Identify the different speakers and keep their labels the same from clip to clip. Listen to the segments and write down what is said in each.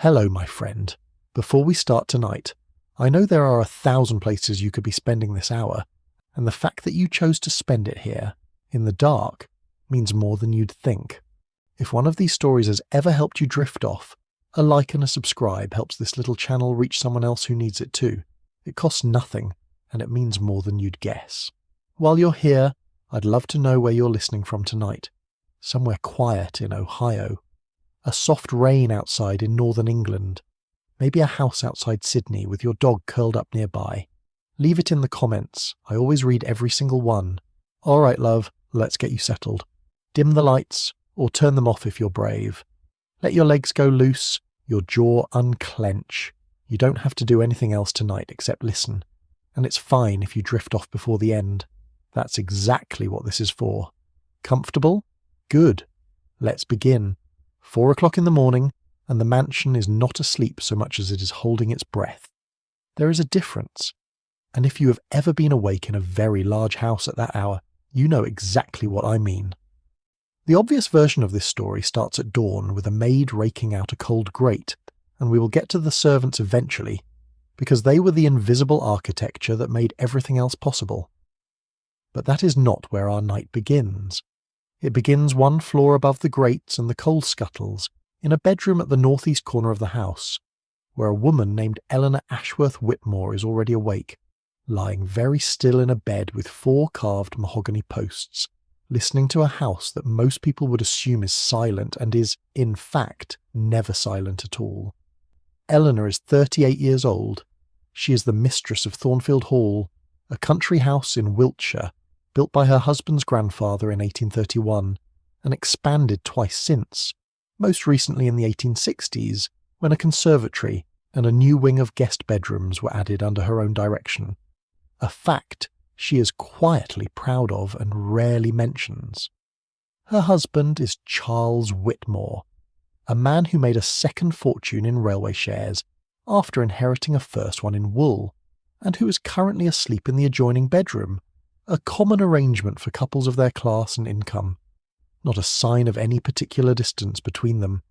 Speaker 1: Hello, my friend. Before we start tonight, I know there are 1,000 places you could be spending this hour, and the fact that you chose to spend it here, in the dark, means more than you'd think. If one of these stories has ever helped you drift off, a like and a subscribe helps this little channel reach someone else who needs it too. It costs nothing, and it means more than you'd guess. While you're here, I'd love to know where you're listening from tonight. Somewhere quiet in Ohio. A soft rain outside in northern England. Maybe a house outside Sydney with your dog curled up nearby. Leave it in the comments. I always read every single one. Alright, love, let's get you settled. Dim the lights, or turn them off if you're brave. Let your legs go loose, your jaw unclench. You don't have to do anything else tonight except listen. And it's fine if you drift off before the end. That's exactly what this is for. Comfortable? Good. Let's begin. 4 o'clock in the morning, and the mansion is not asleep so much as it is holding its breath. There is a difference. And if you have ever been awake in a very large house at that hour, you know exactly what I mean. The obvious version of this story starts at dawn with a maid raking out a cold grate, and we will get to the servants eventually, because they were the invisible architecture that made everything else possible. But that is not where our night begins. It begins one floor above the grates and the coal scuttles, in a bedroom at the northeast corner of the house, where a woman named Eleanor Ashworth Whitmore is already awake, lying very still in a bed with 4 carved mahogany posts, listening to a house that most people would assume is silent and is, in fact, never silent at all. Eleanor is 38 years old. She is the mistress of Thornfield Hall, a country house in Wiltshire, built by her husband's grandfather in 1831, and expanded twice since, most recently in the 1860s, when a conservatory and a new wing of guest bedrooms were added under her own direction. A fact she is quietly proud of and rarely mentions. Her husband is Charles Whitmore, a man who made a second fortune in railway shares after inheriting a first one in wool, and who is currently asleep in the adjoining bedroom, a common arrangement for couples of their class and income. Not a sign of any particular distance between them,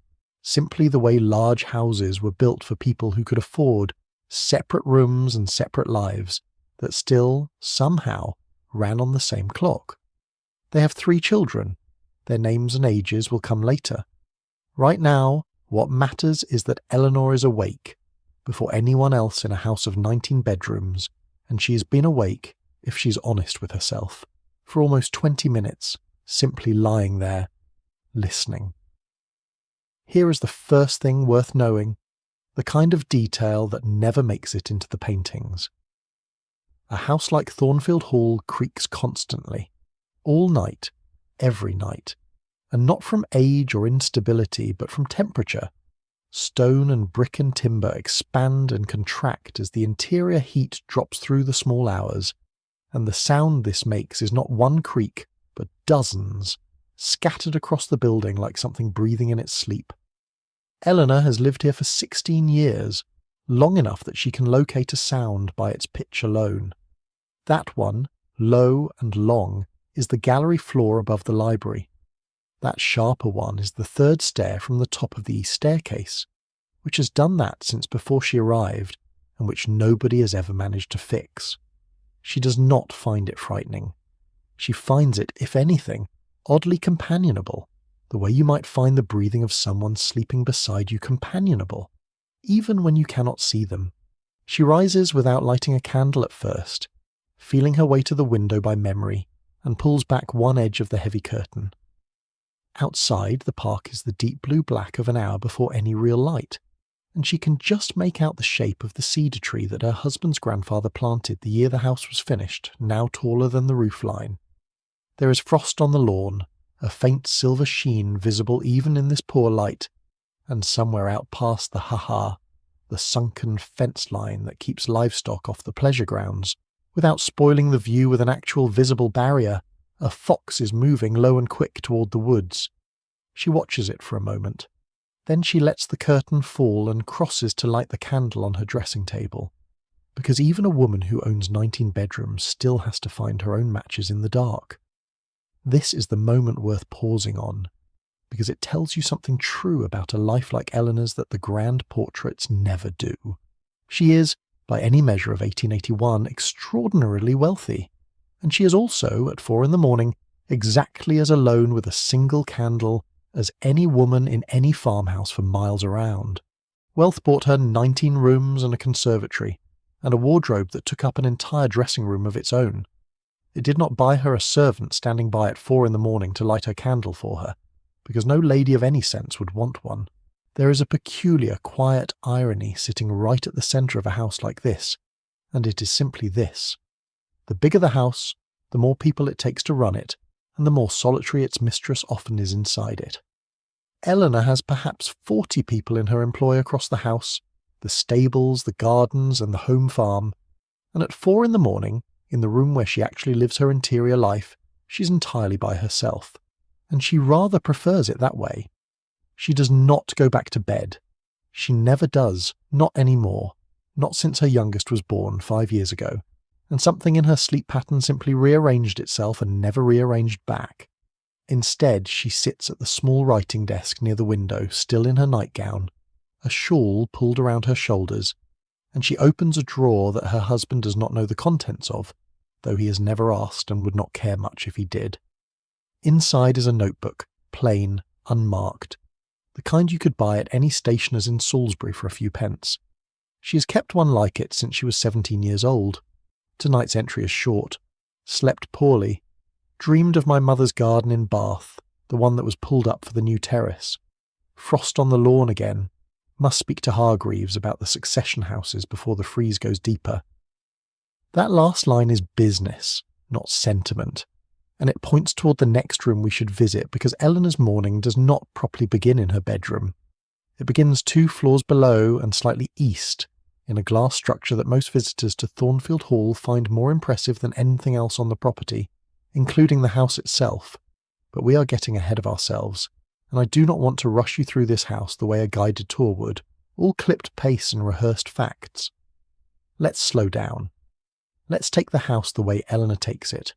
Speaker 1: simply the way large houses were built for people who could afford separate rooms and separate lives that still, somehow, ran on the same clock. They have 3 children. Their names and ages will come later. Right now, what matters is that Eleanor is awake, before anyone else in a house of 19 bedrooms, and she has been awake, if she's honest with herself, for almost 20 minutes, simply lying there, listening. Here is the first thing worth knowing, the kind of detail that never makes it into the paintings. A house like Thornfield Hall creaks constantly, all night, every night, and not from age or instability, but from temperature. Stone and brick and timber expand and contract as the interior heat drops through the small hours, and the sound this makes is not one creak, but dozens, scattered across the building like something breathing in its sleep. Eleanor has lived here for 16 years, long enough that she can locate a sound by its pitch alone. That one, low and long, is the gallery floor above the library. That sharper one is the 3rd stair from the top of the east staircase, which has done that since before she arrived, and which nobody has ever managed to fix. She does not find it frightening. She finds it, if anything, oddly companionable, the way you might find the breathing of someone sleeping beside you companionable, even when you cannot see them. She rises without lighting a candle at first, feeling her way to the window by memory, and pulls back one edge of the heavy curtain. Outside, the park is the deep blue-black of an hour before any real light, and she can just make out the shape of the cedar tree that her husband's grandfather planted the year the house was finished, now taller than the roof line. There is frost on the lawn, a faint silver sheen visible even in this poor light, and somewhere out past the ha-ha, the sunken fence line that keeps livestock off the pleasure grounds, without spoiling the view with an actual visible barrier, a fox is moving low and quick toward the woods. She watches it for a moment. Then she lets the curtain fall and crosses to light the candle on her dressing table, because even a woman who owns 19 bedrooms still has to find her own matches in the dark. This is the moment worth pausing on. because it tells you something true about a life like Eleanor's that the grand portraits never do. She is, by any measure of 1881, extraordinarily wealthy, and she is also, at 4 a.m, exactly as alone with a single candle as any woman in any farmhouse for miles around. Wealth bought her 19 rooms and a conservatory, and a wardrobe that took up an entire dressing room of its own. It did not buy her a servant standing by at 4 a.m. to light her candle for her, because no lady of any sense would want one. There is a peculiar, quiet irony sitting right at the centre of a house like this, and it is simply this. The bigger the house, the more people it takes to run it, and the more solitary its mistress often is inside it. Eleanor has perhaps 40 people in her employ across the house, the stables, the gardens, and the home farm, and at 4 a.m, in the room where she actually lives her interior life, she's entirely by herself, and she rather prefers it that way. She does not go back to bed. She never does, not anymore, not since her youngest was born 5 years ago, and something in her sleep pattern simply rearranged itself and never rearranged back. Instead, she sits at the small writing desk near the window, still in her nightgown, a shawl pulled around her shoulders, and she opens a drawer that her husband does not know the contents of, though he has never asked and would not care much if he did. Inside is a notebook, plain, unmarked, the kind you could buy at any stationer's in Salisbury for a few pence. She has kept one like it since she was 17 years old. Tonight's entry is short. Slept poorly. Dreamed of my mother's garden in Bath, the one that was pulled up for the new terrace. Frost on the lawn again. Must speak to Hargreaves about the succession houses before the freeze goes deeper. That last line is business, not sentiment, and it points toward the next room we should visit because Eleanor's morning does not properly begin in her bedroom. It begins 2 floors below and slightly east, in a glass structure that most visitors to Thornfield Hall find more impressive than anything else on the property, including the house itself. But we are getting ahead of ourselves, and I do not want to rush you through this house the way a guided tour would, all clipped pace and rehearsed facts. Let's slow down. Let's take the house the way Eleanor takes it.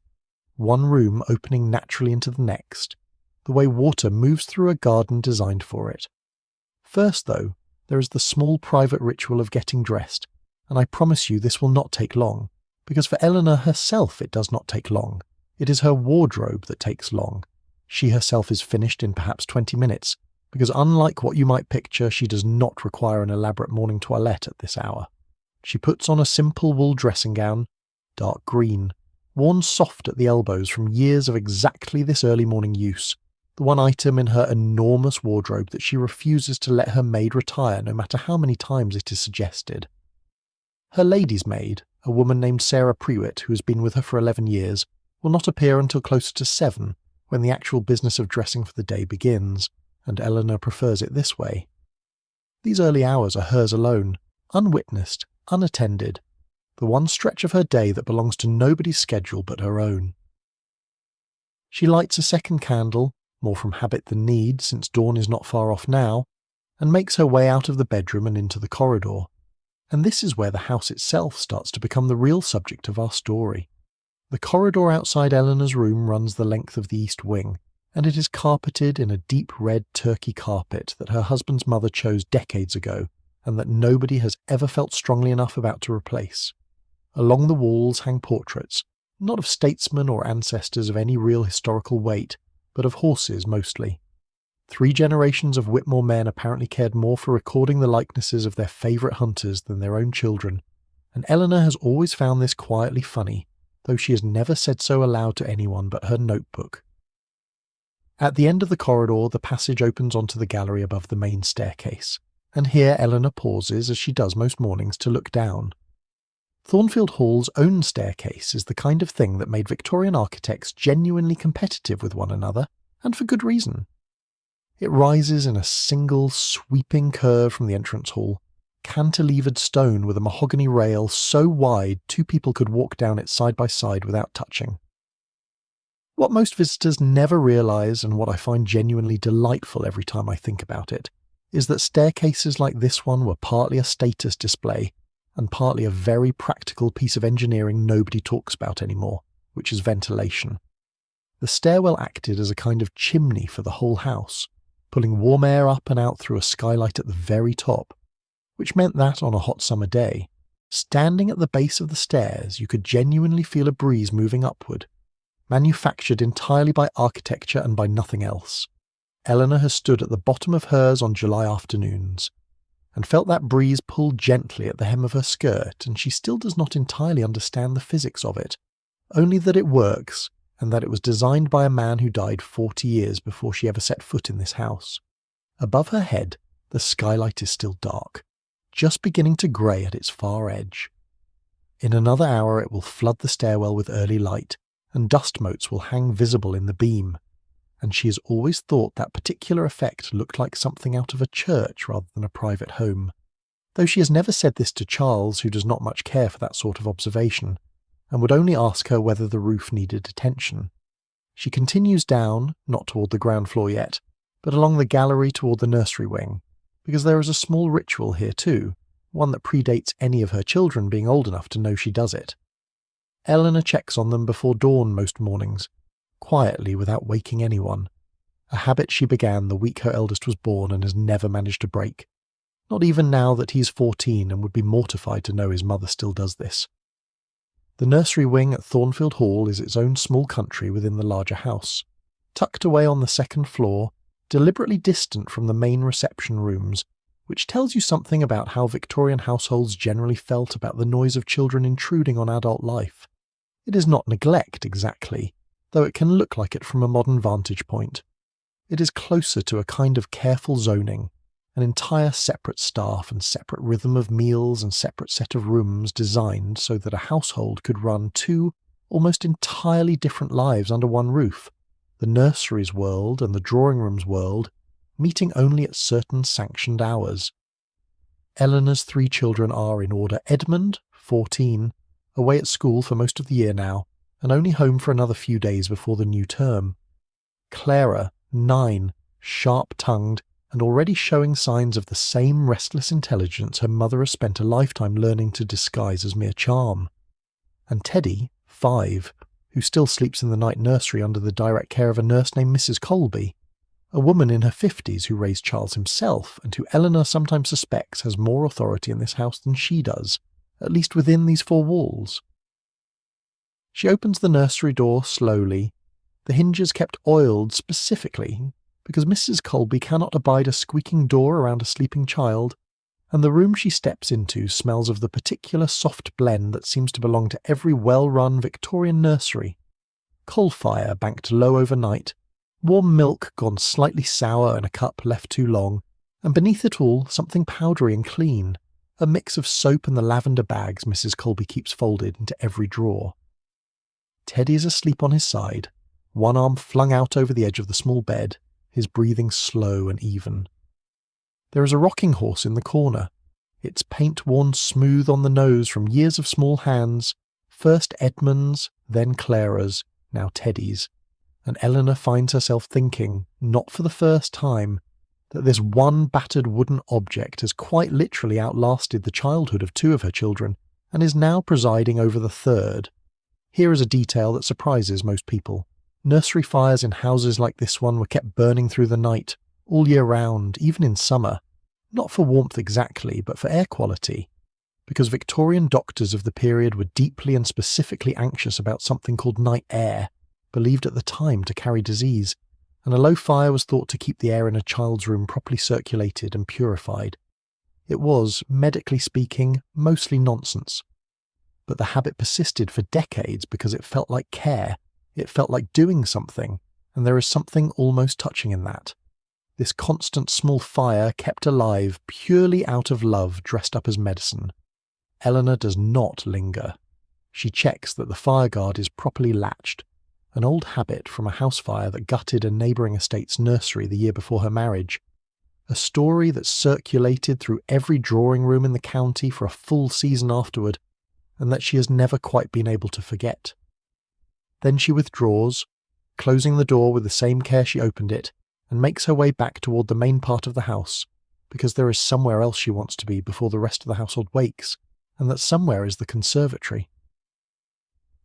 Speaker 1: One room opening naturally into the next, the way water moves through a garden designed for it. First, though, there is the small private ritual of getting dressed, and I promise you this will not take long, because for Eleanor herself it does not take long. It is her wardrobe that takes long. She herself is finished in perhaps 20 minutes, because unlike what you might picture, she does not require an elaborate morning toilette at this hour. She puts on a simple wool dressing gown, dark green, worn soft at the elbows from years of exactly this early morning use, the one item in her enormous wardrobe that she refuses to let her maid retire no matter how many times it is suggested. Her lady's maid, a woman named Sarah Prewitt, who has been with her for 11 years, will not appear until closer to 7, when the actual business of dressing for the day begins, and Eleanor prefers it this way. These early hours are hers alone, unwitnessed, unattended, the one stretch of her day that belongs to nobody's schedule but her own. She lights a second candle, more from habit than need since dawn is not far off now, and makes her way out of the bedroom and into the corridor. And this is where the house itself starts to become the real subject of our story. The corridor outside Eleanor's room runs the length of the east wing, and it is carpeted in a deep red turkey carpet that her husband's mother chose decades ago, and that nobody has ever felt strongly enough about to replace. Along the walls hang portraits, not of statesmen or ancestors of any real historical weight, but of horses mostly. 3 generations of Whitmore men apparently cared more for recording the likenesses of their favourite hunters than their own children, and Eleanor has always found this quietly funny, though she has never said so aloud to anyone but her notebook. At the end of the corridor, the passage opens onto the gallery above the main staircase, and here Eleanor pauses, as she does most mornings, to look down. Thornfield Hall's own staircase is the kind of thing that made Victorian architects genuinely competitive with one another, and for good reason. It rises in a single sweeping curve from the entrance hall, cantilevered stone with a mahogany rail so wide 2 people could walk down it side by side without touching. What most visitors never realise, and what I find genuinely delightful every time I think about it, is that staircases like this one were partly a status display, and partly a very practical piece of engineering nobody talks about anymore, which is ventilation. The stairwell acted as a kind of chimney for the whole house, pulling warm air up and out through a skylight at the very top, which meant that on a hot summer day, standing at the base of the stairs, you could genuinely feel a breeze moving upward, manufactured entirely by architecture and by nothing else. Eleanor has stood at the bottom of hers on July afternoons, and felt that breeze pull gently at the hem of her skirt, and she still does not entirely understand the physics of it, only that it works, and that it was designed by a man who died 40 years before she ever set foot in this house. Above her head, the skylight is still dark, just beginning to grey at its far edge. In another hour it will flood the stairwell with early light, and dust motes will hang visible in the beam, and she has always thought that particular effect looked like something out of a church rather than a private home, though she has never said this to Charles, who does not much care for that sort of observation, and would only ask her whether the roof needed attention. She continues down, not toward the ground floor yet, but along the gallery toward the nursery wing, because there is a small ritual here too, one that predates any of her children being old enough to know she does it. Eleanor checks on them before dawn most mornings, quietly without waking anyone, a habit she began the week her eldest was born and has never managed to break, not even now that he is 14 and would be mortified to know his mother still does this. The nursery wing at Thornfield Hall is its own small country within the larger house, tucked away on the second floor, deliberately distant from the main reception rooms, which tells you something about how Victorian households generally felt about the noise of children intruding on adult life. It is not neglect exactly, though it can look like it from a modern vantage point. It is closer to a kind of careful zoning, an entire separate staff and separate rhythm of meals and separate set of rooms designed so that a household could run two almost entirely different lives under one roof, the nursery's world and the drawing room's world, meeting only at certain sanctioned hours. Eleanor's 3 children are in order: Edmund, 14, away at school for most of the year now, and only home for another few days before the new term; Clara, 9, sharp-tongued, and already showing signs of the same restless intelligence her mother has spent a lifetime learning to disguise as mere charm; and Teddy, 5, who still sleeps in the night nursery under the direct care of a nurse named Mrs. Colby, a woman in her 50s who raised Charles himself, and who Eleanor sometimes suspects has more authority in this house than she does, at least within these 4 walls. She opens the nursery door slowly, the hinges kept oiled specifically because Mrs. Colby cannot abide a squeaking door around a sleeping child, and the room she steps into smells of the particular soft blend that seems to belong to every well-run Victorian nursery: coal fire banked low overnight, warm milk gone slightly sour in a cup left too long, and beneath it all something powdery and clean, a mix of soap and the lavender bags Mrs. Colby keeps folded into every drawer. Teddy is asleep on his side, one arm flung out over the edge of the small bed, his breathing slow and even. There is a rocking horse in the corner, its paint worn smooth on the nose from years of small hands, first Edmund's, then Clara's, now Teddy's, and Eleanor finds herself thinking, not for the first time, that this one battered wooden object has quite literally outlasted the childhood of 2 of her children, and is now presiding over the 3rd. Here is a detail that surprises most people. Nursery fires in houses like this one were kept burning through the night, all year round, even in summer, not for warmth exactly, but for air quality, because Victorian doctors of the period were deeply and specifically anxious about something called night air, believed at the time to carry disease, and a low fire was thought to keep the air in a child's room properly circulated and purified. It was, medically speaking, mostly nonsense, but the habit persisted for decades because it felt like care. It felt like doing something, and there is something almost touching in that. This constant small fire kept alive purely out of love dressed up as medicine. Eleanor does not linger. She checks that the fire guard is properly latched, an old habit from a house fire that gutted a neighbouring estate's nursery the year before her marriage, a story that circulated through every drawing room in the county for a full season afterward, and that she has never quite been able to forget. Then she withdraws, closing the door with the same care she opened it, and makes her way back toward the main part of the house, because there is somewhere else she wants to be before the rest of the household wakes, and that somewhere is the conservatory.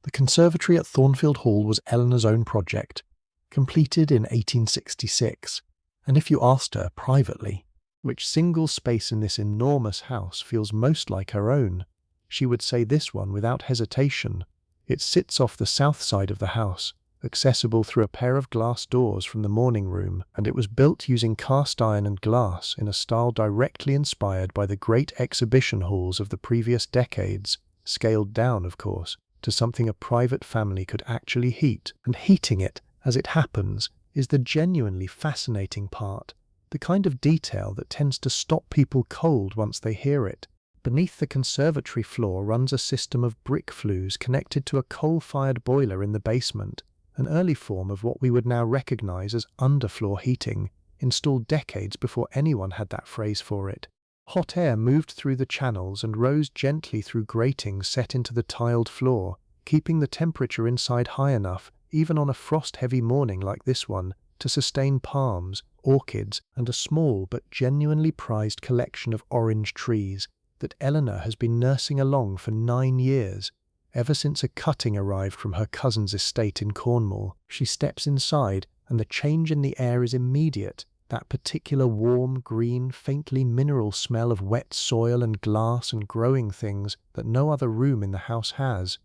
Speaker 1: The conservatory at Thornfield Hall was Eleanor's own project, completed in 1866, And if you asked her privately which single space in this enormous house feels most like her own, she would say this one without hesitation. It sits off the south side of the house, accessible through a pair of glass doors from the morning room, and it was built using cast iron and glass in a style directly inspired by the great exhibition halls of the previous decades, scaled down, of course, to something a private family could actually heat. And heating it, as it happens, is the genuinely fascinating part, the kind of detail that tends to stop people cold once they hear it. Beneath the conservatory floor runs a system of brick flues connected to a coal-fired boiler in the basement, an early form of what we would now recognize as underfloor heating, installed decades before anyone had that phrase for it. Hot air moved through the channels and rose gently through gratings set into the tiled floor, keeping the temperature inside high enough, even on a frost-heavy morning like this one, to sustain palms, orchids, and a small but genuinely prized collection of orange trees that Eleanor has been nursing along for 9 years, ever since a cutting arrived from her cousin's estate in Cornwall. She steps inside, and the change in the air is immediate, that particular warm, green, faintly mineral smell of wet soil and glass and growing things that no other room in the house has.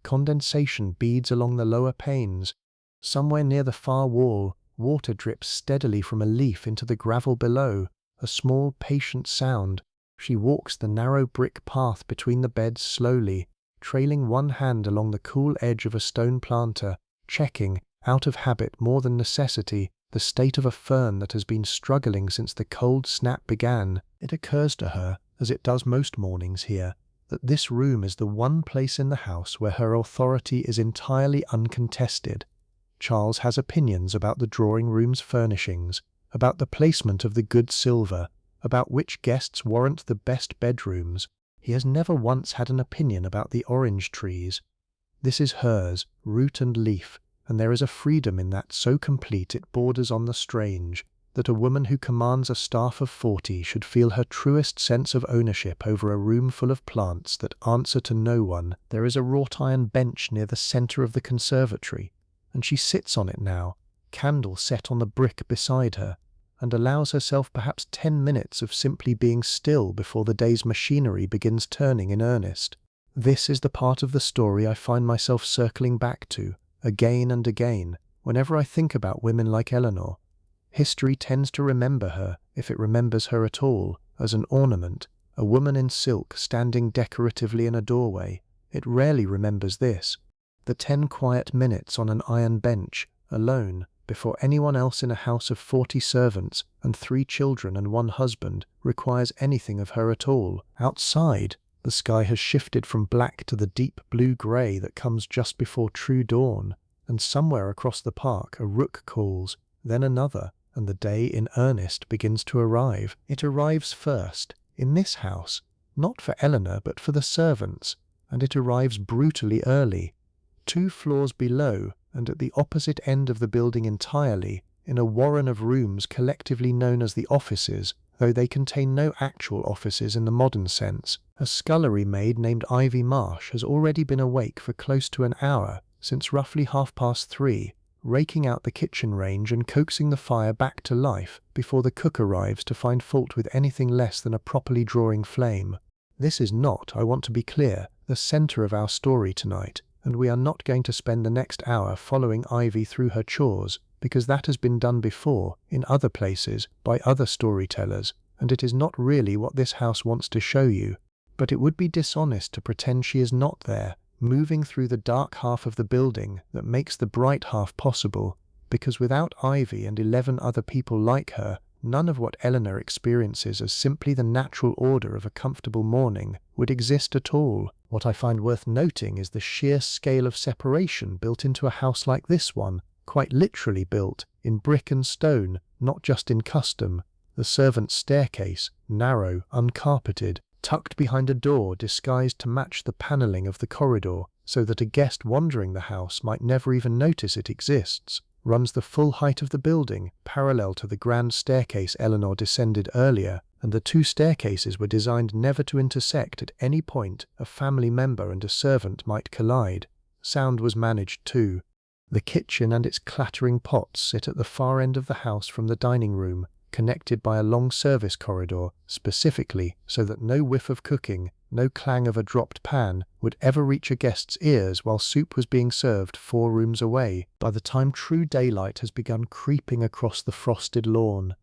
Speaker 1: Condensation beads along the lower panes. Somewhere near the far wall, water drips steadily from a leaf into the gravel below, a small, patient sound. She walks the narrow brick path between the beds slowly, trailing one hand along the cool edge of a stone planter, checking, out of habit more than necessity, the state of a fern that has been struggling since the cold snap began. It occurs to her, as it does most mornings here, that this room is the one place in the house where her authority is entirely uncontested. Charles has opinions about the drawing room's furnishings, about the placement of the good silver, about which guests warrant the best bedrooms. He has never once had an opinion about the orange trees. This is hers, root and leaf, and there is a freedom in that so complete it borders on the strange, that a woman who commands a staff of 40 should feel her truest sense of ownership over a room full of plants that answer to no one. There is a wrought iron bench near the centre of the conservatory, and she sits on it now, candle set on the brick beside her, and allows herself perhaps 10 minutes of simply being still before the day's machinery begins turning in earnest. This is the part of the story I find myself circling back to, again and again, whenever I think about women like Eleanor. History tends to remember her, if it remembers her at all, as an ornament, a woman in silk standing decoratively in a doorway. It rarely remembers this, the 10 quiet minutes on an iron bench, alone, before anyone else in a house of 40 servants and 3 children and 1 husband requires anything of her at all. Outside, the sky has shifted from black to the deep blue-grey that comes just before true dawn, and somewhere across the park a rook calls, then another, and the day in earnest begins to arrive. It arrives first, in this house, not for Eleanor but for the servants, and it arrives brutally early. 2 floors below, and at the opposite end of the building entirely, in a warren of rooms collectively known as the offices, though they contain no actual offices in the modern sense. A scullery maid named Ivy Marsh has already been awake for close to an hour, since roughly 3:30, raking out the kitchen range and coaxing the fire back to life before the cook arrives to find fault with anything less than a properly drawing flame. This is not, I want to be clear, the centre of our story tonight, and we are not going to spend the next hour following Ivy through her chores, because that has been done before, in other places, by other storytellers, and it is not really what this house wants to show you. But it would be dishonest to pretend she is not there, moving through the dark half of the building that makes the bright half possible, because without Ivy and 11 other people like her, none of what Eleanor experiences as simply the natural order of a comfortable morning would exist at all. What I find worth noting is the sheer scale of separation built into a house like this one, quite literally built, in brick and stone, not just in custom. The servants' staircase, narrow, uncarpeted, tucked behind a door disguised to match the panelling of the corridor, so that a guest wandering the house might never even notice it exists, runs the full height of the building, parallel to the grand staircase Eleanor descended earlier, and the 2 staircases were designed never to intersect at any point a family member and a servant might collide. Sound was managed too. The kitchen and its clattering pots sit at the far end of the house from the dining room, connected by a long service corridor, specifically so that no whiff of cooking, no clang of a dropped pan would ever reach a guest's ears while soup was being served 4 rooms away. By the time true daylight has begun creeping across the frosted lawn,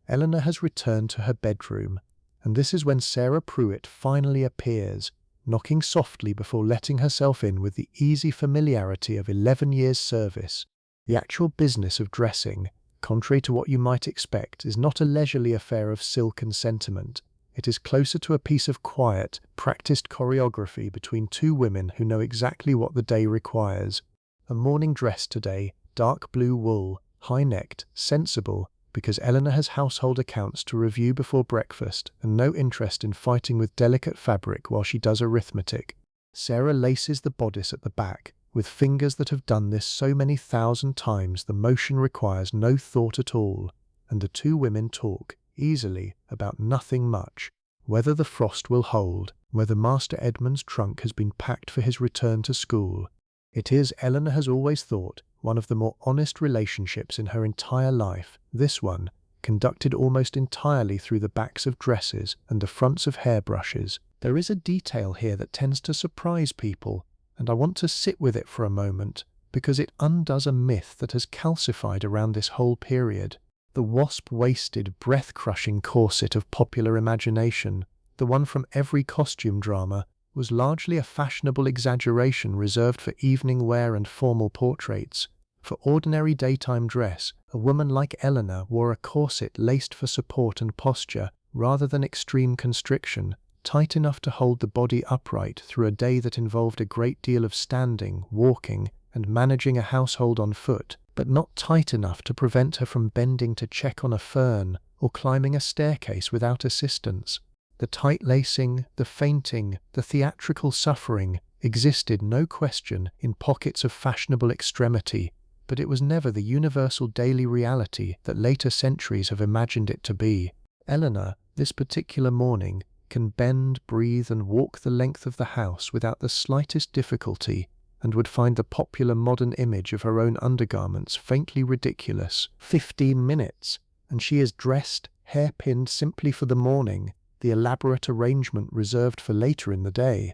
Speaker 1: Eleanor has returned to her bedroom, and this is when Sarah Pruitt finally appears, knocking softly before letting herself in with the easy familiarity of 11 years' service. The actual business of dressing, contrary to what you might expect, is not a leisurely affair of silk and sentiment. It is closer to a piece of quiet, practiced choreography between 2 women who know exactly what the day requires. A morning dress today, dark blue wool, high-necked, sensible, because Eleanor has household accounts to review before breakfast and no interest in fighting with delicate fabric while she does arithmetic. Sarah laces the bodice at the back, with fingers that have done this so many thousand times the motion requires no thought at all, and the 2 women talk, easily, about nothing much. Whether the frost will hold, whether Master Edmund's trunk has been packed for his return to school. It is, Eleanor has always thought, one of the more honest relationships in her entire life, this one, conducted almost entirely through the backs of dresses and the fronts of hairbrushes. There is a detail here that tends to surprise people, and I want to sit with it for a moment, because it undoes a myth that has calcified around this whole period. The wasp-waisted, breath-crushing corset of popular imagination, the one from every costume drama, was largely a fashionable exaggeration reserved for evening wear and formal portraits. For ordinary daytime dress, a woman like Eleanor wore a corset laced for support and posture, rather than extreme constriction, tight enough to hold the body upright through a day that involved a great deal of standing, walking, and managing a household on foot, but not tight enough to prevent her from bending to check on a fern or climbing a staircase without assistance. The tight lacing, the fainting, the theatrical suffering existed, no question, in pockets of fashionable extremity, but it was never the universal daily reality that later centuries have imagined it to be. Eleanor, this particular morning, can bend, breathe, and walk the length of the house without the slightest difficulty, and would find the popular modern image of her own undergarments faintly ridiculous. 15 minutes, and she is dressed, hair-pinned simply for the morning, the elaborate arrangement reserved for later in the day.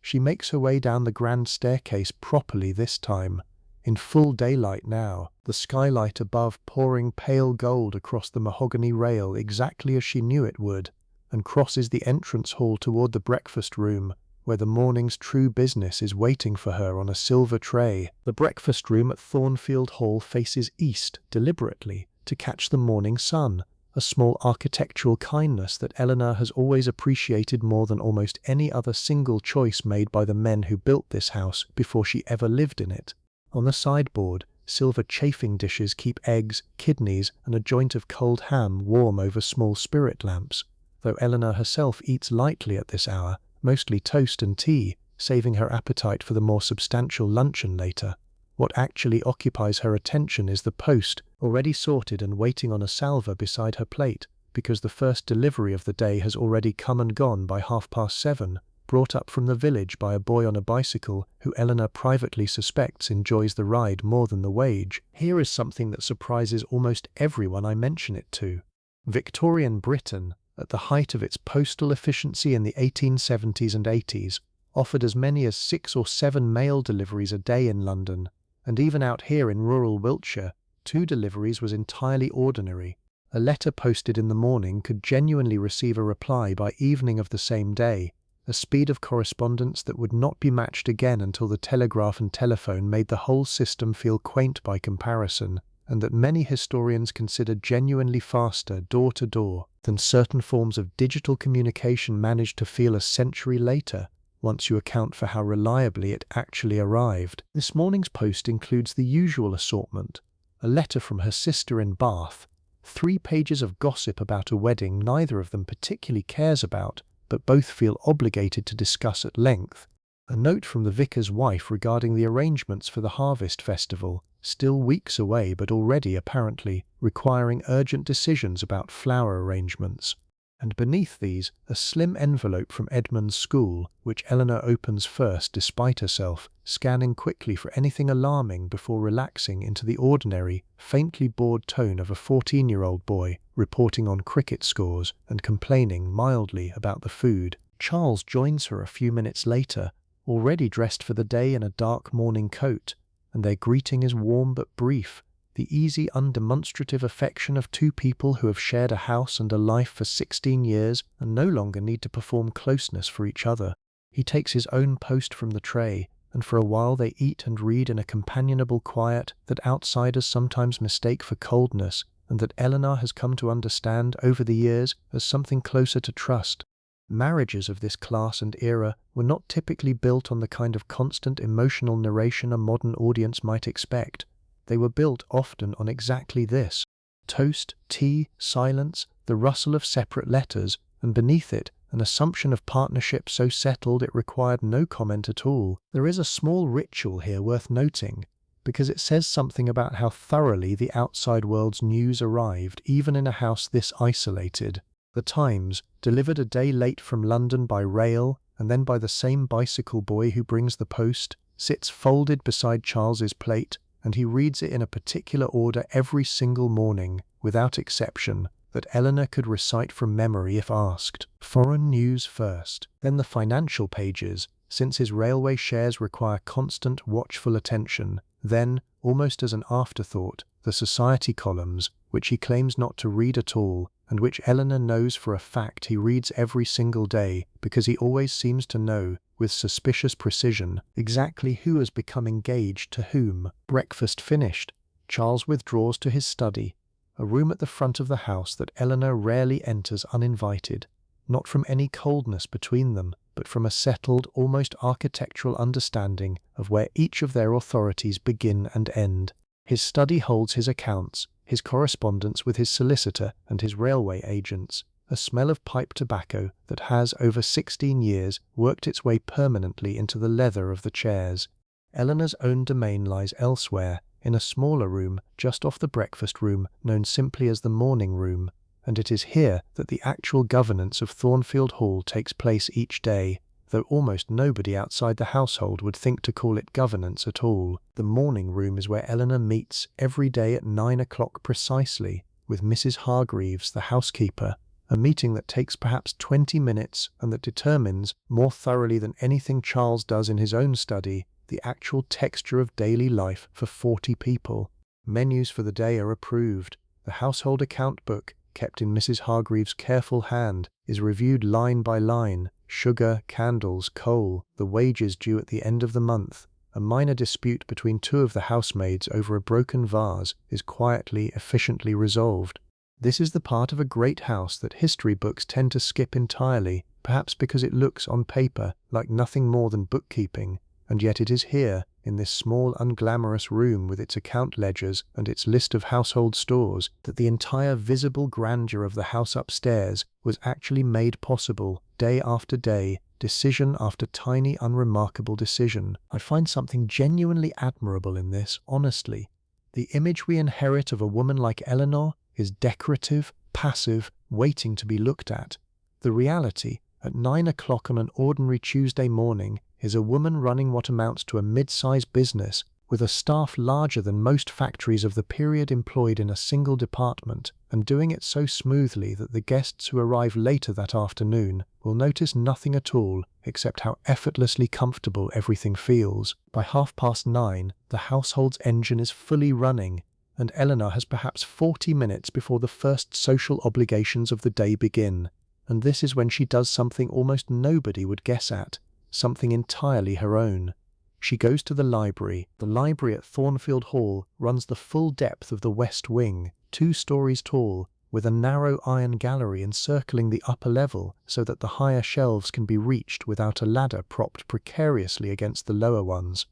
Speaker 1: She makes her way down the grand staircase properly this time, in full daylight now, the skylight above pouring pale gold across the mahogany rail exactly as she knew it would, and crosses the entrance hall toward the breakfast room, where the morning's true business is waiting for her on a silver tray. The breakfast room at Thornfield Hall faces east, deliberately, to catch the morning sun, a small architectural kindness that Eleanor has always appreciated more than almost any other single choice made by the men who built this house before she ever lived in it. On the sideboard, silver chafing dishes keep eggs, kidneys, and a joint of cold ham warm over small spirit lamps, though Eleanor herself eats lightly at this hour, mostly toast and tea, saving her appetite for the more substantial luncheon later. What actually occupies her attention is the post, already sorted and waiting on a salver beside her plate, because the first delivery of the day has already come and gone by 7:30, brought up from the village by a boy on a bicycle who Eleanor privately suspects enjoys the ride more than the wage. Here is something that surprises almost everyone I mention it to. Victorian Britain, at the height of its postal efficiency in the 1870s and 80s, offered as many as 6 or 7 mail deliveries a day in London, and even out here in rural Wiltshire, 2 deliveries was entirely ordinary. A letter posted in the morning could genuinely receive a reply by evening of the same day, a speed of correspondence that would not be matched again until the telegraph and telephone made the whole system feel quaint by comparison, and that many historians consider genuinely faster door-to-door than certain forms of digital communication managed to feel a century later, once you account for how reliably it actually arrived. This morning's post includes the usual assortment: a letter from her sister in Bath, 3 pages of gossip about a wedding neither of them particularly cares about, but both feel obligated to discuss at length, a note from the vicar's wife regarding the arrangements for the harvest festival, still weeks away but already apparently requiring urgent decisions about flower arrangements. and beneath these a slim envelope from Edmund's school, which Eleanor opens first despite herself, scanning quickly for anything alarming before relaxing into the ordinary, faintly bored tone of a 14-year-old boy reporting on cricket scores and complaining mildly about the food. Charles joins her a few minutes later, already dressed for the day in a dark morning coat, and their greeting is warm but brief, the easy, undemonstrative affection of two people who have shared a house and a life for 16 years and no longer need to perform closeness for each other. He takes his own post from the tray, and for a while they eat and read in a companionable quiet that outsiders sometimes mistake for coldness, and that Eleanor has come to understand over the years as something closer to trust. Marriages of this class and era were not typically built on the kind of constant emotional narration a modern audience might expect. They were built often on exactly this: toast, tea, silence, the rustle of separate letters, and beneath it, an assumption of partnership so settled it required no comment at all. There is a small ritual here worth noting, because it says something about how thoroughly the outside world's news arrived, even in a house this isolated. The Times, delivered a day late from London by rail, and then by the same bicycle boy who brings the post, sits folded beside Charles's plate, and he reads it in a particular order every single morning, without exception, that Eleanor could recite from memory if asked. Foreign news first, then the financial pages, since his railway shares require constant, watchful attention, then, almost as an afterthought, the society columns, which he claims not to read at all, and which Eleanor knows for a fact he reads every single day, because he always seems to know, with suspicious precision, exactly who has become engaged to whom. Breakfast finished, Charles withdraws to his study, a room at the front of the house that Eleanor rarely enters uninvited, not from any coldness between them, but from a settled, almost architectural understanding of where each of their authorities begin and end. His study holds his accounts, his correspondence with his solicitor and his railway agents, a smell of pipe tobacco that has, over 16 years, worked its way permanently into the leather of the chairs. Eleanor's own domain lies elsewhere, in a smaller room just off the breakfast room known simply as the morning room, and it is here that the actual governance of Thornfield Hall takes place each day, though almost nobody outside the household would think to call it governance at all. The morning room is where Eleanor meets every day at 9 o'clock precisely, with Mrs. Hargreaves, the housekeeper, a meeting that takes perhaps 20 minutes and that determines, more thoroughly than anything Charles does in his own study, the actual texture of daily life for 40 people. Menus for the day are approved. The household account book, kept in Mrs. Hargreaves' careful hand, is reviewed line by line: sugar, candles, coal, the wages due at the end of the month. A minor dispute between two of the housemaids over a broken vase is quietly, efficiently resolved. This is the part of a great house that history books tend to skip entirely, perhaps because it looks, on paper, like nothing more than bookkeeping, and yet it is here, in this small, unglamorous room with its account ledgers and its list of household stores, that the entire visible grandeur of the house upstairs was actually made possible, day after day, decision after tiny, unremarkable decision. I find something genuinely admirable in this, honestly. The image we inherit of a woman like Eleanor is decorative, passive, waiting to be looked at. The reality, at 9 o'clock on an ordinary Tuesday morning, is a woman running what amounts to a mid-sized business, with a staff larger than most factories of the period employed in a single department, and doing it so smoothly that the guests who arrive later that afternoon will notice nothing at all except how effortlessly comfortable everything feels. By 9:30, the household's engine is fully running, and Eleanor has perhaps 40 minutes before the first social obligations of the day begin, and this is when she does something almost nobody would guess at, something entirely her own. She goes to the library. The library at Thornfield Hall runs the full depth of the west wing, 2 stories tall, with a narrow iron gallery encircling the upper level so that the higher shelves can be reached without a ladder propped precariously against the lower ones.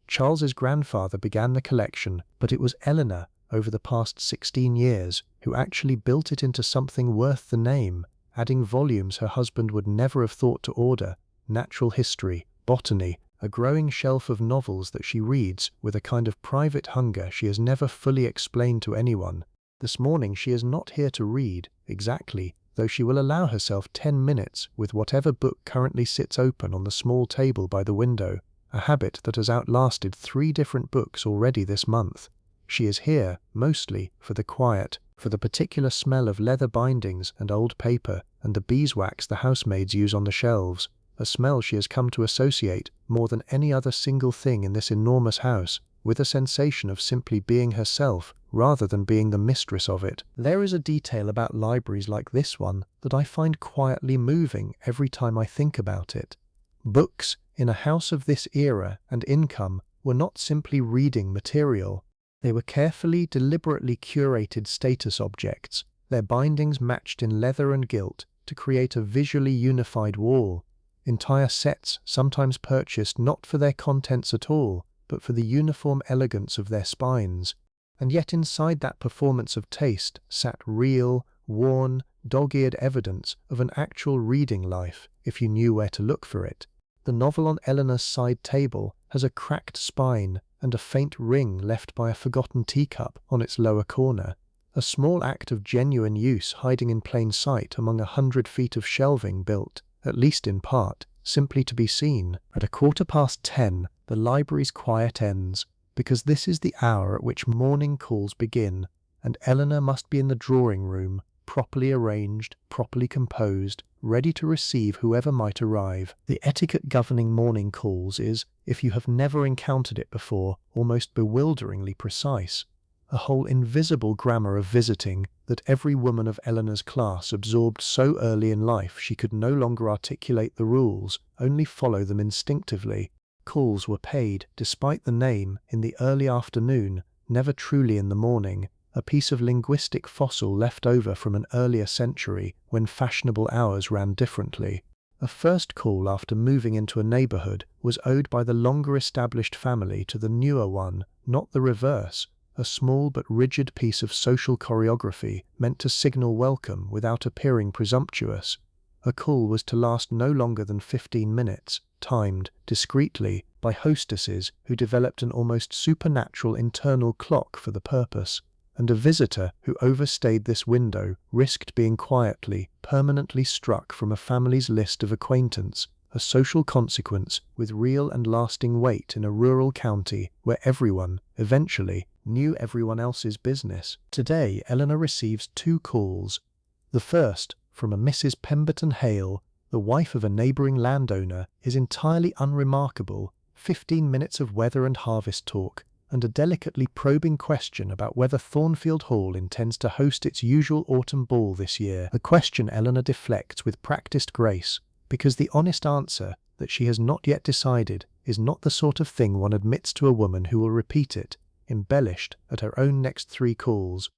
Speaker 1: Charles's grandfather began the collection, but it was Eleanor, over the past 16 years, who actually built it into something worth the name, adding volumes her husband would never have thought to order: natural history, botany, a growing shelf of novels that she reads with a kind of private hunger she has never fully explained to anyone. This morning she is not here to read, exactly, though she will allow herself 10 minutes with whatever book currently sits open on the small table by the window, a habit that has outlasted 3 different books already this month. She is here, mostly, for the quiet, for the particular smell of leather bindings and old paper and the beeswax the housemaids use on the shelves, a smell she has come to associate, more than any other single thing in this enormous house, with a sensation of simply being herself rather than being the mistress of it. There is a detail about libraries like this one that I find quietly moving every time I think about it. Books, in a house of this era and income, were not simply reading material. They were carefully, deliberately curated status objects, their bindings matched in leather and gilt to create a visually unified wall. Entire sets sometimes purchased not for their contents at all, but for the uniform elegance of their spines. And yet inside that performance of taste sat real, worn, dog-eared evidence of an actual reading life, if you knew where to look for it. The novel on Eleanor's side table has a cracked spine and a faint ring left by a forgotten teacup on its lower corner, a small act of genuine use hiding in plain sight among 100 feet of shelving built, at least in part, simply to be seen. At 10:15, the library's quiet ends, because this is the hour at which morning calls begin, and Eleanor must be in the drawing room, properly arranged, properly composed, ready to receive whoever might arrive. The etiquette governing morning calls is, if you have never encountered it before, almost bewilderingly precise. A whole invisible grammar of visiting that every woman of Eleanor's class absorbed so early in life she could no longer articulate the rules, only follow them instinctively. Calls were paid, despite the name, in the early afternoon, never truly in the morning, a piece of linguistic fossil left over from an earlier century when fashionable hours ran differently. A first call after moving into a neighborhood was owed by the longer-established family to the newer one, not the reverse, a small but rigid piece of social choreography meant to signal welcome without appearing presumptuous. A call was to last no longer than 15 minutes, timed, discreetly, by hostesses who developed an almost supernatural internal clock for the purpose, and a visitor who overstayed this window risked being quietly, permanently struck from a family's list of acquaintance, a social consequence with real and lasting weight in a rural county where everyone, eventually, knew everyone else's business. Today, Eleanor receives 2 calls. The first, from a Mrs. Pemberton Hale, the wife of a neighbouring landowner, is entirely unremarkable. 15 minutes of weather and harvest talk, and a delicately probing question about whether Thornfield Hall intends to host its usual autumn ball this year. A question Eleanor deflects with practised grace, because the honest answer, that she has not yet decided, is not the sort of thing one admits to a woman who will repeat it, embellished, at her own next 3 calls.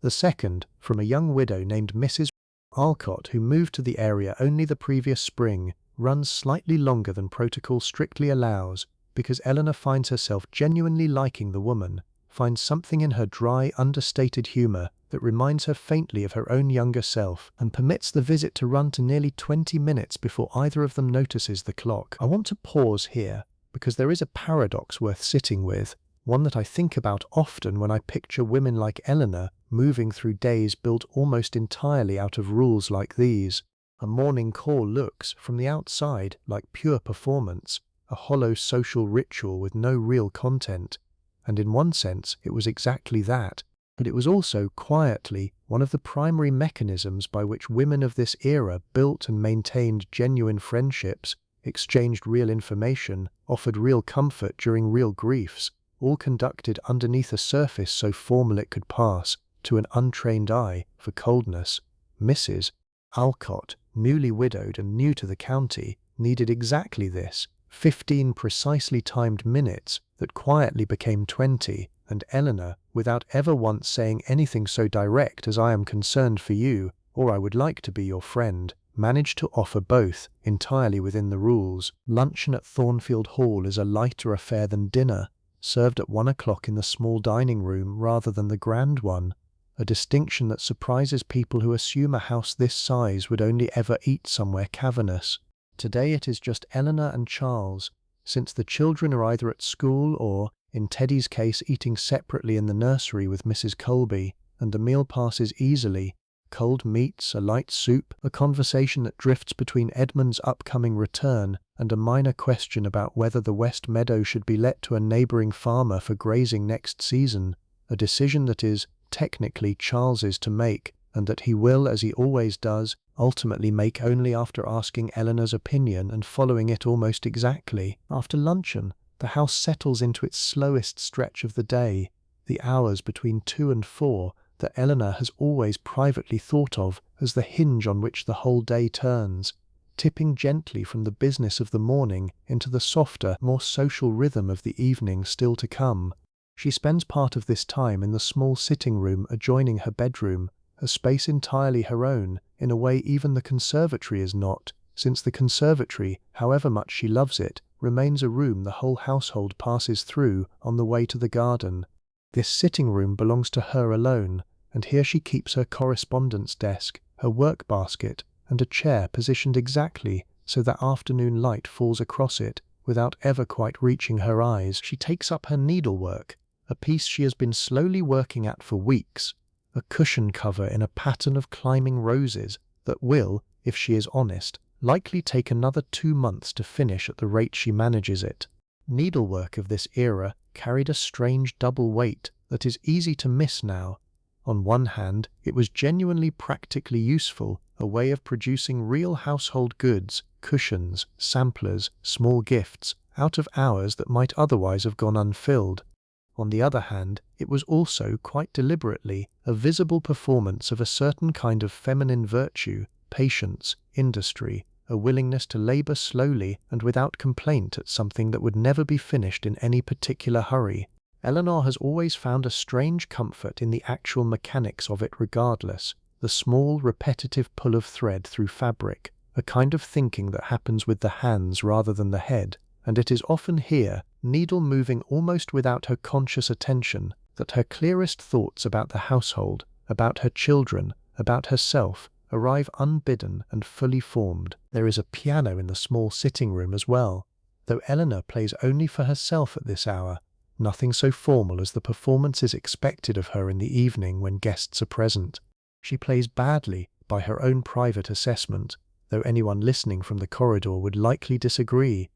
Speaker 1: The second, from a young widow named Mrs. Alcott, who moved to the area only the previous spring, runs slightly longer than protocol strictly allows, because Eleanor finds herself genuinely liking the woman, finds something in her dry, understated humour that reminds her faintly of her own younger self, and permits the visit to run to nearly 20 minutes before either of them notices the clock. I want to pause here, because there is a paradox worth sitting with, one that I think about often when I picture women like Eleanor moving through days built almost entirely out of rules like these. A morning call looks, from the outside, like pure performance, a hollow social ritual with no real content, and in one sense it was exactly that, but it was also, quietly, one of the primary mechanisms by which women of this era built and maintained genuine friendships, exchanged real information, offered real comfort during real griefs, all conducted underneath a surface so formal it could pass, to an untrained eye, for coldness. Mrs. Alcott, newly widowed and new to the county, needed exactly this, 15 precisely timed minutes that quietly became 20, and Eleanor, without ever once saying anything so direct as "I am concerned for you," or "I would like to be your friend," managed to offer both, entirely within the rules. Luncheon at Thornfield Hall is a lighter affair than dinner, served at 1 o'clock in the small dining room rather than the grand one, a distinction that surprises people who assume a house this size would only ever eat somewhere cavernous. Today it is just Eleanor and Charles, since the children are either at school or, in Teddy's case, eating separately in the nursery with Mrs. Colby, and the meal passes easily, cold meats, a light soup, a conversation that drifts between Edmund's upcoming return and a minor question about whether the West Meadow should be let to a neighbouring farmer for grazing next season, a decision that is, technically, Charles's to make, and that he will, as he always does, ultimately make only after asking Eleanor's opinion and following it almost exactly. After luncheon, the house settles into its slowest stretch of the day, the hours between 2 and 4 that Eleanor has always privately thought of as the hinge on which the whole day turns, tipping gently from the business of the morning into the softer, more social rhythm of the evening still to come. She spends part of this time in the small sitting room adjoining her bedroom, a space entirely her own, in a way even the conservatory is not, since the conservatory, however much she loves it, remains a room the whole household passes through on the way to the garden. This sitting room belongs to her alone, and here she keeps her correspondence desk, her work basket, and a chair positioned exactly so that afternoon light falls across it without ever quite reaching her eyes. She takes up her needlework, a piece she has been slowly working at for weeks, a cushion cover in a pattern of climbing roses that will, if she is honest, likely take another 2 months to finish at the rate she manages it. Needlework of this era carried a strange double weight that is easy to miss now. On one hand, it was genuinely practically useful, a way of producing real household goods, cushions, samplers, small gifts, out of hours that might otherwise have gone unfilled. On the other hand, it was also, quite deliberately, a visible performance of a certain kind of feminine virtue, patience, industry, a willingness to labour slowly and without complaint at something that would never be finished in any particular hurry. Eleanor has always found a strange comfort in the actual mechanics of it regardless, the small, repetitive pull of thread through fabric, a kind of thinking that happens with the hands rather than the head, and it is often here, needle moving almost without her conscious attention, that her clearest thoughts about the household, about her children, about herself, arrive unbidden and fully formed. There is a piano in the small sitting room as well, though Eleanor plays only for herself at this hour, nothing so formal as the performances expected of her in the evening when guests are present. She plays badly, by her own private assessment, though anyone listening from the corridor would likely disagree.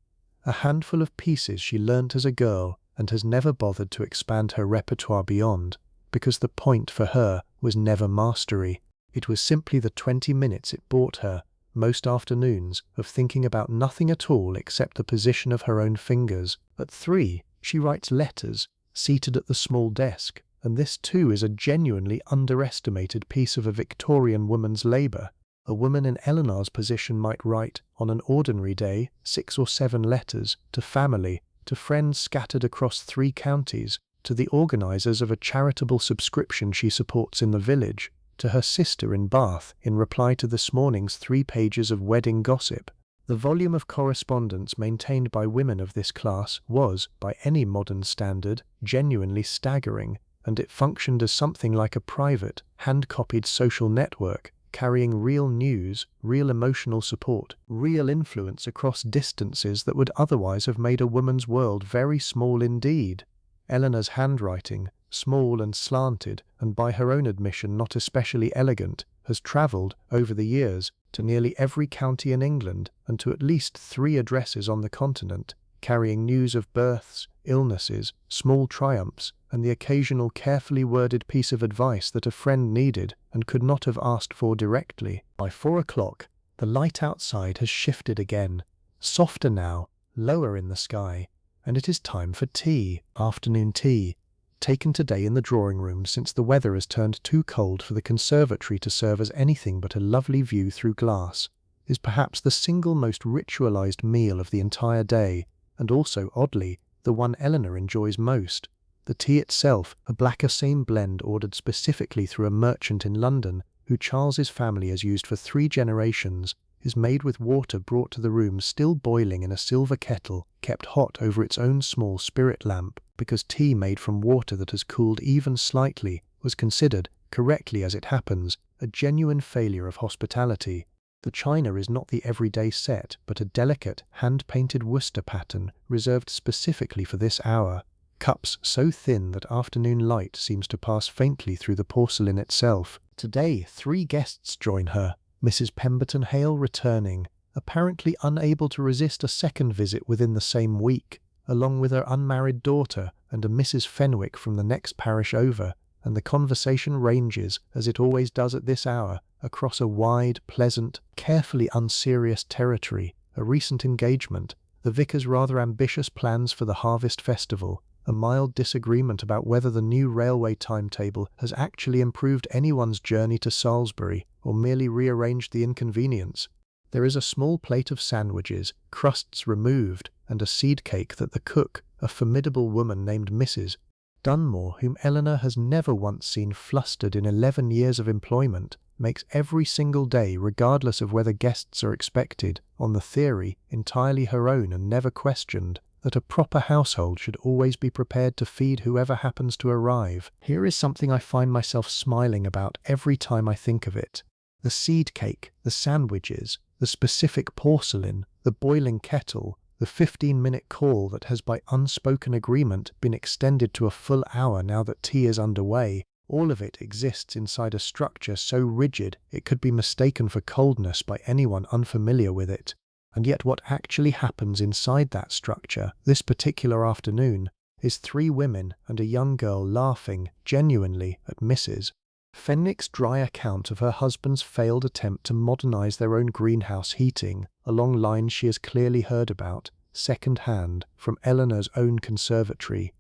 Speaker 1: A handful of pieces she learnt as a girl and has never bothered to expand her repertoire beyond, because the point for her was never mastery. It was simply the 20 minutes it bought her, most afternoons, of thinking about nothing at all except the position of her own fingers. At 3, she writes letters, seated at the small desk, and this too is a genuinely underestimated piece of a Victorian woman's labour. A woman in Eleanor's position might write, on an ordinary day, 6 or 7 letters, to family, to friends scattered across 3 counties, to the organisers of a charitable subscription she supports in the village, to her sister in Bath in reply to this morning's 3 pages of wedding gossip. The volume of correspondence maintained by women of this class was, by any modern standard, genuinely staggering, and it functioned as something like a private, hand-copied social network, carrying real news, real emotional support, real influence across distances that would otherwise have made a woman's world very small indeed. Eleanor's handwriting, small and slanted, and by her own admission not especially elegant, has travelled, over the years, to nearly every county in England and to at least 3 addresses on the continent, carrying news of births, illnesses, small triumphs, and the occasional carefully worded piece of advice that a friend needed and could not have asked for directly. By 4 o'clock, the light outside has shifted again, softer now, lower in the sky, and it is time for tea, afternoon tea, taken today in the drawing room since the weather has turned too cold for the conservatory to serve as anything but a lovely view through glass, is perhaps the single most ritualized meal of the entire day, and also, oddly, the one Eleanor enjoys most. The tea itself, a black Assam blend ordered specifically through a merchant in London, who Charles's family has used for 3 generations, is made with water brought to the room still boiling in a silver kettle, kept hot over its own small spirit lamp, because tea made from water that has cooled even slightly was considered, correctly as it happens, a genuine failure of hospitality. The china is not the everyday set, but a delicate, hand-painted Worcester pattern reserved specifically for this hour. Cups so thin that afternoon light seems to pass faintly through the porcelain itself, Today, 3 guests join her, Mrs. Pemberton Hale returning, apparently unable to resist a second visit within the same week, along with her unmarried daughter and a Mrs. Fenwick from the next parish over, and the conversation ranges, as it always does at this hour, across a wide, pleasant, carefully unserious territory, a recent engagement, the vicar's rather ambitious plans for the harvest festival, a mild disagreement about whether the new railway timetable has actually improved anyone's journey to Salisbury or merely rearranged the inconvenience. There is a small plate of sandwiches, crusts removed, and a seed cake that the cook, a formidable woman named Mrs. Dunmore, whom Eleanor has never once seen flustered in 11 years of employment, makes every single day, regardless of whether guests are expected, on the theory, entirely her own and never questioned, that a proper household should always be prepared to feed whoever happens to arrive. Here is something I find myself smiling about every time I think of it. The seed cake, the sandwiches, the specific porcelain, the boiling kettle, the 15-minute call that has by unspoken agreement been extended to a full hour now that tea is underway, all of it exists inside a structure so rigid it could be mistaken for coldness by anyone unfamiliar with it. And yet what actually happens inside that structure, this particular afternoon, is 3 women and a young girl laughing, genuinely, at Mrs. Fenwick's dry account of her husband's failed attempt to modernize their own greenhouse heating, along lines she has clearly heard about, second-hand, from Eleanor's own conservatory.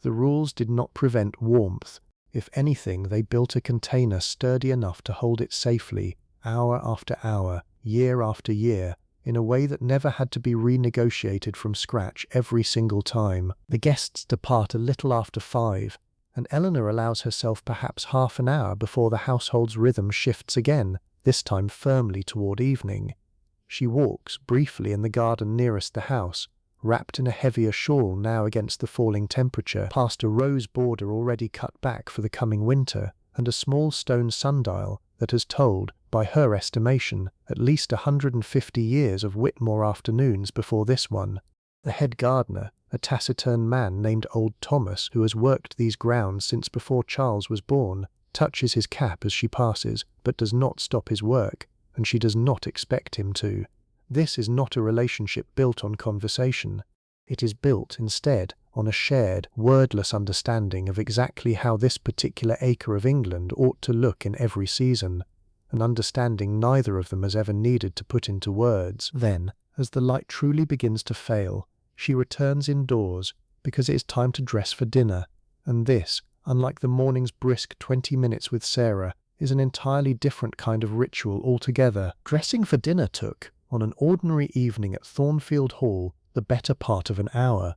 Speaker 1: The rules did not prevent warmth. If anything, they built a container sturdy enough to hold it safely, hour after hour, year after year, in a way that never had to be renegotiated from scratch every single time. The guests depart a little after 5, and Eleanor allows herself perhaps half an hour before the household's rhythm shifts again, this time firmly toward evening. She walks briefly in the garden nearest the house, wrapped in a heavier shawl now against the falling temperature, past a rose border already cut back for the coming winter, and a small stone sundial that has told, by her estimation, at least 150 years of Whitmore afternoons before this one. The head gardener, a taciturn man named Old Thomas, who has worked these grounds since before Charles was born, touches his cap as she passes, but does not stop his work, and she does not expect him to. This is not a relationship built on conversation. It is built, instead, on a shared, wordless understanding of exactly how this particular acre of England ought to look in every season, an understanding neither of them has ever needed to put into words. Then, as the light truly begins to fail, she returns indoors, because it is time to dress for dinner, and this, unlike the morning's brisk 20 minutes with Sarah, is an entirely different kind of ritual altogether. Dressing for dinner took, on an ordinary evening at Thornfield Hall, the better part of an hour,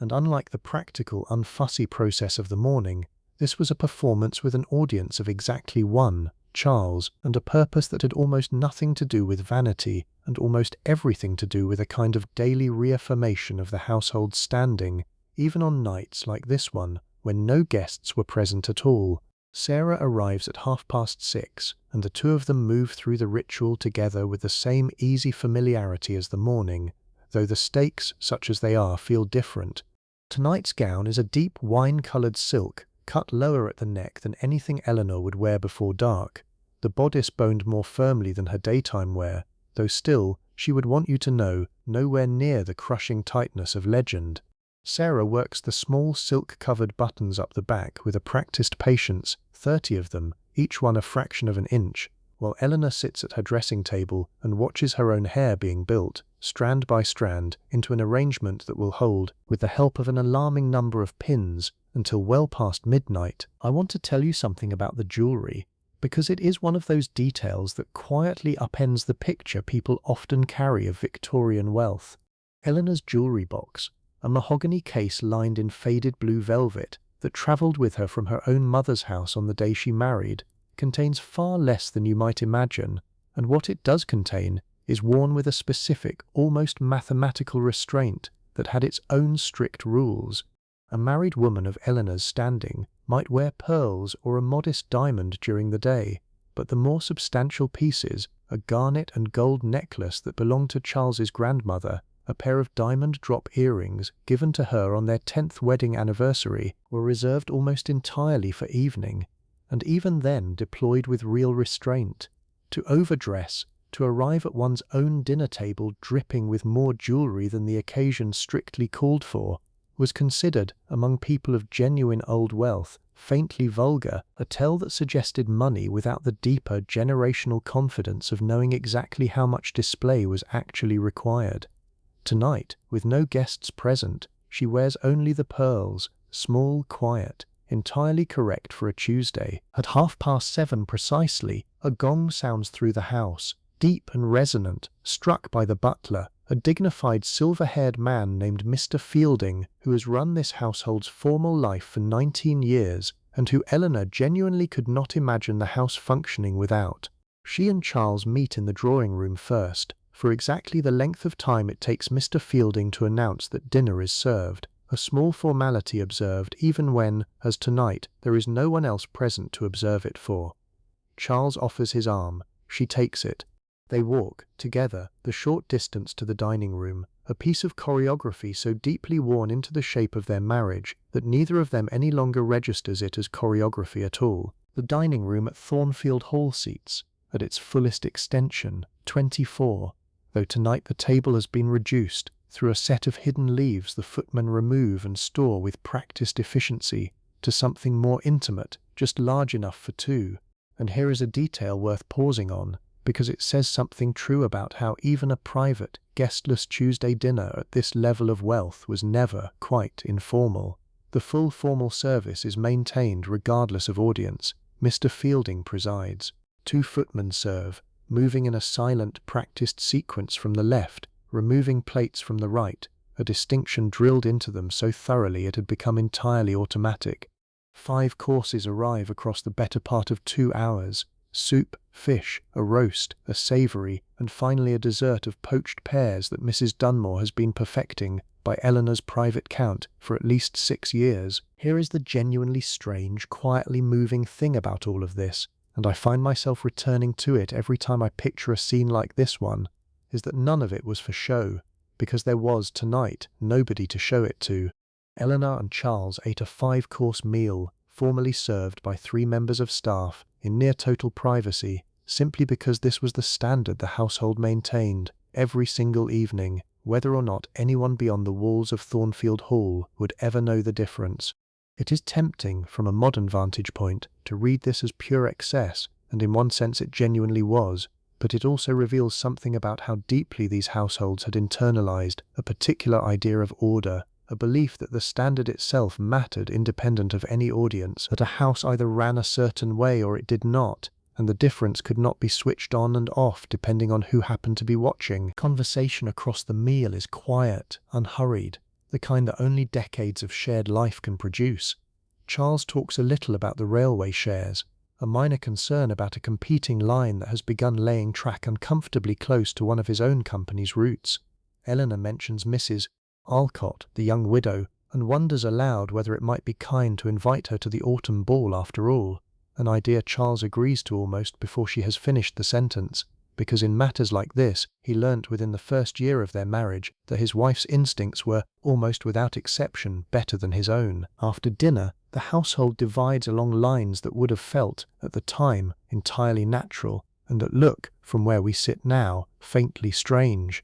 Speaker 1: and unlike the practical, unfussy process of the morning, this was a performance with an audience of exactly 1, Charles, and a purpose that had almost nothing to do with vanity, and almost everything to do with a kind of daily reaffirmation of the household's standing, even on nights like this one, when no guests were present at all. Sarah arrives at 6:30, and the 2 of them move through the ritual together with the same easy familiarity as the morning, though the stakes, such as they are, feel different. Tonight's gown is a deep wine-coloured silk, cut lower at the neck than anything Eleanor would wear before dark, the bodice boned more firmly than her daytime wear, though still, she would want you to know, nowhere near the crushing tightness of legend. Sarah works the small silk-covered buttons up the back with a practised patience, 30 of them, each one a fraction of an inch, while Eleanor sits at her dressing table and watches her own hair being built, strand by strand, into an arrangement that will hold, with the help of an alarming number of pins, until well past midnight. I want to tell you something about the jewellery, because it is one of those details that quietly upends the picture people often carry of Victorian wealth. Eleanor's jewellery box, a mahogany case lined in faded blue velvet that travelled with her from her own mother's house on the day she married, contains far less than you might imagine, and what it does contain is worn with a specific, almost mathematical restraint that had its own strict rules. A married woman of Eleanor's standing might wear pearls or a modest diamond during the day, but the more substantial pieces, a garnet and gold necklace that belonged to Charles's grandmother, a pair of diamond drop earrings given to her on their 10th wedding anniversary, were reserved almost entirely for evening. and even then deployed with real restraint. To overdress, to arrive at one's own dinner table dripping with more jewellery than the occasion strictly called for, was considered, among people of genuine old wealth, faintly vulgar, a tale that suggested money without the deeper generational confidence of knowing exactly how much display was actually required. Tonight, with no guests present, she wears only the pearls, small, quiet, entirely correct for a Tuesday. At 7:30 precisely, a gong sounds through the house, deep and resonant, struck by the butler, a dignified silver-haired man named Mr. Fielding, who has run this household's formal life for 19 years, and who Eleanor genuinely could not imagine the house functioning without. She and Charles meet in the drawing-room first, for exactly the length of time it takes Mr. Fielding to announce that dinner is served, a small formality observed even when, as tonight, there is no one else present to observe it for. Charles offers his arm. She takes it. They walk, together, the short distance to the dining room, a piece of choreography so deeply worn into the shape of their marriage that neither of them any longer registers it as choreography at all. The dining room at Thornfield Hall seats, at its fullest extension, 24, though tonight the table has been reduced, through a set of hidden leaves the footmen remove and store with practiced efficiency, to something more intimate, just large enough for two. And here is a detail worth pausing on, because it says something true about how even a private, guestless Tuesday dinner at this level of wealth was never quite informal. The full formal service is maintained regardless of audience. Mr. Fielding presides. 2 footmen serve, moving in a silent, practiced sequence from the left, removing plates from the right, a distinction drilled into them so thoroughly it had become entirely automatic. 5 courses arrive across the better part of 2 hours. Soup, fish, a roast, a savoury, and finally a dessert of poached pears that Mrs. Dunmore has been perfecting, by Eleanor's private count, for at least 6 years. Here is the genuinely strange, quietly moving thing about all of this, and I find myself returning to it every time I picture a scene like this one, is that none of it was for show, because there was, tonight, nobody to show it to. Eleanor and Charles ate a 5-course meal, formally served by 3 members of staff, in near total privacy, simply because this was the standard the household maintained, every single evening, whether or not anyone beyond the walls of Thornfield Hall would ever know the difference. It is tempting, from a modern vantage point, to read this as pure excess, and in one sense it genuinely was, but it also reveals something about how deeply these households had internalized a particular idea of order, a belief that the standard itself mattered independent of any audience, that a house either ran a certain way or it did not, and the difference could not be switched on and off depending on who happened to be watching. Conversation across the meal is quiet, unhurried, the kind that only decades of shared life can produce. Charles talks a little about the railway shares, a minor concern about a competing line that has begun laying track uncomfortably close to one of his own company's routes. Eleanor mentions Mrs. Alcott, the young widow, and wonders aloud whether it might be kind to invite her to the autumn ball after all, an idea Charles agrees to almost before she has finished the sentence, because in matters like this he learnt within the first year of their marriage that his wife's instincts were, almost without exception, better than his own. After dinner, the household divides along lines that would have felt, at the time, entirely natural, and that look, from where we sit now, faintly strange.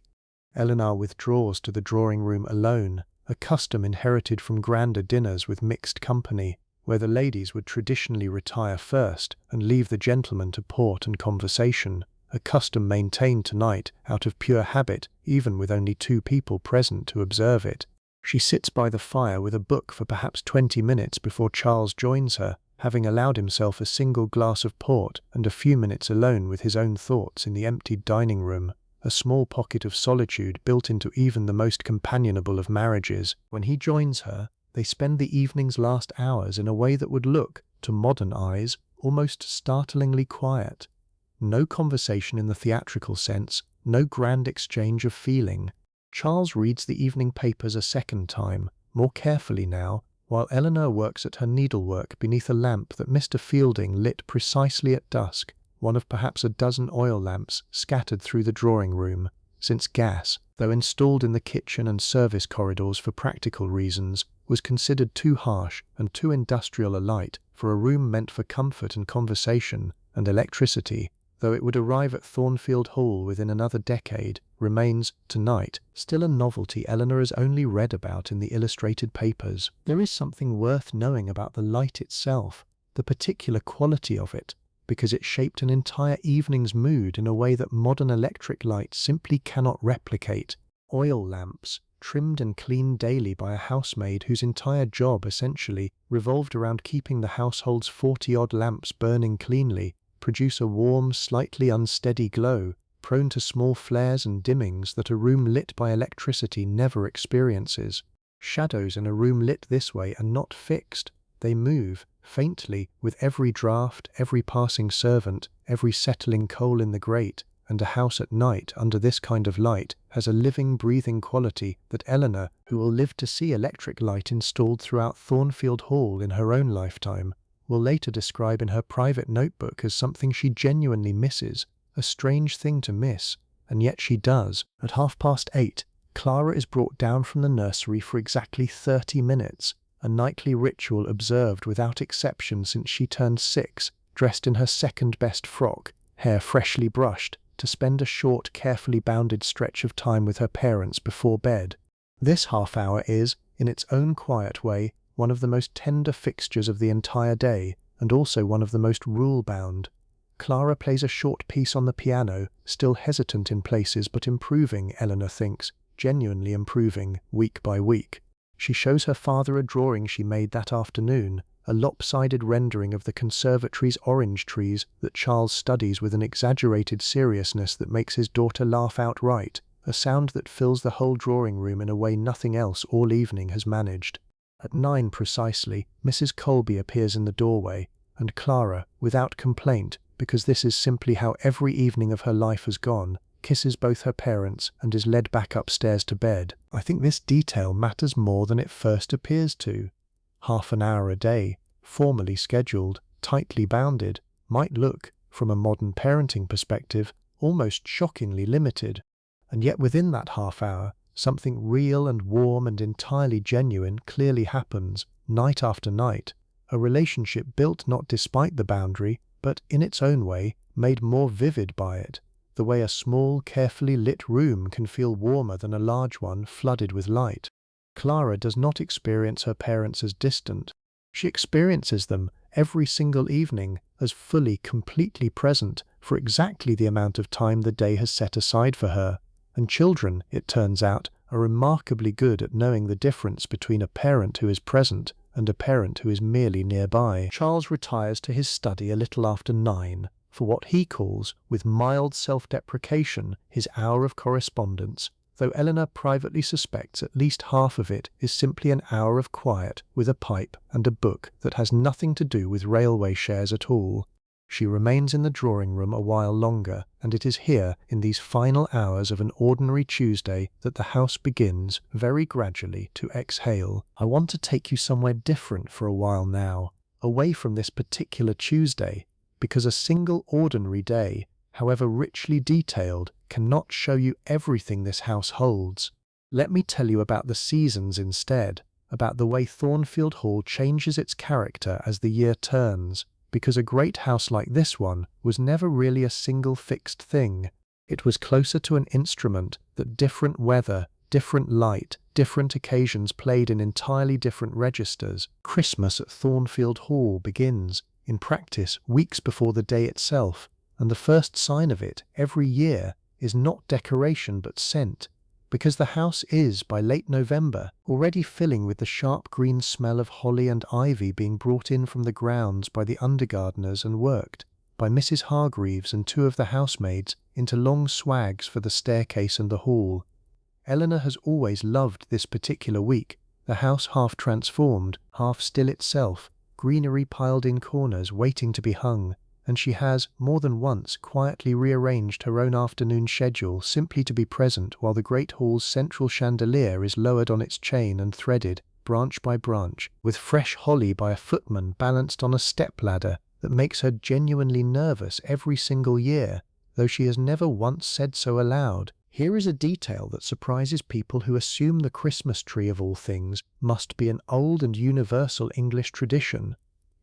Speaker 1: Eleanor withdraws to the drawing-room alone, a custom inherited from grander dinners with mixed company, where the ladies would traditionally retire first and leave the gentlemen to port and conversation, a custom maintained tonight out of pure habit, even with only 2 people present to observe it. She sits by the fire with a book for perhaps 20 minutes before Charles joins her, having allowed himself a single glass of port and a few minutes alone with his own thoughts in the emptied dining room, a small pocket of solitude built into even the most companionable of marriages. When he joins her, they spend the evening's last hours in a way that would look, to modern eyes, almost startlingly quiet. No conversation in the theatrical sense, no grand exchange of feeling. Charles reads the evening papers a second time, more carefully now, while Eleanor works at her needlework beneath a lamp that Mr. Fielding lit precisely at dusk, one of perhaps a dozen oil lamps scattered through the drawing-room, since gas, though installed in the kitchen and service corridors for practical reasons, was considered too harsh and too industrial a light for a room meant for comfort and conversation and electricity, though it would arrive at Thornfield Hall within another decade, remains, tonight, still a novelty Eleanor has only read about in the illustrated papers. There is something worth knowing about the light itself, the particular quality of it, because it shaped an entire evening's mood in a way that modern electric light simply cannot replicate. Oil lamps, trimmed and cleaned daily by a housemaid whose entire job essentially revolved around keeping the household's 40-odd lamps burning cleanly, produce a warm, slightly unsteady glow, prone to small flares and dimmings that a room lit by electricity never experiences. Shadows in a room lit this way are not fixed. They move, faintly, with every draught, every passing servant, every settling coal in the grate, and a house at night under this kind of light has a living, breathing quality that Eleanor, who will live to see electric light installed throughout Thornfield Hall in her own lifetime, will later describe in her private notebook as something she genuinely misses, a strange thing to miss, and yet she does. At 8:30, Clara is brought down from the nursery for exactly 30 minutes, a nightly ritual observed without exception since she turned 6, dressed in her second-best frock, hair freshly brushed, to spend a short, carefully bounded stretch of time with her parents before bed. This half hour is, in its own quiet way, one of the most tender fixtures of the entire day, and also one of the most rule-bound. Clara plays a short piece on the piano, still hesitant in places but improving, Eleanor thinks, genuinely improving, week by week. She shows her father a drawing she made that afternoon, a lopsided rendering of the conservatory's orange trees that Charles studies with an exaggerated seriousness that makes his daughter laugh outright, a sound that fills the whole drawing room in a way nothing else all evening has managed. At 9 precisely, Mrs. Colby appears in the doorway, and Clara, without complaint, because this is simply how every evening of her life has gone, kisses both her parents and is led back upstairs to bed. I think this detail matters more than it first appears to. Half an hour a day, formally scheduled, tightly bounded, might look, from a modern parenting perspective, almost shockingly limited. And yet within that half hour, something real and warm and entirely genuine clearly happens, night after night, a relationship built not despite the boundary, but in its own way, made more vivid by it, the way a small, carefully lit room can feel warmer than a large one flooded with light. Clara does not experience her parents as distant. She experiences them every single evening as fully, completely present for exactly the amount of time the day has set aside for her. And children, it turns out, are remarkably good at knowing the difference between a parent who is present and a parent who is merely nearby. Charles retires to his study a little after 9 for what he calls, with mild self-deprecation, his hour of correspondence, though Eleanor privately suspects at least half of it is simply an hour of quiet with a pipe and a book that has nothing to do with railway shares at all. She remains in the drawing room a while longer, and it is here, in these final hours of an ordinary Tuesday, that the house begins, very gradually, to exhale. I want to take you somewhere different for a while now, away from this particular Tuesday, because a single ordinary day, however richly detailed, cannot show you everything this house holds. Let me tell you about the seasons instead, about the way Thornfield Hall changes its character as the year turns, because a great house like this one was never really a single fixed thing. It was closer to an instrument that different weather, different light, different occasions played in entirely different registers. Christmas at Thornfield Hall begins, in practice, weeks before the day itself, and the first sign of it, every year, is not decoration but scent, because the house is, by late November, already filling with the sharp green smell of holly and ivy being brought in from the grounds by the undergardeners and worked, by Mrs. Hargreaves and 2 of the housemaids, into long swags for the staircase and the hall. Eleanor has always loved this particular week, the house half transformed, half still itself, greenery piled in corners waiting to be hung, and she has, more than once, quietly rearranged her own afternoon schedule simply to be present while the great hall's central chandelier is lowered on its chain and threaded, branch by branch, with fresh holly by a footman balanced on a step-ladder that makes her genuinely nervous every single year, though she has never once said so aloud. Here is a detail that surprises people who assume the Christmas tree of all things must be an old and universal English tradition.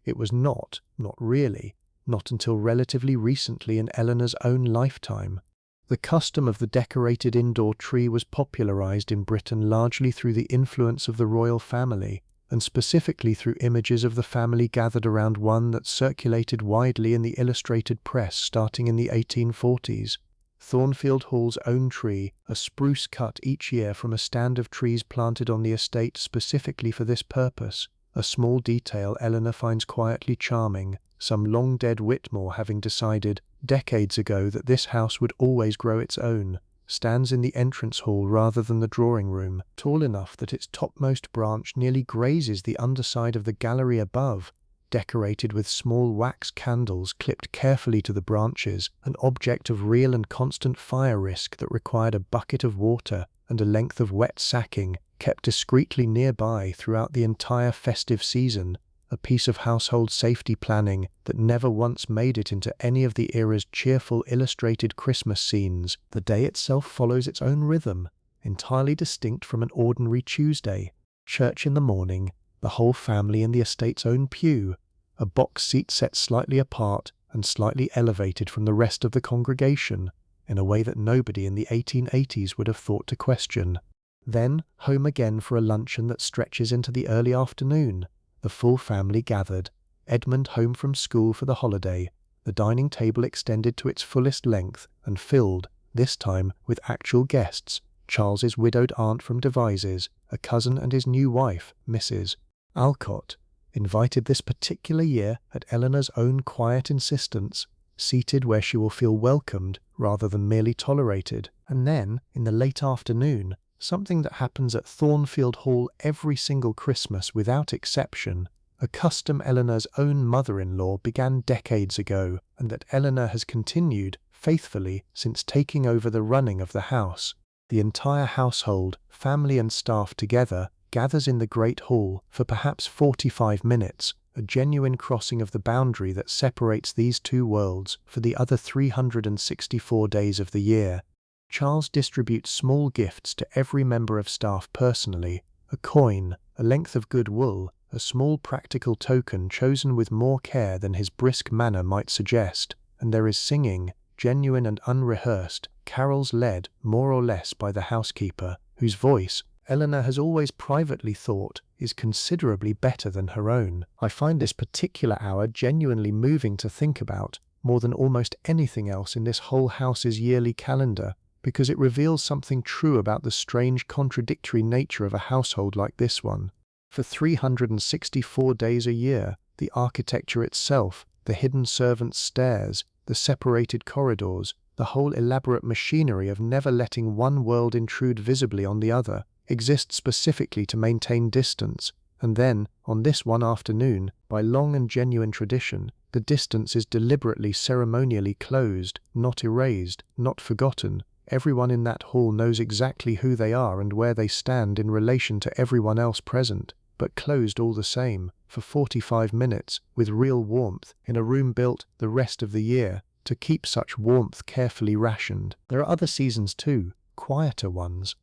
Speaker 1: It was not really, not until relatively recently in Eleanor's own lifetime. The custom of the decorated indoor tree was popularized in Britain largely through the influence of the royal family, and specifically through images of the family gathered around one that circulated widely in the illustrated press starting in the 1840s. Thornfield Hall's own tree, a spruce cut each year from a stand of trees planted on the estate specifically for this purpose, a small detail Eleanor finds quietly charming, some long-dead Whitmore having decided decades ago that this house would always grow its own, stands in the entrance hall rather than the drawing room, tall enough that its topmost branch nearly grazes the underside of the gallery above, decorated with small wax candles clipped carefully to the branches, an object of real and constant fire risk that required a bucket of water and a length of wet sacking kept discreetly nearby throughout the entire festive season, a piece of household safety planning that never once made it into any of the era's cheerful illustrated Christmas scenes. The day itself follows its own rhythm, entirely distinct from an ordinary Tuesday. Church in the morning, the whole family in the estate's own pew, a box seat set slightly apart and slightly elevated from the rest of the congregation, in a way that nobody in the 1880s would have thought to question. Then, home again for a luncheon that stretches into the early afternoon, the full family gathered, Edmund home from school for the holiday, the dining table extended to its fullest length and filled, this time, with actual guests, Charles's widowed aunt from Devizes, a cousin and his new wife, Mrs. Alcott, invited this particular year at Eleanor's own quiet insistence, seated where she will feel welcomed rather than merely tolerated. And then, in the late afternoon, something that happens at Thornfield Hall every single Christmas without exception, a custom Eleanor's own mother-in-law began decades ago, and that Eleanor has continued, faithfully, since taking over the running of the house. The entire household, family and staff together, gathers in the Great Hall for perhaps 45 minutes, a genuine crossing of the boundary that separates these two worlds for the other 364 days of the year. Charles distributes small gifts to every member of staff personally, a coin, a length of good wool, a small practical token chosen with more care than his brisk manner might suggest, and there is singing, genuine and unrehearsed, carols led, more or less, by the housekeeper, whose voice, Eleanor has always privately thought, is considerably better than her own. I find this particular hour genuinely moving to think about, more than almost anything else in this whole house's yearly calendar, because it reveals something true about the strange contradictory nature of a household like this one. For 364 days a year, the architecture itself, the hidden servants' stairs, the separated corridors, the whole elaborate machinery of never letting one world intrude visibly on the other, exists specifically to maintain distance, and then, on this one afternoon, by long and genuine tradition, the distance is deliberately ceremonially closed, not erased, not forgotten. Everyone in that hall knows exactly who they are and where they stand in relation to everyone else present, but closed all the same, for 45 minutes, with real warmth, in a room built, the rest of the year, to keep such warmth carefully rationed. There are other seasons too, quieter ones.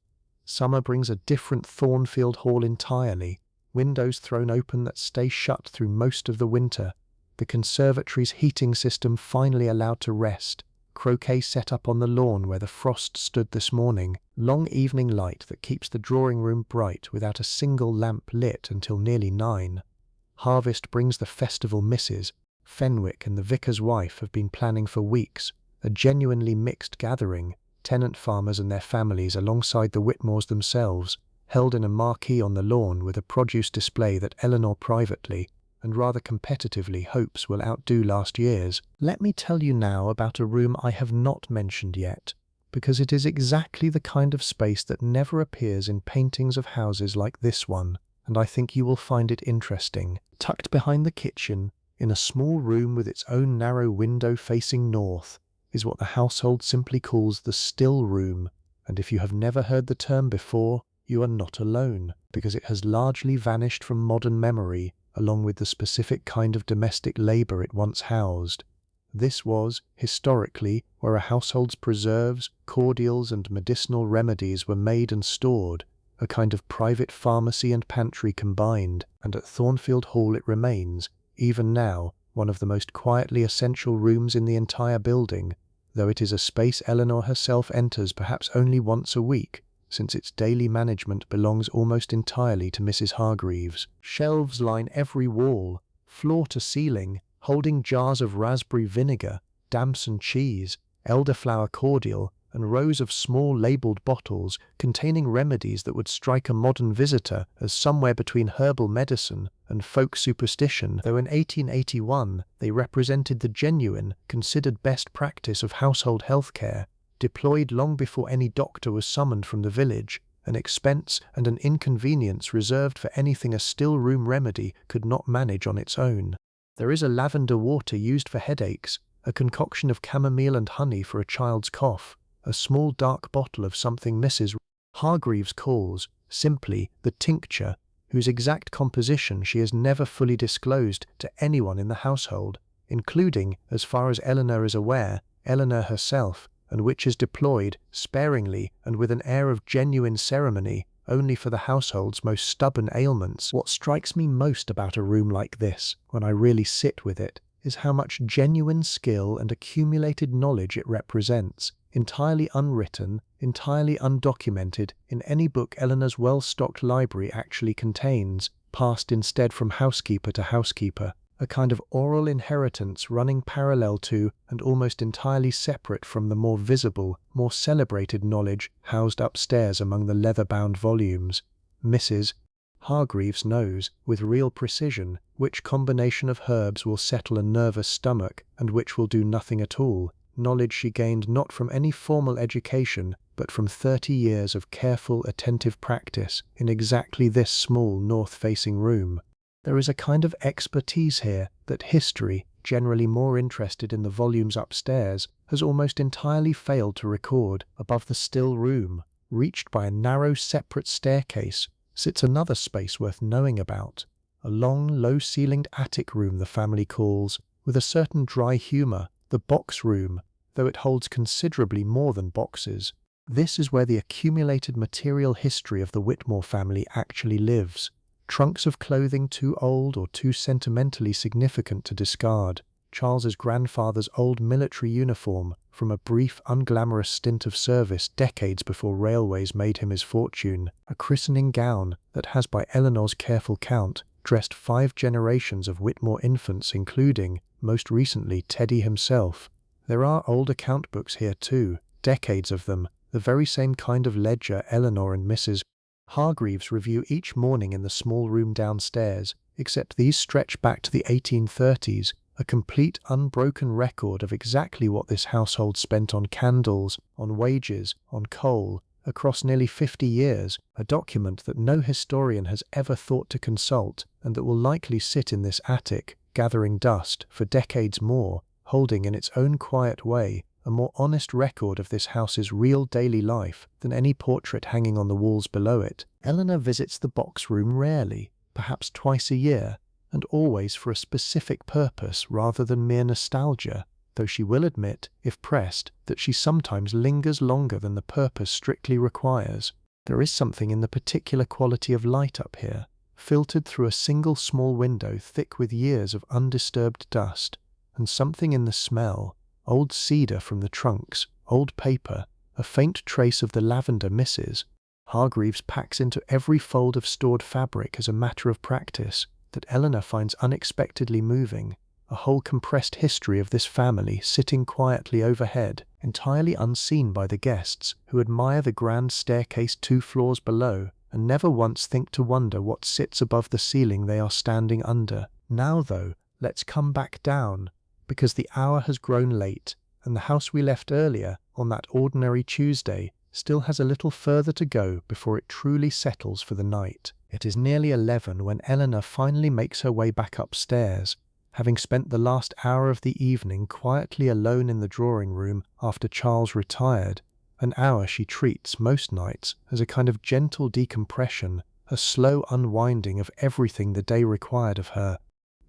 Speaker 1: Summer brings a different Thornfield Hall entirely, windows thrown open that stay shut through most of the winter, the conservatory's heating system finally allowed to rest, croquet set up on the lawn where the frost stood this morning, long evening light that keeps the drawing room bright without a single lamp lit until nearly 9. Harvest brings the festival misses. Fenwick and the vicar's wife have been planning for weeks, a genuinely mixed gathering, tenant farmers and their families alongside the Whitmores themselves, held in a marquee on the lawn with a produce display that Eleanor privately, and rather competitively, hopes will outdo last year's. Let me tell you now about a room I have not mentioned yet, because it is exactly the kind of space that never appears in paintings of houses like this one, and I think you will find it interesting. Tucked behind the kitchen, in a small room with its own narrow window facing north, is what the household simply calls the still room, and if you have never heard the term before, you are not alone, because it has largely vanished from modern memory, along with the specific kind of domestic labour it once housed. This was, historically, where a household's preserves, cordials and medicinal remedies were made and stored, a kind of private pharmacy and pantry combined, and at Thornfield Hall it remains, even now one of the most quietly essential rooms in the entire building, though it is a space Eleanor herself enters perhaps only once a week, since its daily management belongs almost entirely to Mrs. Hargreaves. Shelves line every wall, floor to ceiling, holding jars of raspberry vinegar, damson cheese, elderflower cordial, and rows of small labelled bottles containing remedies that would strike a modern visitor as somewhere between herbal medicine and folk superstition, though in 1881 they represented the genuine, considered best practice of household health care, deployed long before any doctor was summoned from the village, an expense and an inconvenience reserved for anything a still-room remedy could not manage on its own. There is a lavender water used for headaches, a concoction of chamomile and honey for a child's cough, a small dark bottle of something Mrs. Hargreaves calls, simply, the tincture, whose exact composition she has never fully disclosed to anyone in the household, including, as far as Eleanor is aware, Eleanor herself, and which is deployed, sparingly and with an air of genuine ceremony, only for the household's most stubborn ailments. What strikes me most about a room like this, when I really sit with it, is how much genuine skill and accumulated knowledge it represents, entirely unwritten, entirely undocumented in any book Eleanor's well-stocked library actually contains, passed instead from housekeeper to housekeeper, a kind of oral inheritance running parallel to and almost entirely separate from the more visible, more celebrated knowledge housed upstairs among the leather-bound volumes. Mrs. Hargreaves knows, with real precision, which combination of herbs will settle a nervous stomach and which will do nothing at all, knowledge she gained not from any formal education, but from 30 years of careful, attentive practice in exactly this small north-facing room. There is a kind of expertise here that history, generally more interested in the volumes upstairs, has almost entirely failed to record. Above the still room, reached by a narrow separate staircase, sits another space worth knowing about, a long, low-ceilinged attic room the family calls, with a certain dry humour, the box room, though it holds considerably more than boxes. This is where the accumulated material history of the Whitmore family actually lives. Trunks of clothing too old or too sentimentally significant to discard, Charles's grandfather's old military uniform from a brief, unglamorous stint of service decades before railways made him his fortune, a christening gown that has, by Eleanor's careful count, dressed 5 generations of Whitmore infants, including, most recently, Teddy himself. There are old account books here too, decades of them, the very same kind of ledger Eleanor and Mrs. Hargreaves review each morning in the small room downstairs, except these stretch back to the 1830s, a complete unbroken record of exactly what this household spent on candles, on wages, on coal, across nearly 50 years, a document that no historian has ever thought to consult, and that will likely sit in this attic, gathering dust, for decades more, holding in its own quiet way a more honest record of this house's real daily life than any portrait hanging on the walls below it. Eleanor visits the box room rarely, perhaps twice a year, and always for a specific purpose rather than mere nostalgia, though she will admit, if pressed, that she sometimes lingers longer than the purpose strictly requires. There is something in the particular quality of light up here, filtered through a single small window thick with years of undisturbed dust, and something in the smell, old cedar from the trunks, old paper, a faint trace of the lavender Mrs. Hargreaves packs into every fold of stored fabric as a matter of practice, that Eleanor finds unexpectedly moving, a whole compressed history of this family sitting quietly overhead, entirely unseen by the guests, who admire the grand staircase 2 floors below, and never once think to wonder what sits above the ceiling they are standing under. Now though, let's come back down, because the hour has grown late, and the house we left earlier, on that ordinary Tuesday, still has a little further to go before it truly settles for the night. It is nearly 11 when Eleanor finally makes her way back upstairs, having spent the last hour of the evening quietly alone in the drawing room after Charles retired, an hour she treats most nights as a kind of gentle decompression, a slow unwinding of everything the day required of her.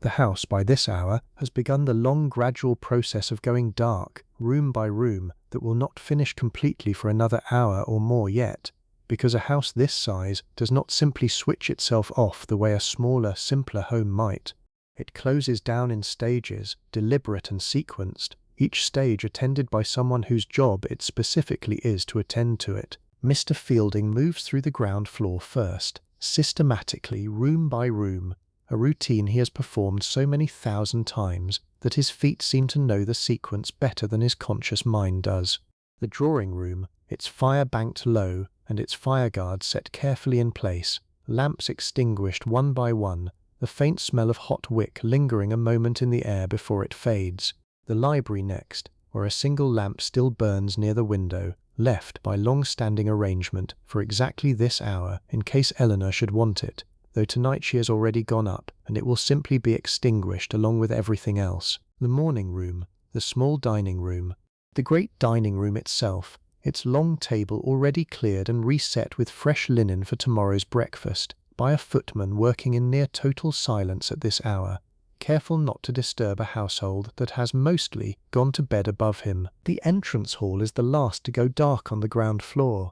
Speaker 1: The house, by this hour, has begun the long gradual process of going dark, room by room, that will not finish completely for another hour or more yet, because a house this size does not simply switch itself off the way a smaller, simpler home might. It closes down in stages, deliberate and sequenced, each stage attended by someone whose job it specifically is to attend to it. Mr. Fielding moves through the ground floor first, systematically, room by room, a routine he has performed so many thousand times that his feet seem to know the sequence better than his conscious mind does. The drawing room, its fire banked low and its fire guards set carefully in place, lamps extinguished one by one, the faint smell of hot wick lingering a moment in the air before it fades. The library next, where a single lamp still burns near the window, left by long-standing arrangement for exactly this hour in case Eleanor should want it, though tonight she has already gone up and it will simply be extinguished along with everything else. The morning room, the small dining room, the great dining room itself, its long table already cleared and reset with fresh linen for tomorrow's breakfast, by a footman working in near total silence at this hour, careful not to disturb a household that has mostly gone to bed above him. The entrance hall is the last to go dark on the ground floor,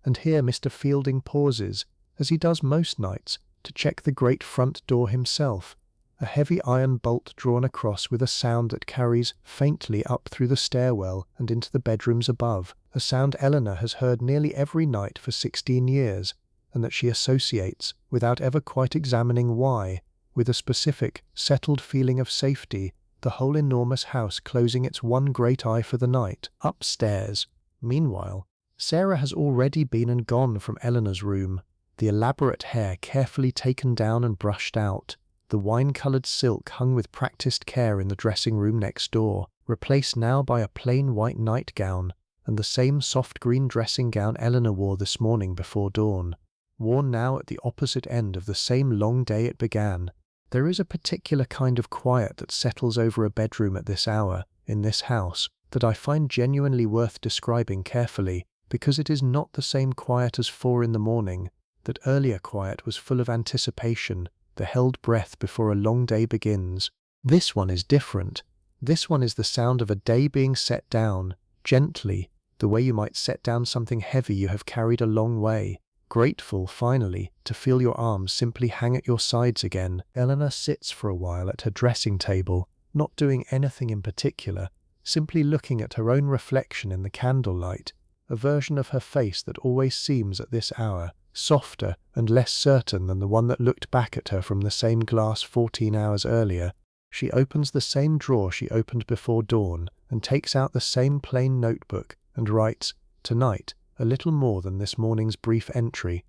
Speaker 1: and here Mr. Fielding pauses, as he does most nights, to check the great front door himself, a heavy iron bolt drawn across with a sound that carries faintly up through the stairwell and into the bedrooms above, a sound Eleanor has heard nearly every night for 16 years, and that she associates, without ever quite examining why, with a specific, settled feeling of safety, the whole enormous house closing its one great eye for the night. Upstairs, meanwhile, Sarah has already been and gone from Eleanor's room, the elaborate hair carefully taken down and brushed out, the wine-coloured silk hung with practised care in the dressing-room next door, replaced now by a plain white nightgown, and the same soft green dressing-gown Eleanor wore this morning before dawn, worn now at the opposite end of the same long day it began. There is a particular kind of quiet that settles over a bedroom at this hour, in this house, that I find genuinely worth describing carefully, because it is not the same quiet as 4 in the morning. That earlier quiet was full of anticipation, the held breath before a long day begins. This one is different. This one is the sound of a day being set down, gently, the way you might set down something heavy you have carried a long way. Grateful, finally, to feel your arms simply hang at your sides again. Eleanor sits for a while at her dressing table, not doing anything in particular, simply looking at her own reflection in the candlelight, a version of her face that always seems at this hour softer and less certain than the one that looked back at her from the same glass 14 hours earlier. She opens the same drawer she opened before dawn and takes out the same plain notebook and writes, "Tonight, a little more than this morning's brief entry.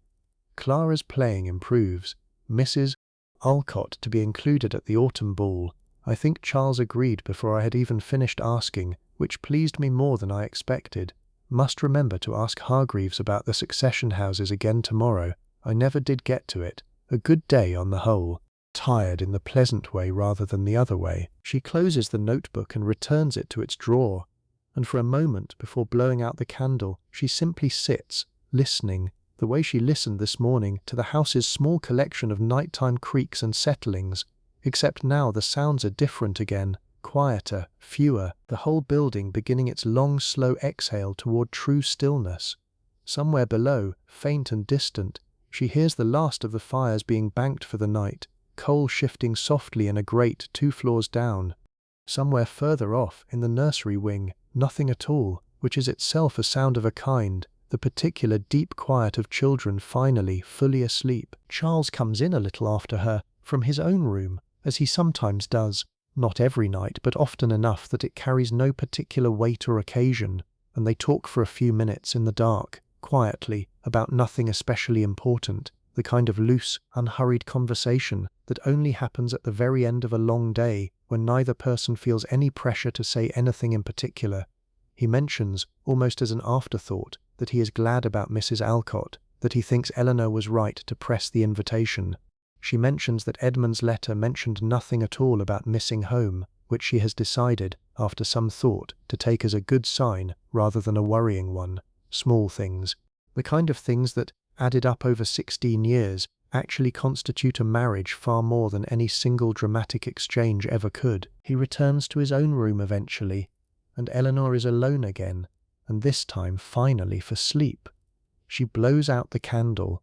Speaker 1: Clara's playing improves. Mrs. Alcott to be included at the autumn ball. I think Charles agreed before I had even finished asking, which pleased me more than I expected. Must remember to ask Hargreaves about the succession houses again tomorrow. I never did get to it. A good day on the whole." Tired in the pleasant way rather than the other way, she closes the notebook and returns it to its drawer, and for a moment before blowing out the candle, she simply sits, listening, the way she listened this morning to the house's small collection of nighttime creaks and settlings, except now the sounds are different again, quieter, fewer, the whole building beginning its long, slow exhale toward true stillness. Somewhere below, faint and distant, she hears the last of the fires being banked for the night, coal shifting softly in a grate 2 floors down. Somewhere further off, in the nursery wing, nothing at all, which is itself a sound of a kind, the particular deep quiet of children finally fully asleep. Charles comes in a little after her, from his own room, as he sometimes does, not every night, but often enough that it carries no particular weight or occasion, and they talk for a few minutes in the dark, quietly, about nothing especially important, the kind of loose, unhurried conversation that only happens at the very end of a long day, when neither person feels any pressure to say anything in particular. He mentions, almost as an afterthought, that he is glad about Mrs. Alcott, that he thinks Eleanor was right to press the invitation. She mentions that Edmund's letter mentioned nothing at all about missing home, which she has decided, after some thought, to take as a good sign rather than a worrying one. Small things. The kind of things that, added up over 16 years, actually constitute a marriage far more than any single dramatic exchange ever could. He returns to his own room eventually, and Eleanor is alone again, and this time finally for sleep. She blows out the candle.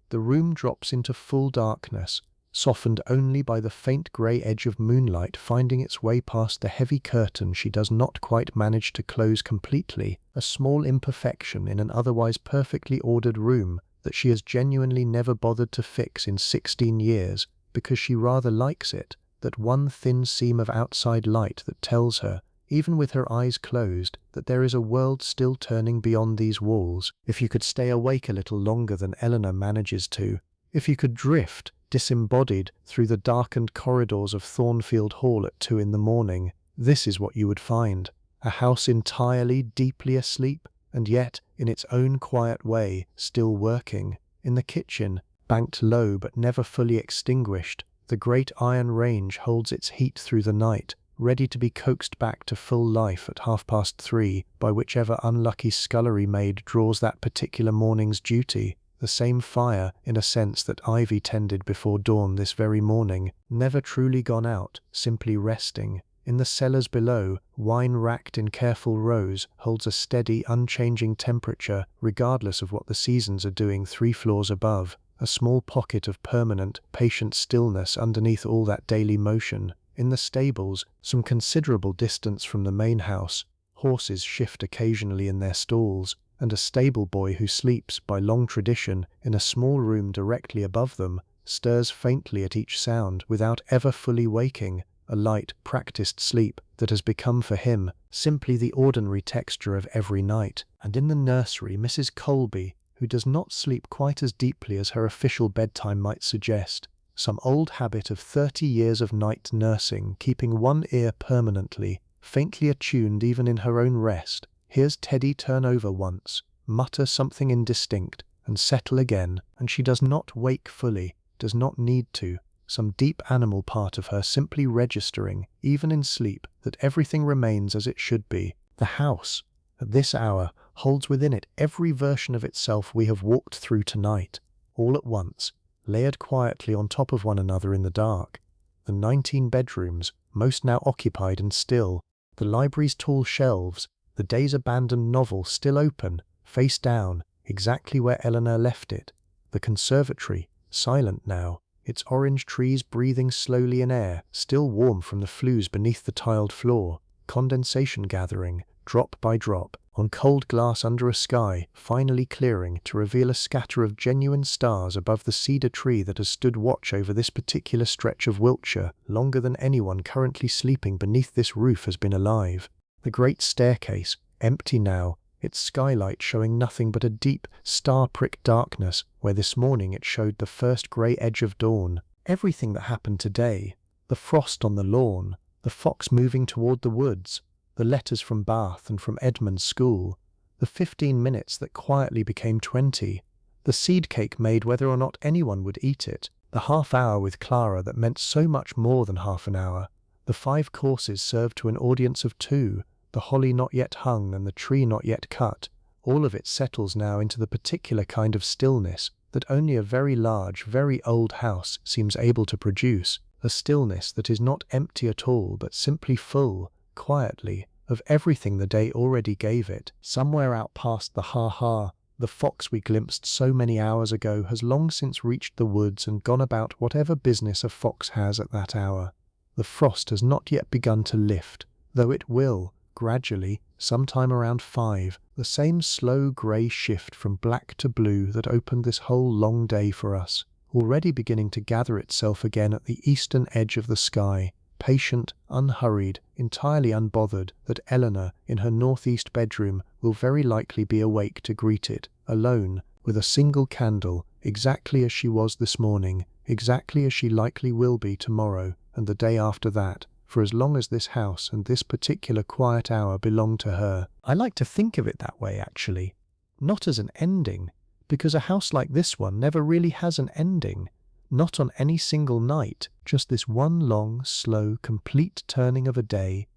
Speaker 1: The room drops into full darkness, softened only by the faint grey edge of moonlight finding its way past the heavy curtain she does not quite manage to close completely, a small imperfection in an otherwise perfectly ordered room that she has genuinely never bothered to fix in 16 years because she rather likes it, that one thin seam of outside light that tells her, even with her eyes closed, that there is a world still turning beyond these walls. If you could stay awake a little longer than Eleanor manages to, if you could drift, disembodied, through the darkened corridors of Thornfield Hall at 2 in the morning, this is what you would find. A house entirely, deeply asleep, and yet, in its own quiet way, still working. In the kitchen, banked low but never fully extinguished, the great iron range holds its heat through the night, ready to be coaxed back to full life at 3:30 by whichever unlucky scullery maid draws that particular morning's duty. The same fire, in a sense, that Ivy tended before dawn this very morning, never truly gone out, simply resting. In the cellars below, wine racked in careful rows holds a steady, unchanging temperature, regardless of what the seasons are doing 3 floors above, a small pocket of permanent, patient stillness underneath all that daily motion. In the stables, some considerable distance from the main house, horses shift occasionally in their stalls, and a stable boy who sleeps, by long tradition, in a small room directly above them, stirs faintly at each sound without ever fully waking, a light, practiced sleep that has become for him simply the ordinary texture of every night. And in the nursery, Mrs. Colby, who does not sleep quite as deeply as her official bedtime might suggest, some old habit of 30 years of night nursing keeping one ear permanently, faintly attuned even in her own rest, hears Teddy turn over once, mutter something indistinct, and settle again, and she does not wake fully, does not need to, some deep animal part of her simply registering, even in sleep, that everything remains as it should be. The house, at this hour, holds within it every version of itself we have walked through tonight, all at once, layered quietly on top of one another in the dark. The 19 bedrooms, most now occupied and still, the library's tall shelves, the day's abandoned novel still open, face down, exactly where Eleanor left it, the conservatory, silent now, its orange trees breathing slowly in air, still warm from the flues beneath the tiled floor, condensation gathering, drop by drop, on cold glass under a sky, finally clearing to reveal a scatter of genuine stars above the cedar tree that has stood watch over this particular stretch of Wiltshire longer than anyone currently sleeping beneath this roof has been alive. The great staircase, empty now, its skylight showing nothing but a deep, star-pricked darkness where this morning it showed the first grey edge of dawn. Everything that happened today, the frost on the lawn, the fox moving toward the woods, the letters from Bath and from Edmund's school, the 15 minutes that quietly became 20, the seed cake made whether or not anyone would eat it, the half-hour with Clara that meant so much more than half an hour, the 5 courses served to an audience of 2, the holly not yet hung and the tree not yet cut, all of it settles now into the particular kind of stillness that only a very large, very old house seems able to produce, a stillness that is not empty at all but simply full, quietly, of everything the day already gave it. Somewhere out past the ha-ha, the fox we glimpsed so many hours ago has long since reached the woods and gone about whatever business a fox has at that hour. The frost has not yet begun to lift, though it will, gradually, sometime around 5, the same slow grey shift from black to blue that opened this whole long day for us, already beginning to gather itself again at the eastern edge of the sky, patient, unhurried, entirely unbothered that Eleanor, in her northeast bedroom, will very likely be awake to greet it, alone, with a single candle, exactly as she was this morning, exactly as she likely will be tomorrow, and the day after that, for as long as this house and this particular quiet hour belong to her. I like to think of it that way, actually. Not as an ending, because a house like this one never really has an ending. Not on any single night, just this one long, slow, complete turning of a day,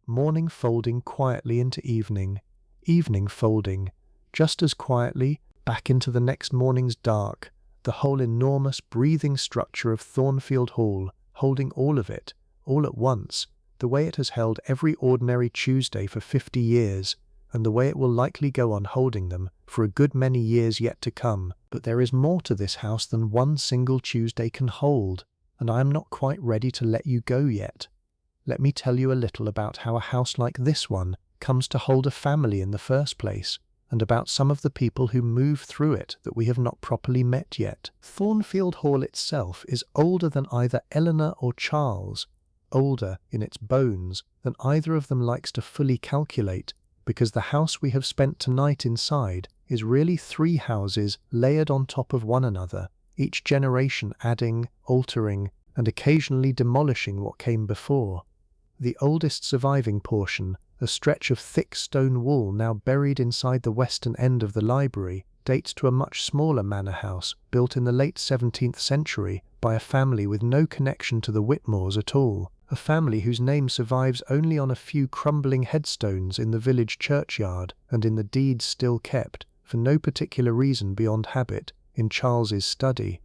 Speaker 1: morning folding quietly into evening, evening folding, just as quietly, back into the next morning's dark, the whole enormous breathing structure of Thornfield Hall, holding all of it, all at once, the way it has held every ordinary Tuesday for 50 years, and the way it will likely go on holding them for a good many years yet to come. But there is more to this house than one single Tuesday can hold. and I am not quite ready to let you go yet. Let me tell you a little about how a house like this one comes to hold a family in the first place, and about some of the people who move through it that we have not properly met yet. Thornfield Hall itself is older than either Eleanor or Charles, older in its bones than either of them likes to fully calculate, because the house we have spent tonight inside is really three houses layered on top of one another, each generation adding, altering, and occasionally demolishing what came before. The oldest surviving portion, a stretch of thick stone wall now buried inside the western end of the library, dates to a much smaller manor house built in the late 17th century by a family with no connection to the Whitmores at all, a family whose name survives only on a few crumbling headstones in the village churchyard and in the deeds still kept, for no particular reason beyond habit, in Charles's study.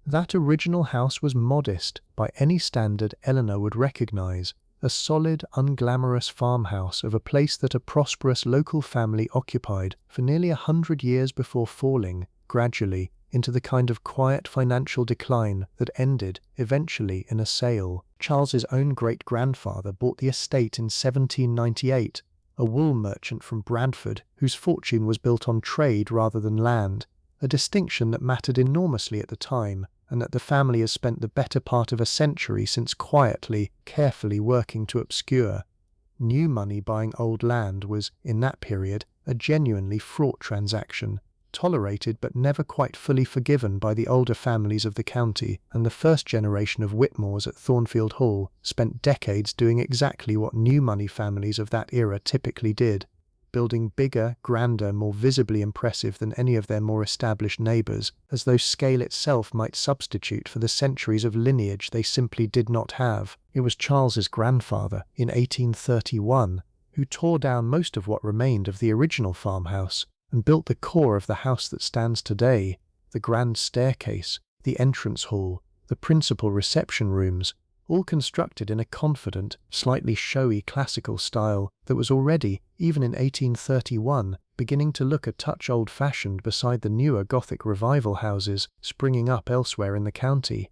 Speaker 1: That original house was modest by any standard Eleanor would recognize, a solid, unglamorous farmhouse of a place that a prosperous local family occupied for nearly 100 years before falling, gradually, into the kind of quiet financial decline that ended, eventually, in a sale. Charles's own great-grandfather bought the estate in 1798, a wool merchant from Bradford whose fortune was built on trade rather than land, a distinction that mattered enormously at the time, and that the family has spent the better part of a century since quietly, carefully working to obscure. New money buying old land was, in that period, a genuinely fraught transaction, tolerated but never quite fully forgiven by the older families of the county, and the first generation of Whitmores at Thornfield Hall spent decades doing exactly what new money families of that era typically did, building bigger, grander, more visibly impressive than any of their more established neighbours, as though scale itself might substitute for the centuries of lineage they simply did not have. It was Charles's grandfather, in 1831, who tore down most of what remained of the original farmhouse and built the core of the house that stands today, the grand staircase, the entrance hall, the principal reception rooms, all constructed in a confident, slightly showy classical style that was already, even in 1831, beginning to look a touch old-fashioned beside the newer Gothic revival houses springing up elsewhere in the county.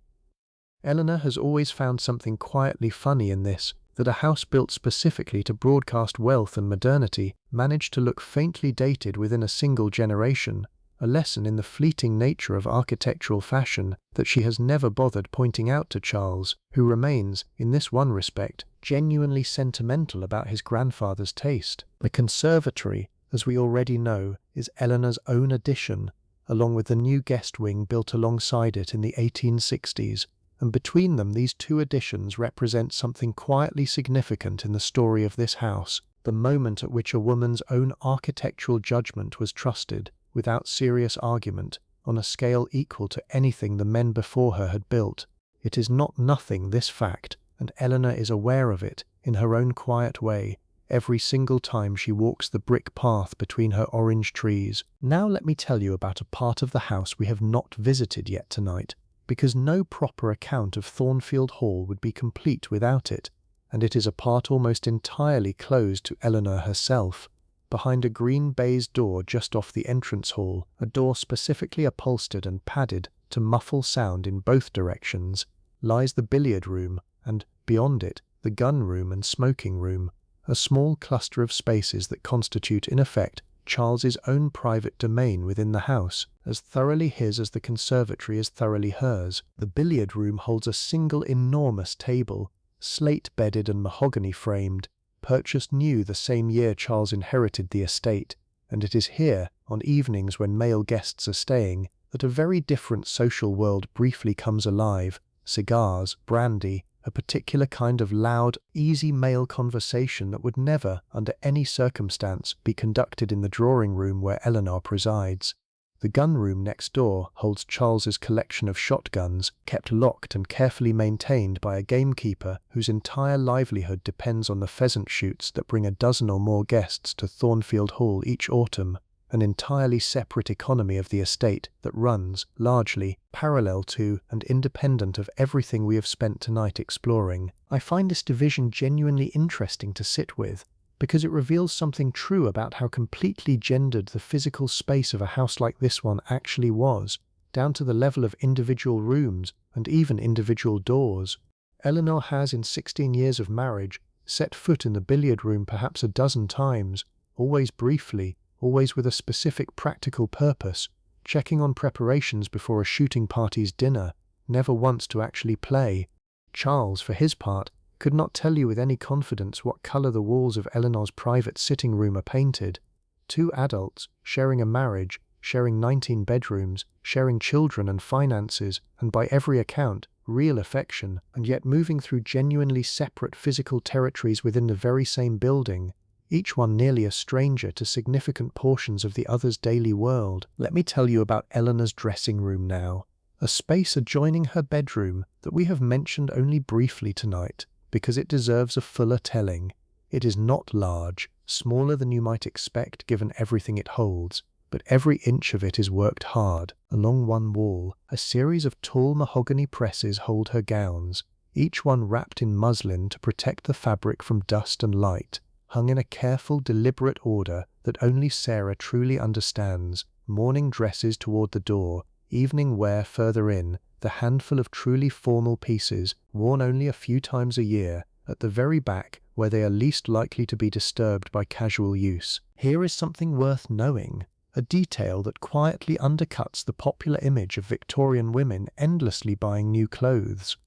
Speaker 1: Eleanor has always found something quietly funny in this, that a house built specifically to broadcast wealth and modernity managed to look faintly dated within a single generation, a lesson in the fleeting nature of architectural fashion that she has never bothered pointing out to Charles, who remains, in this one respect, genuinely sentimental about his grandfather's taste. The conservatory, as we already know, is Eleanor's own addition, along with the new guest wing built alongside it in the 1860s, and between them these two additions represent something quietly significant in the story of this house, the moment at which a woman's own architectural judgment was trusted, without serious argument, on a scale equal to anything the men before her had built. It is not nothing, this fact, and Eleanor is aware of it, in her own quiet way, every single time she walks the brick path between her orange trees. Now let me tell you about a part of the house we have not visited yet tonight, because no proper account of Thornfield Hall would be complete without it, and it is a part almost entirely closed to Eleanor herself. Behind a green baize door just off the entrance hall, a door specifically upholstered and padded to muffle sound in both directions, lies the billiard room, and, beyond it, the gun room and smoking room, a small cluster of spaces that constitute, in effect, Charles's own private domain within the house, as thoroughly his as the conservatory is thoroughly hers. The billiard room holds a single enormous table, slate-bedded and mahogany-framed, purchased new the same year Charles inherited the estate, and it is here, on evenings when male guests are staying, that a very different social world briefly comes alive. Cigars, brandy, a particular kind of loud, easy male conversation that would never, under any circumstance, be conducted in the drawing-room where Eleanor presides. The gun-room next door holds Charles's collection of shotguns, kept locked and carefully maintained by a gamekeeper whose entire livelihood depends on the pheasant shoots that bring a dozen or more guests to Thornfield Hall each autumn, an entirely separate economy of the estate that runs, largely, parallel to and independent of everything we have spent tonight exploring. I find this division genuinely interesting to sit with, because it reveals something true about how completely gendered the physical space of a house like this one actually was, down to the level of individual rooms and even individual doors. Eleanor has, in 16 years of marriage, set foot in the billiard room perhaps a dozen times, always briefly, always with a specific practical purpose, checking on preparations before a shooting party's dinner, never once to actually play. Charles, for his part, could not tell you with any confidence what colour the walls of Eleanor's private sitting room are painted. Two adults, sharing a marriage, sharing 19 bedrooms, sharing children and finances, and by every account, real affection, and yet moving through genuinely separate physical territories within the very same building, each one nearly a stranger to significant portions of the other's daily world. Let me tell you about Eleanor's dressing room now, a space adjoining her bedroom that we have mentioned only briefly tonight, because it deserves a fuller telling. It is not large, smaller than you might expect given everything it holds, but every inch of it is worked hard. Along one wall, a series of tall mahogany presses hold her gowns, each one wrapped in muslin to protect the fabric from dust and light, hung in a careful, deliberate order that only Sarah truly understands. Morning dresses toward the door, evening wear further in, the handful of truly formal pieces, worn only a few times a year, at the very back where they are least likely to be disturbed by casual use. Here is something worth knowing, a detail that quietly undercuts the popular image of Victorian women endlessly buying new clothes.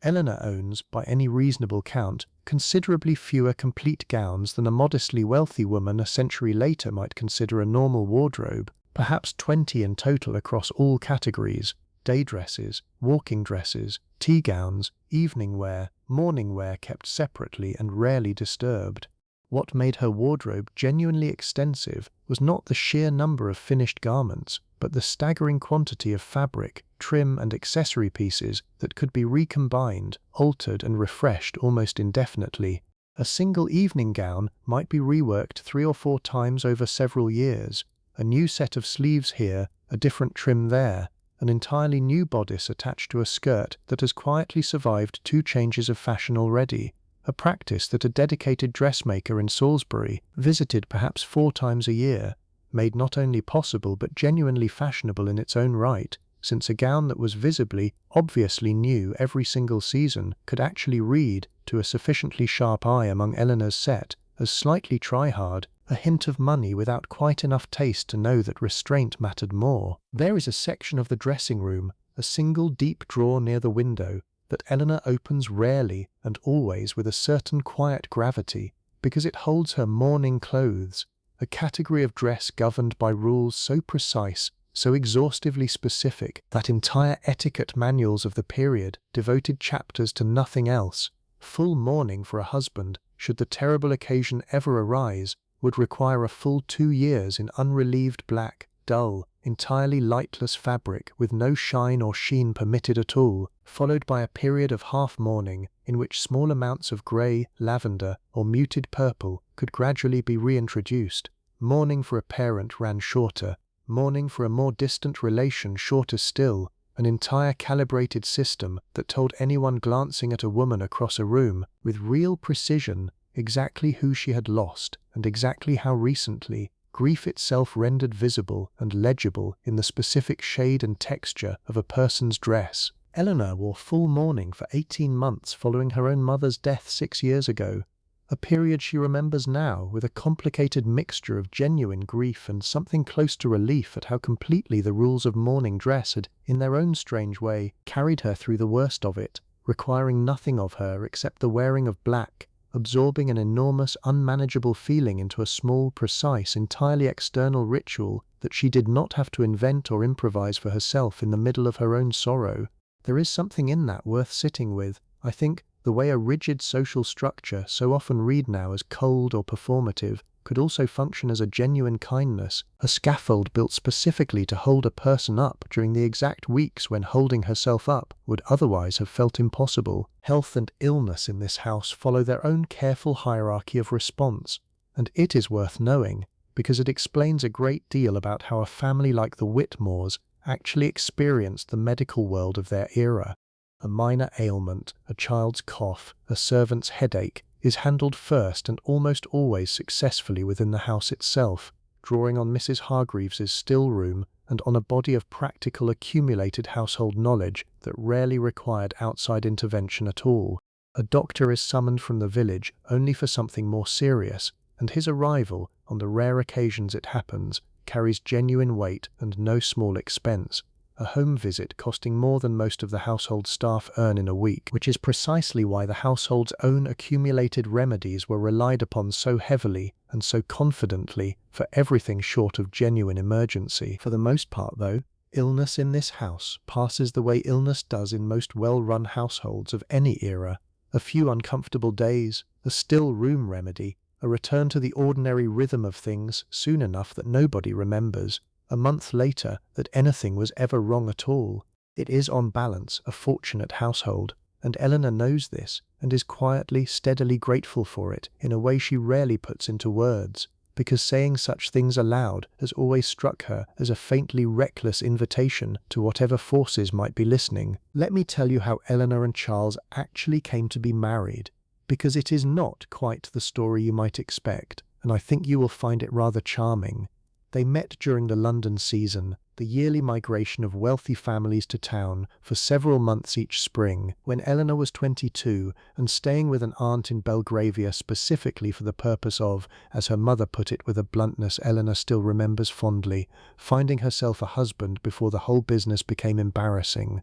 Speaker 1: Eleanor owns, by any reasonable count, considerably fewer complete gowns than a modestly wealthy woman a century later might consider a normal wardrobe, perhaps 20 in total across all categories: day dresses, walking dresses, tea gowns, evening wear, morning wear kept separately and rarely disturbed. What made her wardrobe genuinely extensive was not the sheer number of finished garments, but the staggering quantity of fabric, trim and accessory pieces that could be recombined, altered and refreshed almost indefinitely. A single evening gown might be reworked 3 or 4 times over several years, a new set of sleeves here, a different trim there, an entirely new bodice attached to a skirt that has quietly survived 2 changes of fashion already, a practice that a dedicated dressmaker in Salisbury, visited perhaps 4 times a year, made not only possible but genuinely fashionable in its own right, since a gown that was visibly, obviously new every single season could actually read, to a sufficiently sharp eye among Eleanor's set, as slightly try-hard, a hint of money without quite enough taste to know that restraint mattered more. There is a section of the dressing room, a single deep drawer near the window, that Eleanor opens rarely and always with a certain quiet gravity, because it holds her mourning clothes, a category of dress governed by rules so precise, so exhaustively specific, that entire etiquette manuals of the period devoted chapters to nothing else. Full mourning for a husband, should the terrible occasion ever arise, would require a full 2 years in unrelieved black, dull, entirely lightless fabric with no shine or sheen permitted at all, followed by a period of half mourning in which small amounts of grey, lavender, or muted purple could gradually be reintroduced. Mourning for a parent ran shorter, mourning for a more distant relation shorter still, an entire calibrated system that told anyone glancing at a woman across a room, with real precision, exactly who she had lost and exactly how recently, grief itself rendered visible and legible in the specific shade and texture of a person's dress. Eleanor wore full mourning for 18 months following her own mother's death 6 years ago, a period she remembers now with a complicated mixture of genuine grief and something close to relief at how completely the rules of mourning dress had, in their own strange way, carried her through the worst of it, requiring nothing of her except the wearing of black, absorbing an enormous, unmanageable feeling into a small, precise, entirely external ritual that she did not have to invent or improvise for herself in the middle of her own sorrow. There is something in that worth sitting with, I think. The way a rigid social structure, so often read now as cold or performative, could also function as a genuine kindness, a scaffold built specifically to hold a person up during the exact weeks when holding herself up would otherwise have felt impossible. Health and illness in this house follow their own careful hierarchy of response, and it is worth knowing, because it explains a great deal about how a family like the Whitmores actually experienced the medical world of their era. A minor ailment, a child's cough, a servant's headache, is handled first and almost always successfully within the house itself, drawing on Mrs. Hargreaves's still room and on a body of practical accumulated household knowledge that rarely required outside intervention at all. A doctor is summoned from the village only for something more serious, and his arrival, on the rare occasions it happens, carries genuine weight and no small expense. A home visit costing more than most of the household staff earn in a week, which is precisely why the household's own accumulated remedies were relied upon so heavily and so confidently for everything short of genuine emergency. For the most part, though, illness in this house passes the way illness does in most well-run households of any era. A few uncomfortable days, a still room remedy, a return to the ordinary rhythm of things soon enough that nobody remembers. A month later, that anything was ever wrong at all. It is on balance a fortunate household, and Eleanor knows this and is quietly, steadily grateful for it in a way she rarely puts into words, because saying such things aloud has always struck her as a faintly reckless invitation to whatever forces might be listening. Let me tell you how Eleanor and Charles actually came to be married, because it is not quite the story you might expect, and I think you will find it rather charming. They met during the London season, the yearly migration of wealthy families to town for several months each spring, when Eleanor was 22 and staying with an aunt in Belgravia specifically for the purpose of, as her mother put it with a bluntness Eleanor still remembers fondly, finding herself a husband before the whole business became embarrassing.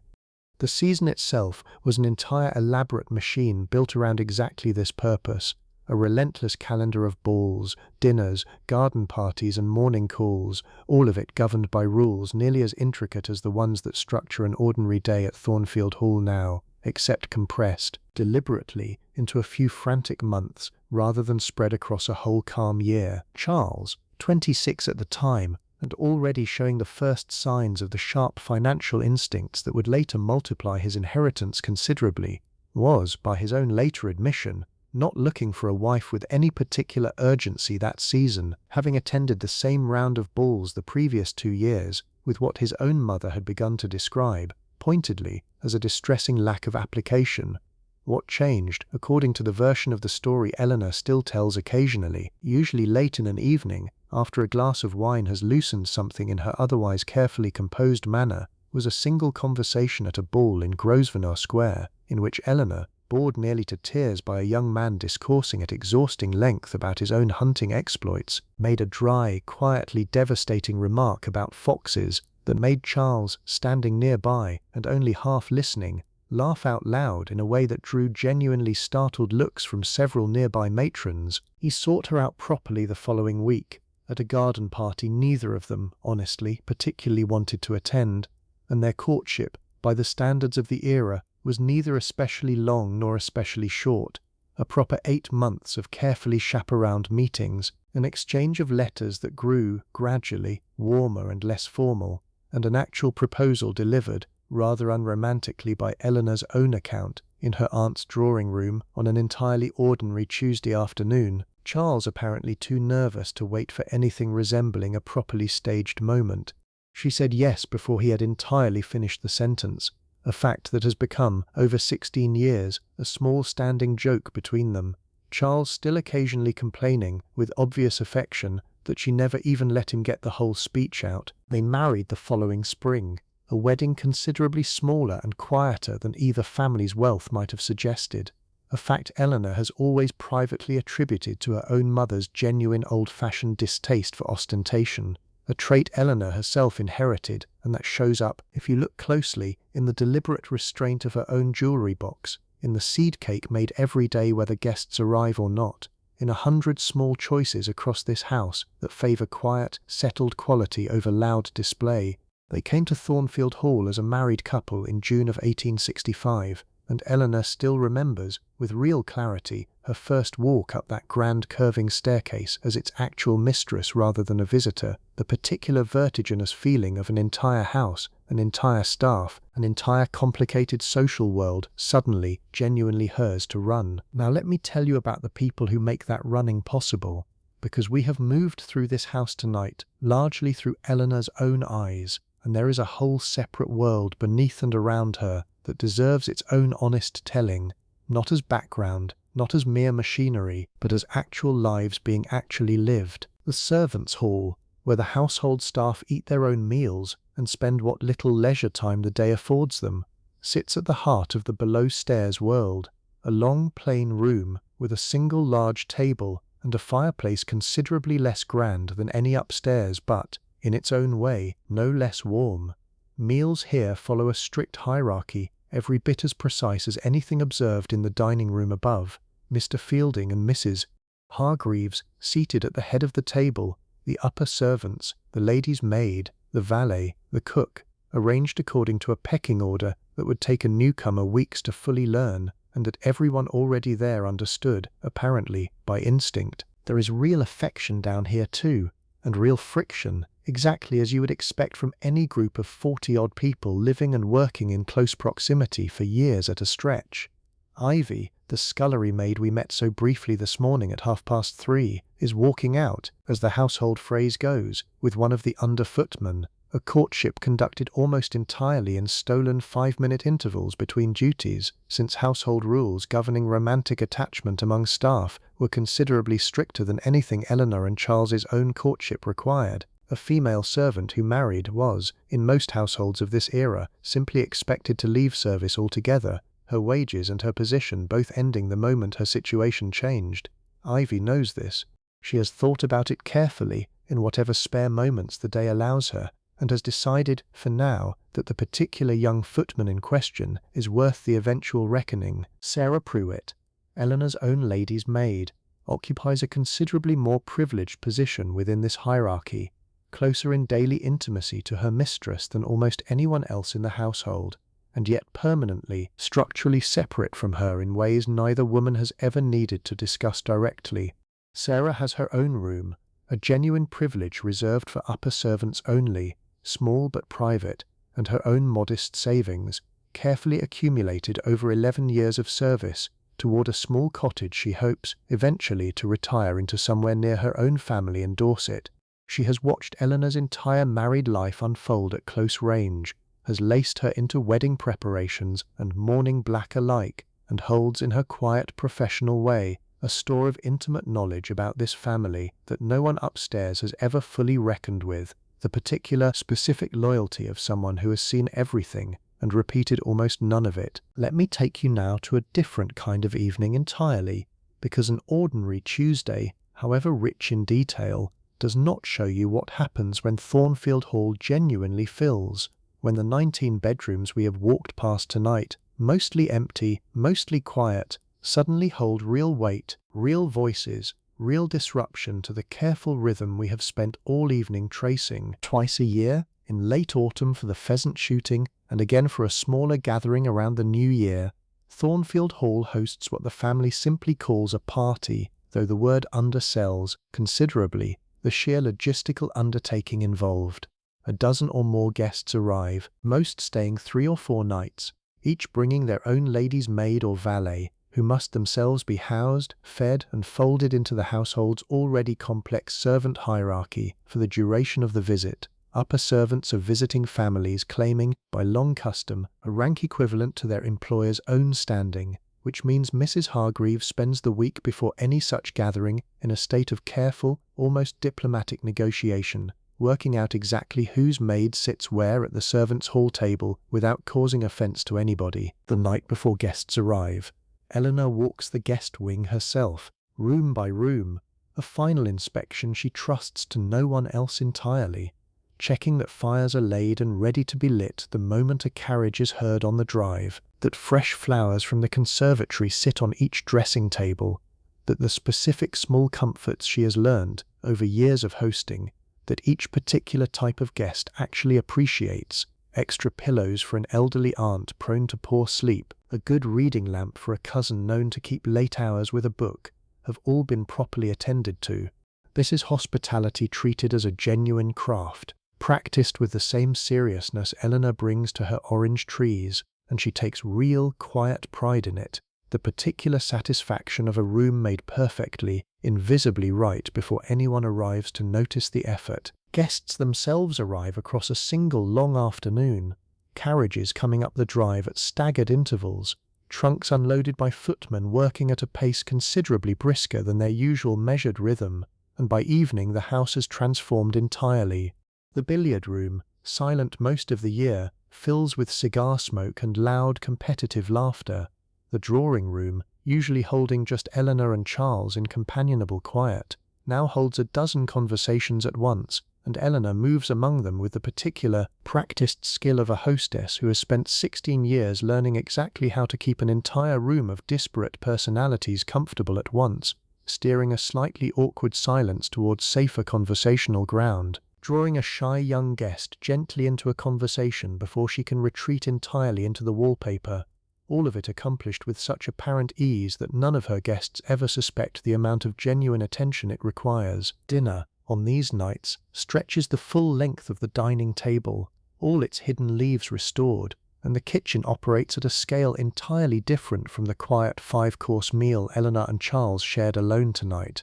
Speaker 1: The season itself was an entire elaborate machine built around exactly this purpose. A relentless calendar of balls, dinners, garden parties and morning calls, all of it governed by rules nearly as intricate as the ones that structure an ordinary day at Thornfield Hall now, except compressed, deliberately, into a few frantic months rather than spread across a whole calm year. Charles, 26 at the time, and already showing the first signs of the sharp financial instincts that would later multiply his inheritance considerably, was, by his own later admission, not looking for a wife with any particular urgency that season, having attended the same round of balls the previous 2 years, with what his own mother had begun to describe, pointedly, as a distressing lack of application. What changed, according to the version of the story Eleanor still tells occasionally, usually late in an evening, after a glass of wine has loosened something in her otherwise carefully composed manner, was a single conversation at a ball in Grosvenor Square, in which Eleanor, bored nearly to tears by a young man discoursing at exhausting length about his own hunting exploits, made a dry, quietly devastating remark about foxes that made Charles, standing nearby and only half listening, laugh out loud in a way that drew genuinely startled looks from several nearby matrons. He sought her out properly the following week, at a garden party neither of them, honestly, particularly wanted to attend, and their courtship, by the standards of the era, was neither especially long nor especially short. A proper 8 months of carefully chaperoned meetings, an exchange of letters that grew, gradually, warmer and less formal, and an actual proposal delivered, rather unromantically by Eleanor's own account, in her aunt's drawing-room on an entirely ordinary Tuesday afternoon, Charles apparently too nervous to wait for anything resembling a properly staged moment. She said yes before he had entirely finished the sentence, a fact that has become, over 16 years, a small standing joke between them, Charles still occasionally complaining, with obvious affection, that she never even let him get the whole speech out. They married the following spring, a wedding considerably smaller and quieter than either family's wealth might have suggested, a fact Eleanor has always privately attributed to her own mother's genuine old-fashioned distaste for ostentation, a trait Eleanor herself inherited, and that shows up, if you look closely, in the deliberate restraint of her own jewellery box, in the seed cake made every day whether guests arrive or not, in 100 small choices across this house that favour quiet, settled quality over loud display. They came to Thornfield Hall as a married couple in June of 1865, and Eleanor still remembers, with real clarity, her first walk up that grand curving staircase as its actual mistress rather than a visitor, the particular vertiginous feeling of an entire house, an entire staff, an entire complicated social world suddenly, genuinely hers to run. Now let me tell you about the people who make that running possible, because we have moved through this house tonight, largely through Eleanor's own eyes, and there is a whole separate world beneath and around her that deserves its own honest telling, not as background, not as mere machinery, but as actual lives being actually lived. The servants' hall, where the household staff eat their own meals and spend what little leisure time the day affords them, sits at the heart of the below-stairs world, a long plain room with a single large table and a fireplace considerably less grand than any upstairs but, in its own way, no less warm. Meals here follow a strict hierarchy, every bit as precise as anything observed in the dining room above. Mr. Fielding and Mrs. Hargreaves seated at the head of the table, the upper servants, the lady's maid, the valet, the cook, arranged according to a pecking order that would take a newcomer weeks to fully learn, and that everyone already there understood, apparently, by instinct. There is real affection down here too, and real friction, exactly as you would expect from any group of 40-odd people living and working in close proximity for years at a stretch. Ivy, the scullery maid we met so briefly this morning at 3:30, is walking out, as the household phrase goes, with one of the under-footmen, a courtship conducted almost entirely in stolen 5-minute intervals between duties, since household rules governing romantic attachment among staff were considerably stricter than anything Eleanor and Charles's own courtship required. A female servant who married was, in most households of this era, simply expected to leave service altogether, her wages and her position both ending the moment her situation changed. Ivy knows this. She has thought about it carefully in whatever spare moments the day allows her, and has decided, for now, that the particular young footman in question is worth the eventual reckoning. Sarah Pruitt, Eleanor's own lady's maid, occupies a considerably more privileged position within this hierarchy, closer in daily intimacy to her mistress than almost anyone else in the household, and yet permanently, structurally separate from her in ways neither woman has ever needed to discuss directly. Sarah has her own room, a genuine privilege reserved for upper servants only, small but private, and her own modest savings, carefully accumulated over 11 years of service, toward a small cottage she hopes, eventually, to retire into somewhere near her own family in Dorset. She has watched Eleanor's entire married life unfold at close range, has laced her into wedding preparations and mourning black alike, and holds in her quiet professional way a store of intimate knowledge about this family that no one upstairs has ever fully reckoned with, the particular, specific loyalty of someone who has seen everything and repeated almost none of it. Let me take you now to a different kind of evening entirely, because an ordinary Tuesday, however rich in detail, does not show you what happens when Thornfield Hall genuinely fills, when the 19 bedrooms we have walked past tonight, mostly empty, mostly quiet, suddenly hold real weight, real voices, real disruption to the careful rhythm we have spent all evening tracing. Twice a year, in late autumn for the pheasant shooting, and again for a smaller gathering around the New Year, Thornfield Hall hosts what the family simply calls a party, though the word undersells, considerably, the sheer logistical undertaking involved. A dozen or more guests arrive, most staying 3 or 4 nights, each bringing their own lady's maid or valet, who must themselves be housed, fed, and folded into the household's already complex servant hierarchy for the duration of the visit. Upper servants of visiting families claiming, by long custom, a rank equivalent to their employer's own standing, which means Mrs. Hargreaves spends the week before any such gathering in a state of careful, almost diplomatic negotiation, working out exactly whose maid sits where at the servants' hall table without causing offence to anybody. The night before guests arrive, Eleanor walks the guest wing herself, room by room, a final inspection she trusts to no one else entirely, checking that fires are laid and ready to be lit the moment a carriage is heard on the drive, that fresh flowers from the conservatory sit on each dressing table, that the specific small comforts she has learned over years of hosting, that each particular type of guest actually appreciates, extra pillows for an elderly aunt prone to poor sleep, a good reading lamp for a cousin known to keep late hours with a book, have all been properly attended to. This is hospitality treated as a genuine craft, practiced with the same seriousness Eleanor brings to her orange trees, and she takes real, quiet pride in it, the particular satisfaction of a room made perfectly, invisibly right before anyone arrives to notice the effort. Guests themselves arrive across a single long afternoon, carriages coming up the drive at staggered intervals, trunks unloaded by footmen working at a pace considerably brisker than their usual measured rhythm, and by evening the house has transformed entirely. The billiard room, silent most of the year, fills with cigar smoke and loud competitive laughter. The drawing room, usually holding just Eleanor and Charles in companionable quiet, now holds a dozen conversations at once, and Eleanor moves among them with the particular, practiced skill of a hostess who has spent 16 years learning exactly how to keep an entire room of disparate personalities comfortable at once, steering a slightly awkward silence towards safer conversational ground, drawing a shy young guest gently into a conversation before she can retreat entirely into the wallpaper. All of it accomplished with such apparent ease that none of her guests ever suspect the amount of genuine attention it requires. Dinner, on these nights, stretches the full length of the dining table, all its hidden leaves restored, and the kitchen operates at a scale entirely different from the quiet 5-course meal Eleanor and Charles shared alone tonight.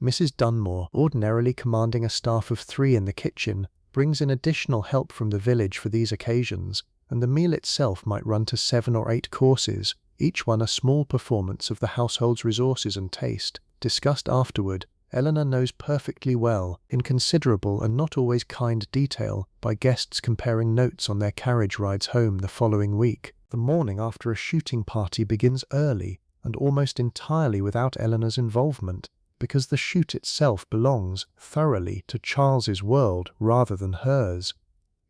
Speaker 1: Mrs. Dunmore, ordinarily commanding a staff of 3 in the kitchen, brings in additional help from the village for these occasions, and the meal itself might run to 7 or 8 courses, each one a small performance of the household's resources and taste. Discussed afterward, Eleanor knows perfectly well, in considerable and not always kind detail, by guests comparing notes on their carriage rides home the following week. The morning after a shooting party begins early, and almost entirely without Eleanor's involvement, because the shoot itself belongs, thoroughly, to Charles's world rather than hers.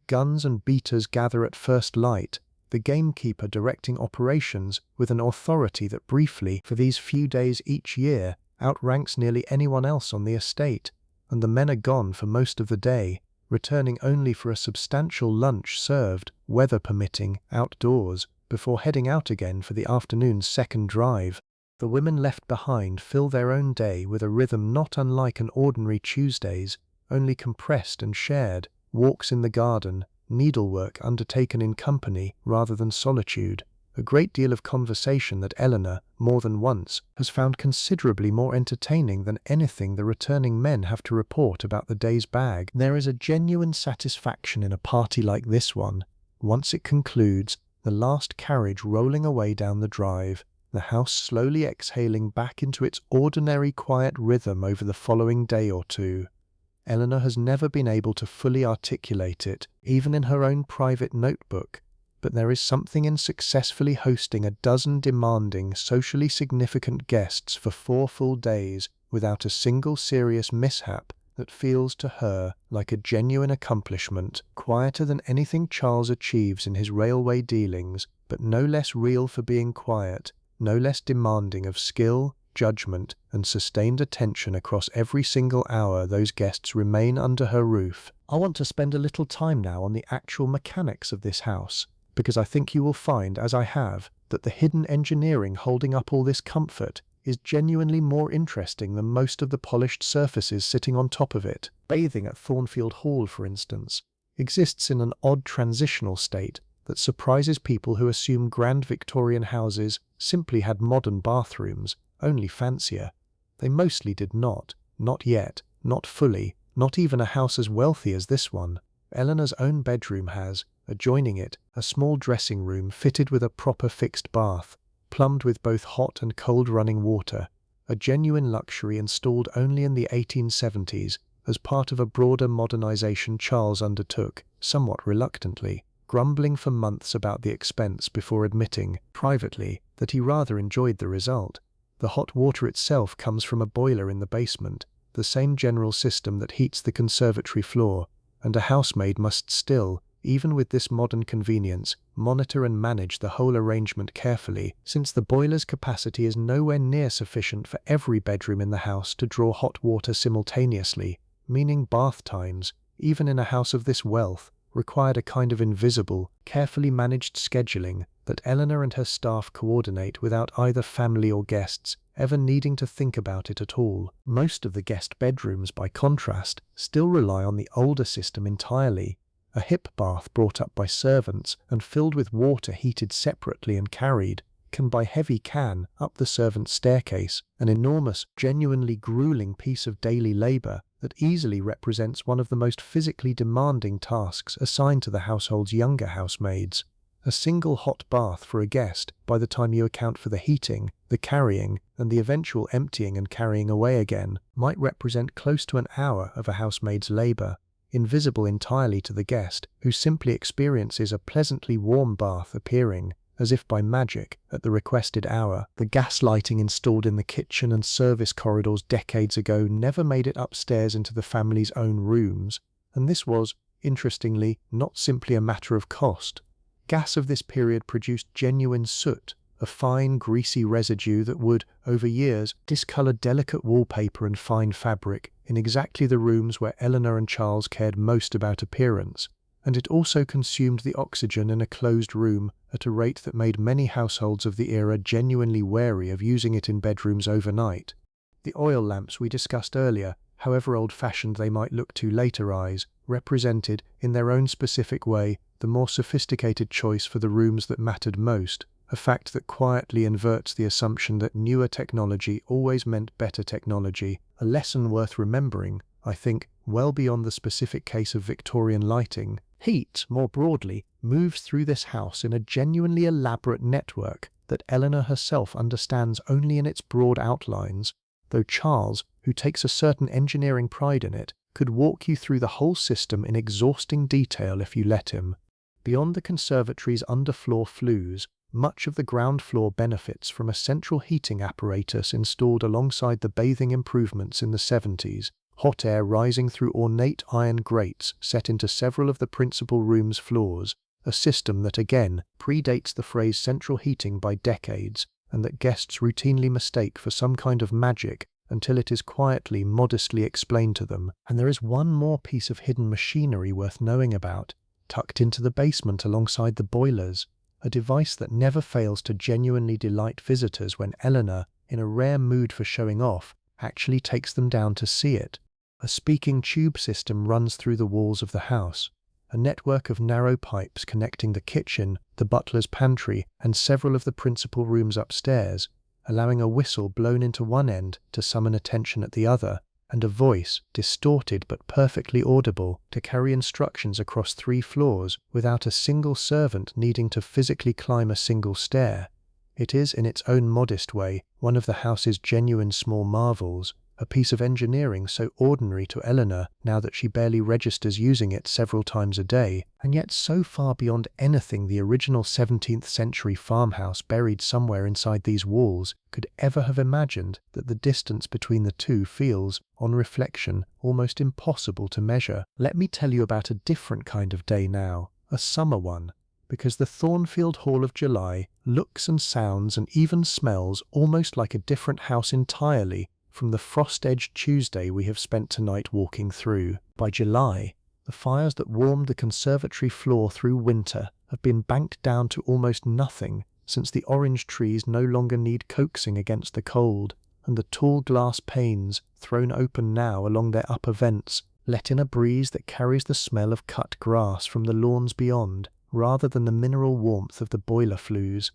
Speaker 1: Guns and beaters gather at first light, the gamekeeper directing operations with an authority that briefly, for these few days each year, outranks nearly anyone else on the estate, and the men are gone for most of the day, returning only for a substantial lunch served, weather permitting, outdoors, before heading out again for the afternoon's second drive. The women left behind fill their own day with a rhythm not unlike an ordinary Tuesday's, only compressed and shared, walks in the garden, needlework undertaken in company rather than solitude, a great deal of conversation that Eleanor, more than once, has found considerably more entertaining than anything the returning men have to report about the day's bag. There is a genuine satisfaction in a party like this one. Once it concludes, the last carriage rolling away down the drive, the house slowly exhaling back into its ordinary quiet rhythm over the following day or two. Eleanor has never been able to fully articulate it, even in her own private notebook, but there is something in successfully hosting a dozen demanding, socially significant guests for 4 full days without a single serious mishap that feels to her like a genuine accomplishment, quieter than anything Charles achieves in his railway dealings, but no less real for being quiet, no less demanding of skill, judgment, and sustained attention across every single hour those guests remain under her roof. I want to spend a little time now on the actual mechanics of this house, because I think you will find, as I have, that the hidden engineering holding up all this comfort is genuinely more interesting than most of the polished surfaces sitting on top of it. Bathing at Thornfield Hall, for instance, exists in an odd transitional state that surprises people who assume grand Victorian houses simply had modern bathrooms, only fancier. They mostly did not yet, not fully, not even a house as wealthy as this one. Eleanor's own bedroom has, adjoining it, a small dressing room fitted with a proper fixed bath, plumbed with both hot and cold running water, a genuine luxury installed only in the 1870s as part of a broader modernization Charles undertook, somewhat reluctantly, grumbling for months about the expense before admitting, privately, that he rather enjoyed the result. The hot water itself comes from a boiler in the basement, the same general system that heats the conservatory floor, and a housemaid must still, even with this modern convenience, monitor and manage the whole arrangement carefully, since the boiler's capacity is nowhere near sufficient for every bedroom in the house to draw hot water simultaneously, meaning bath times, even in a house of this wealth, required a kind of invisible, carefully managed scheduling that Eleanor and her staff coordinate without either family or guests ever needing to think about it at all. Most of the guest bedrooms, by contrast, still rely on the older system entirely, a hip bath brought up by servants and filled with water heated separately and carried, can by heavy can, up the servants' staircase, an enormous, genuinely grueling piece of daily labour that easily represents one of the most physically demanding tasks assigned to the household's younger housemaids. A single hot bath for a guest, by the time you account for the heating, the carrying, and the eventual emptying and carrying away again might represent close to an hour of a housemaid's labour, invisible entirely to the guest, who simply experiences a pleasantly warm bath appearing, as if by magic, at the requested hour. The gas lighting installed in the kitchen and service corridors decades ago never made it upstairs into the family's own rooms, and this was, interestingly, not simply a matter of cost. Gas of this period produced genuine soot, a fine, greasy residue that would, over years, discolour delicate wallpaper and fine fabric in exactly the rooms where Eleanor and Charles cared most about appearance, and it also consumed the oxygen in a closed room at a rate that made many households of the era genuinely wary of using it in bedrooms overnight. The oil lamps we discussed earlier, however old-fashioned they might look to later eyes, represented, in their own specific way, the more sophisticated choice for the rooms that mattered most, a fact that quietly inverts the assumption that newer technology always meant better technology, a lesson worth remembering, I think, well beyond the specific case of Victorian lighting. Heat, more broadly, moves through this house in a genuinely elaborate network that Eleanor herself understands only in its broad outlines, though Charles, who takes a certain engineering pride in it, could walk you through the whole system in exhausting detail if you let him. Beyond the conservatory's underfloor flues, much of the ground floor benefits from a central heating apparatus installed alongside the bathing improvements in the 70s, hot air rising through ornate iron grates set into several of the principal room's floors, a system that again predates the phrase central heating by decades, and that guests routinely mistake for some kind of magic until it is quietly, modestly explained to them. And there is one more piece of hidden machinery worth knowing about, tucked into the basement alongside the boilers, a device that never fails to genuinely delight visitors when Eleanor, in a rare mood for showing off, actually takes them down to see it. A speaking tube system runs through the walls of the house, a network of narrow pipes connecting the kitchen, the butler's pantry, and several of the principal rooms upstairs, allowing a whistle blown into one end to summon attention at the other, and a voice, distorted but perfectly audible, to carry instructions across 3 floors without a single servant needing to physically climb a single stair. It is, in its own modest way, one of the house's genuine small marvels, a piece of engineering so ordinary to Eleanor now that she barely registers using it several times a day, and yet so far beyond anything the original 17th century farmhouse buried somewhere inside these walls could ever have imagined that the distance between the two feels, on reflection, almost impossible to measure. Let me tell you about a different kind of day now, a summer one, because the Thornfield Hall of July looks and sounds and even smells almost like a different house entirely from the frost-edged Tuesday we have spent tonight walking through. By July, the fires that warmed the conservatory floor through winter have been banked down to almost nothing, since the orange trees no longer need coaxing against the cold, and the tall glass panes, thrown open now along their upper vents, let in a breeze that carries the smell of cut grass from the lawns beyond, rather than the mineral warmth of the boiler flues.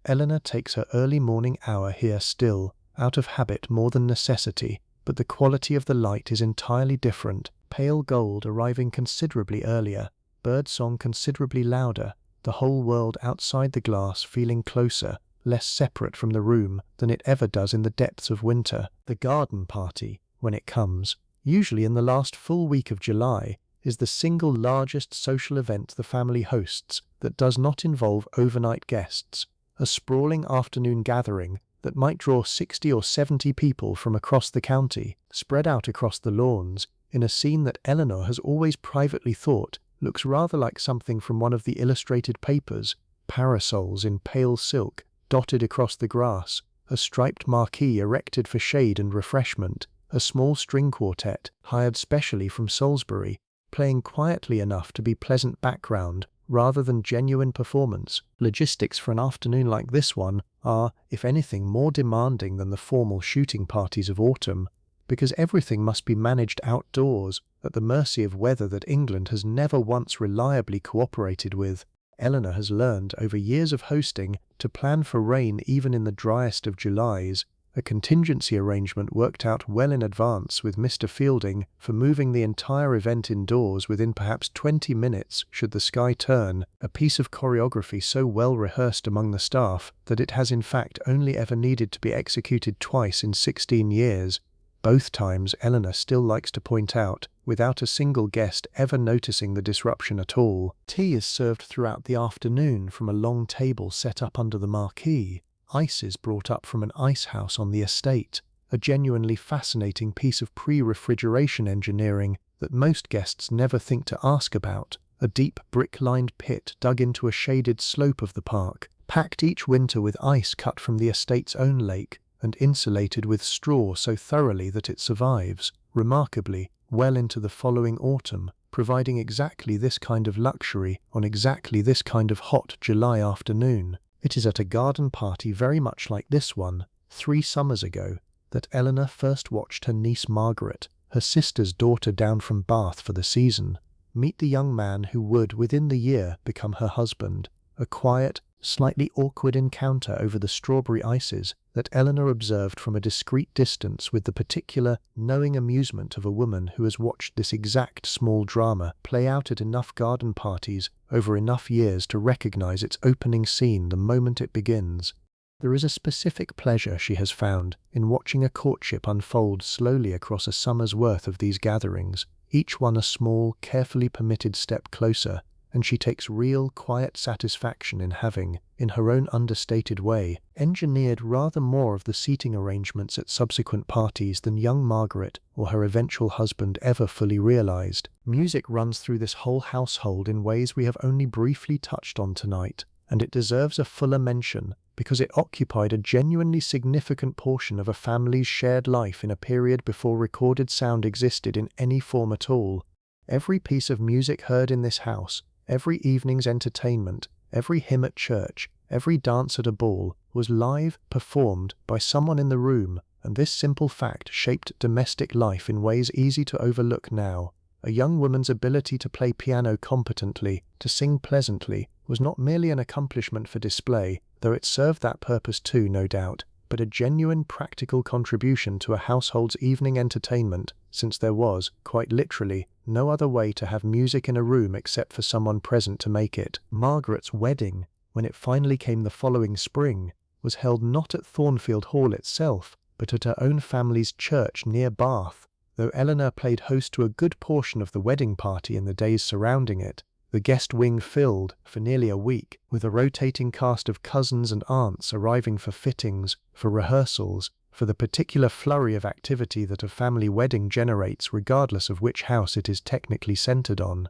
Speaker 1: Eleanor takes her early morning hour here still, out of habit more than necessity, but the quality of the light is entirely different, pale gold arriving considerably earlier, birdsong considerably louder, the whole world outside the glass feeling closer, less separate from the room than it ever does in the depths of winter. The garden party, when it comes, usually in the last full week of July, is the single largest social event the family hosts that does not involve overnight guests, a sprawling afternoon gathering that might draw 60 or 70 people from across the county, spread out across the lawns, in a scene that Eleanor has always privately thought looks rather like something from one of the illustrated papers, parasols in pale silk dotted across the grass, a striped marquee erected for shade and refreshment, a small string quartet hired specially from Salisbury, playing quietly enough to be pleasant background rather than genuine performance. Logistics for an afternoon like this one are, if anything, more demanding than the formal shooting parties of autumn, because everything must be managed outdoors, at the mercy of weather that England has never once reliably cooperated with. Eleanor has learned, over years of hosting, to plan for rain even in the driest of Julys, a contingency arrangement worked out well in advance with Mr. Fielding for moving the entire event indoors within perhaps 20 minutes should the sky turn, a piece of choreography so well rehearsed among the staff that it has in fact only ever needed to be executed twice in 16 years. Both times, Eleanor still likes to point out, without a single guest ever noticing the disruption at all. Tea is served throughout the afternoon from a long table set up under the marquee. Ice is brought up from an ice house on the estate, a genuinely fascinating piece of pre-refrigeration engineering that most guests never think to ask about. A deep brick-lined pit dug into a shaded slope of the park, packed each winter with ice cut from the estate's own lake, and insulated with straw so thoroughly that it survives, remarkably, well into the following autumn, providing exactly this kind of luxury on exactly this kind of hot July afternoon. It is at a garden party very much like this one, 3 summers ago, that Eleanor first watched her niece Margaret, her sister's daughter down from Bath for the season, meet the young man who would, within the year, become her husband. A quiet, slightly awkward encounter over the strawberry ices that Eleanor observed from a discreet distance with the particular, knowing amusement of a woman who has watched this exact small drama play out at enough garden parties over enough years to recognize its opening scene the moment it begins. There is a specific pleasure she has found in watching a courtship unfold slowly across a summer's worth of these gatherings, each one a small, carefully permitted step closer, and she takes real, quiet satisfaction in having, in her own understated way, engineered rather more of the seating arrangements at subsequent parties than young Margaret or her eventual husband ever fully realized. Music runs through this whole household in ways we have only briefly touched on tonight, and it deserves a fuller mention because it occupied a genuinely significant portion of a family's shared life in a period before recorded sound existed in any form at all. Every piece of music heard in this house, every evening's entertainment, every hymn at church, every dance at a ball, was live, performed by someone in the room, and this simple fact shaped domestic life in ways easy to overlook now. A young woman's ability to play piano competently, to sing pleasantly, was not merely an accomplishment for display, though it served that purpose too, no doubt, but a genuine practical contribution to a household's evening entertainment, since there was, quite literally, no other way to have music in a room except for someone present to make it. Margaret's wedding, when it finally came the following spring, was held not at Thornfield Hall itself, but at her own family's church near Bath. Though Eleanor played host to a good portion of the wedding party in the days surrounding it, the guest wing filled, for nearly a week, with a rotating cast of cousins and aunts arriving for fittings, for rehearsals, for the particular flurry of activity that a family wedding generates regardless of which house it is technically centered on.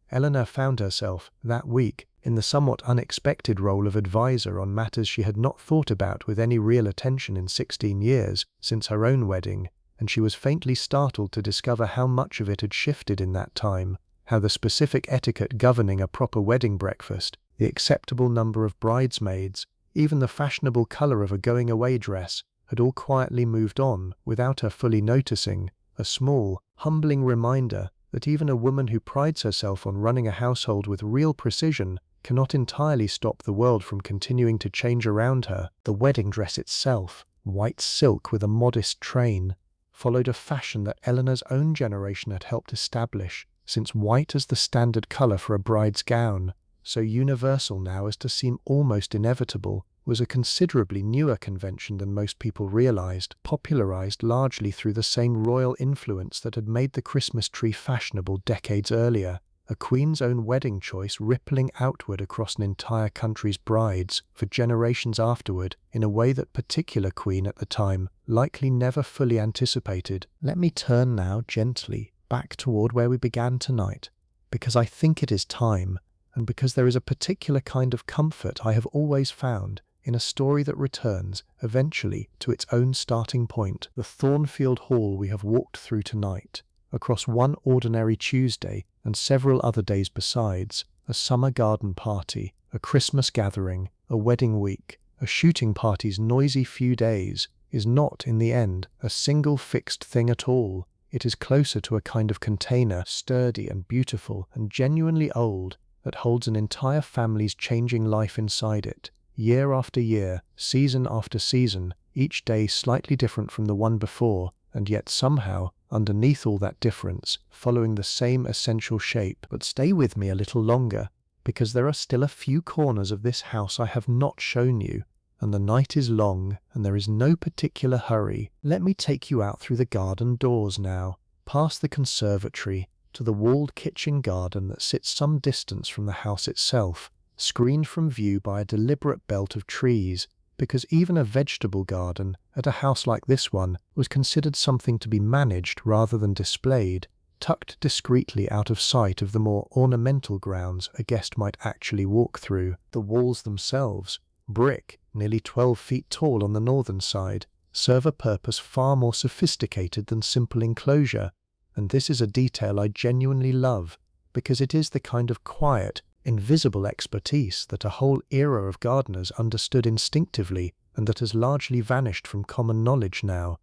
Speaker 1: Eleanor found herself, that week, in the somewhat unexpected role of advisor on matters she had not thought about with any real attention in 16 years, since her own wedding, and she was faintly startled to discover how much of it had shifted in that time, how the specific etiquette governing a proper wedding breakfast, the acceptable number of bridesmaids, even the fashionable colour of a going-away dress, had all quietly moved on without her fully noticing, a small, humbling reminder that even a woman who prides herself on running a household with real precision cannot entirely stop the world from continuing to change around her. The wedding dress itself, white silk with a modest train, followed a fashion that Eleanor's own generation had helped establish, since white as the standard colour for a bride's gown, so universal now as to seem almost inevitable, was a considerably newer convention than most people realized, popularized largely through the same royal influence that had made the Christmas tree fashionable decades earlier, a queen's own wedding choice rippling outward across an entire country's brides for generations afterward in a way that particular queen at the time likely never fully anticipated. Let me turn now gently back toward where we began tonight, because I think it is time, and because there is a particular kind of comfort I have always found in a story that returns, eventually, to its own starting point. The Thornfield Hall we have walked through tonight, across one ordinary Tuesday and several other days besides, a summer garden party, a Christmas gathering, a wedding week, a shooting party's noisy few days, is not, in the end, a single fixed thing at all. It is closer to a kind of container, sturdy and beautiful and genuinely old, that holds an entire family's changing life inside it, year after year, season after season, each day slightly different from the one before, and yet somehow, underneath all that difference, following the same essential shape. But stay with me a little longer, because there are still a few corners of this house I have not shown you, and the night is long, and there is no particular hurry. Let me take you out through the garden doors now, past the conservatory, to the walled kitchen garden that sits some distance from the house itself, screened from view by a deliberate belt of trees, because even a vegetable garden, at a house like this one, was considered something to be managed rather than displayed, tucked discreetly out of sight of the more ornamental grounds a guest might actually walk through. The walls themselves, brick, nearly 12 feet tall on the northern side, serve a purpose far more sophisticated than simple enclosure, and this is a detail I genuinely love, because it is the kind of quiet, invisible expertise that a whole era of gardeners understood instinctively and that has largely vanished from common knowledge now.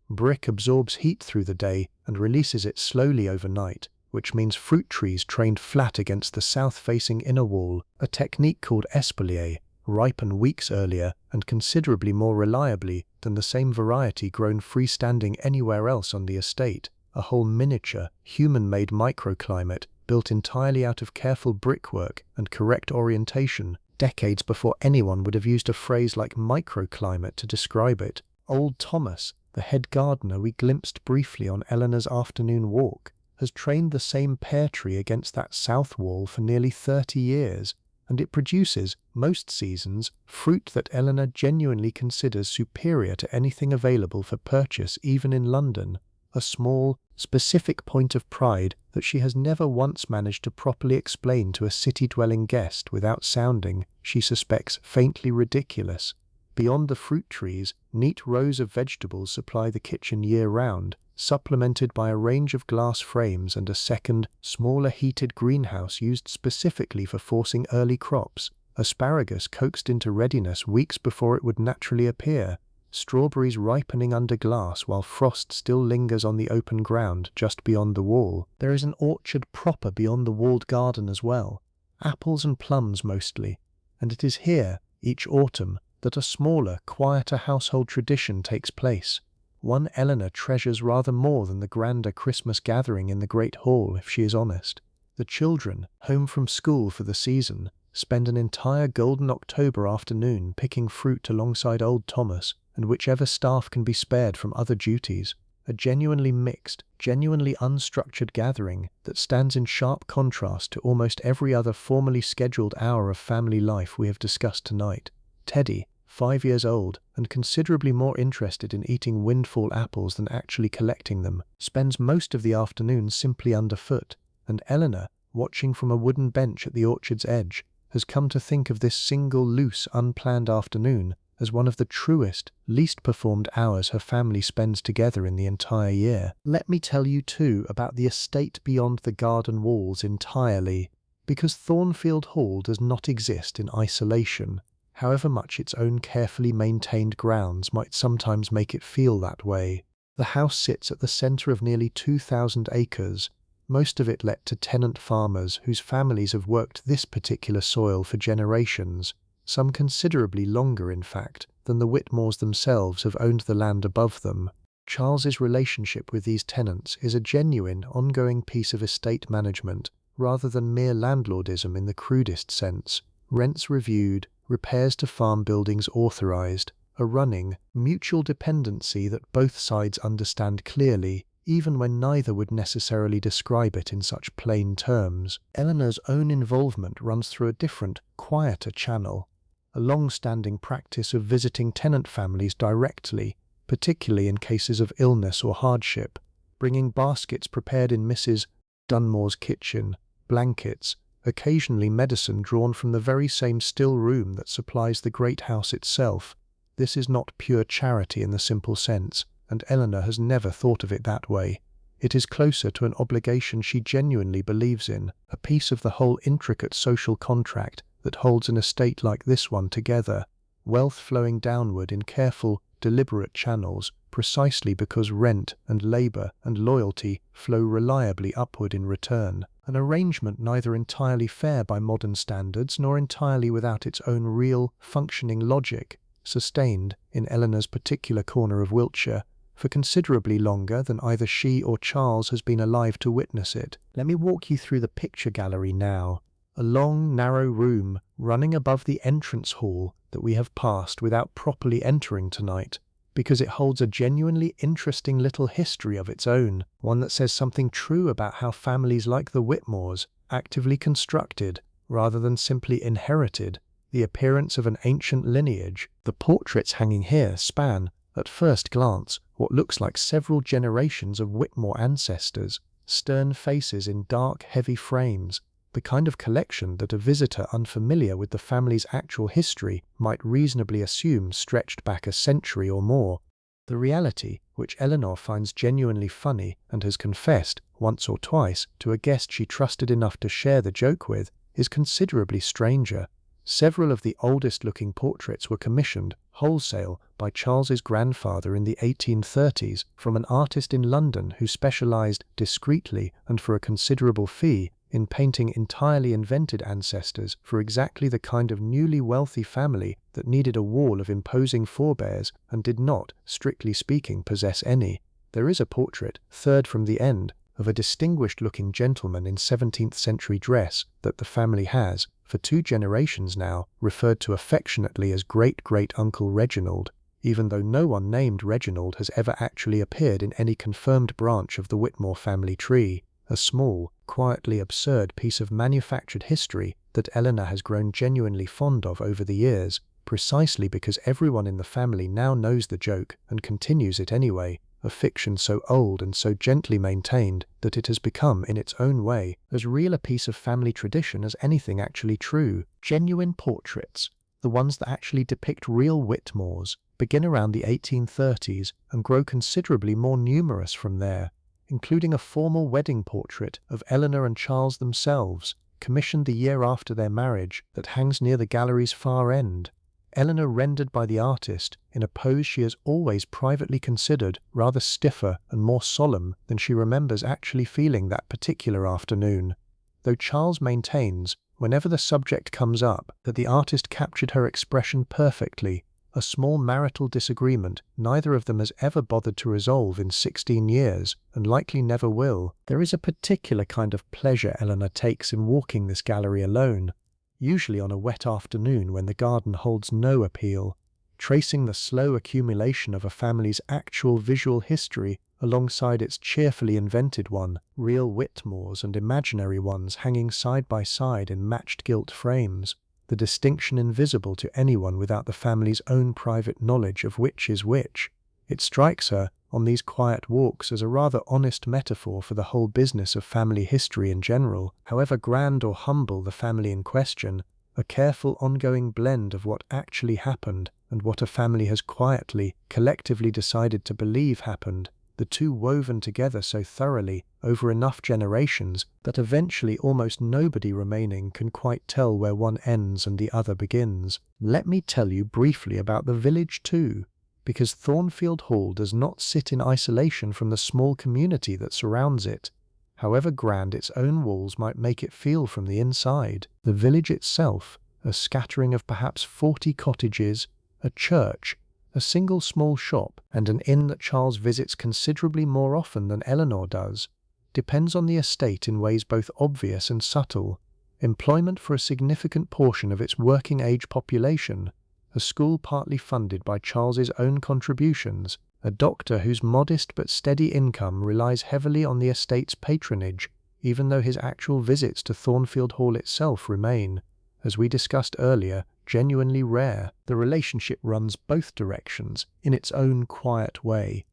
Speaker 1: Brick absorbs heat through the day and releases it slowly overnight, which means fruit trees trained flat against the south-facing inner wall, a technique called espalier, ripen weeks earlier and considerably more reliably than the same variety grown freestanding anywhere else on the estate, a whole miniature, human-made microclimate built entirely out of careful brickwork and correct orientation, decades before anyone would have used a phrase like microclimate to describe it. Old Thomas, the head gardener we glimpsed briefly on Eleanor's afternoon walk, has trained the same pear tree against that south wall for nearly 30 years, and it produces, most seasons, fruit that Eleanor genuinely considers superior to anything available for purchase even in London, a small, specific point of pride that she has never once managed to properly explain to a city-dwelling guest without sounding, she suspects, faintly ridiculous. Beyond the fruit trees, neat rows of vegetables supply the kitchen year-round, supplemented by a range of glass frames and a second, smaller heated greenhouse used specifically for forcing early crops, asparagus coaxed into readiness weeks before it would naturally appear, strawberries ripening under glass while frost still lingers on the open ground just beyond the wall. There is an orchard proper beyond the walled garden as well, apples and plums mostly, and it is here, each autumn, that a smaller, quieter household tradition takes place, one Eleanor treasures rather more than the grander Christmas gathering in the great hall, if she is honest. The children, home from school for the season, spend an entire golden October afternoon picking fruit alongside old Thomas and whichever staff can be spared from other duties, a genuinely mixed, genuinely unstructured gathering that stands in sharp contrast to almost every other formally scheduled hour of family life we have discussed tonight. Teddy, 5 years old and considerably more interested in eating windfall apples than actually collecting them, spends most of the afternoon simply underfoot, and Eleanor, watching from a wooden bench at the orchard's edge, has come to think of this single loose, unplanned afternoon as one of the truest, least performed hours her family spends together in the entire year. Let me tell you too about the estate beyond the garden walls entirely, because Thornfield Hall does not exist in isolation, however much its own carefully maintained grounds might sometimes make it feel that way. The house sits at the centre of nearly 2,000 acres, most of it let to tenant farmers whose families have worked this particular soil for generations, some considerably longer in fact than the Whitmores themselves have owned the land above them. Charles's relationship with these tenants is a genuine, ongoing piece of estate management, rather than mere landlordism in the crudest sense. Rents reviewed, repairs to farm buildings authorised, a running, mutual dependency that both sides understand clearly, even when neither would necessarily describe it in such plain terms. Eleanor's own involvement runs through a different, quieter channel, a long-standing practice of visiting tenant families directly, particularly in cases of illness or hardship, bringing baskets prepared in Mrs. Dunmore's kitchen, blankets, occasionally medicine drawn from the very same still room that supplies the great house itself. This is not pure charity in the simple sense, and Eleanor has never thought of it that way. It is closer to an obligation she genuinely believes in, a piece of the whole intricate social contract that holds an estate like this one together, wealth flowing downward in careful, deliberate channels, precisely because rent and labour and loyalty flow reliably upward in return, an arrangement neither entirely fair by modern standards nor entirely without its own real, functioning logic, sustained in Eleanor's particular corner of Wiltshire, for considerably longer than either she or Charles has been alive to witness it. Let me walk you through the picture gallery now. A long, narrow room running above the entrance hall that we have passed without properly entering tonight, because it holds a genuinely interesting little history of its own, one that says something true about how families like the Whitmores actively constructed, rather than simply inherited, the appearance of an ancient lineage. The portraits hanging here span, at first glance, what looks like several generations of Whitmore ancestors, stern faces in dark, heavy frames, the kind of collection that a visitor unfamiliar with the family's actual history might reasonably assume stretched back a century or more. The reality, which Eleanor finds genuinely funny and has confessed, once or twice, to a guest she trusted enough to share the joke with, is considerably stranger. Several of the oldest-looking portraits were commissioned, wholesale, by Charles's grandfather in the 1830s from an artist in London who specialized, discreetly and for a considerable fee, in painting entirely invented ancestors for exactly the kind of newly wealthy family that needed a wall of imposing forebears and did not, strictly speaking, possess any. There is a portrait, third from the end, of a distinguished-looking gentleman in 17th-century dress that the family has, for 2 generations now, referred to affectionately as Great-Great-Uncle Reginald, even though no one named Reginald has ever actually appeared in any confirmed branch of the Whitmore family tree. A small, quietly absurd piece of manufactured history that Eleanor has grown genuinely fond of over the years, precisely because everyone in the family now knows the joke and continues it anyway, a fiction so old and so gently maintained that it has become, in its own way, as real a piece of family tradition as anything actually true. Genuine portraits, the ones that actually depict real Whitmores, begin around the 1830s and grow considerably more numerous from there, including a formal wedding portrait of Eleanor and Charles themselves, commissioned the year after their marriage, that hangs near the gallery's far end. Eleanor rendered by the artist in a pose she has always privately considered rather stiffer and more solemn than she remembers actually feeling that particular afternoon, though Charles maintains, whenever the subject comes up, that the artist captured her expression perfectly, a small marital disagreement neither of them has ever bothered to resolve in 16 years, and likely never will. There is a particular kind of pleasure Eleanor takes in walking this gallery alone, usually on a wet afternoon when the garden holds no appeal, tracing the slow accumulation of a family's actual visual history alongside its cheerfully invented one, real Whitmores and imaginary ones hanging side by side in matched gilt frames, the distinction invisible to anyone without the family's own private knowledge of which is which. It strikes her, on these quiet walks, as a rather honest metaphor for the whole business of family history in general, however grand or humble the family in question, a careful ongoing blend of what actually happened and what a family has quietly, collectively decided to believe happened, the two woven together so thoroughly over enough generations that eventually almost nobody remaining can quite tell where one ends and the other begins. Let me tell you briefly about the village too, because Thornfield Hall does not sit in isolation from the small community that surrounds it, however grand its own walls might make it feel from the inside. The village itself, a scattering of perhaps 40 cottages, a church, a single small shop, and an inn that Charles visits considerably more often than Eleanor does, depends on the estate in ways both obvious and subtle. Employment for a significant portion of its working-age population, a school partly funded by Charles's own contributions, a doctor whose modest but steady income relies heavily on the estate's patronage, even though his actual visits to Thornfield Hall itself remain, as we discussed earlier, genuinely rare. The relationship runs both directions, in its own quiet way.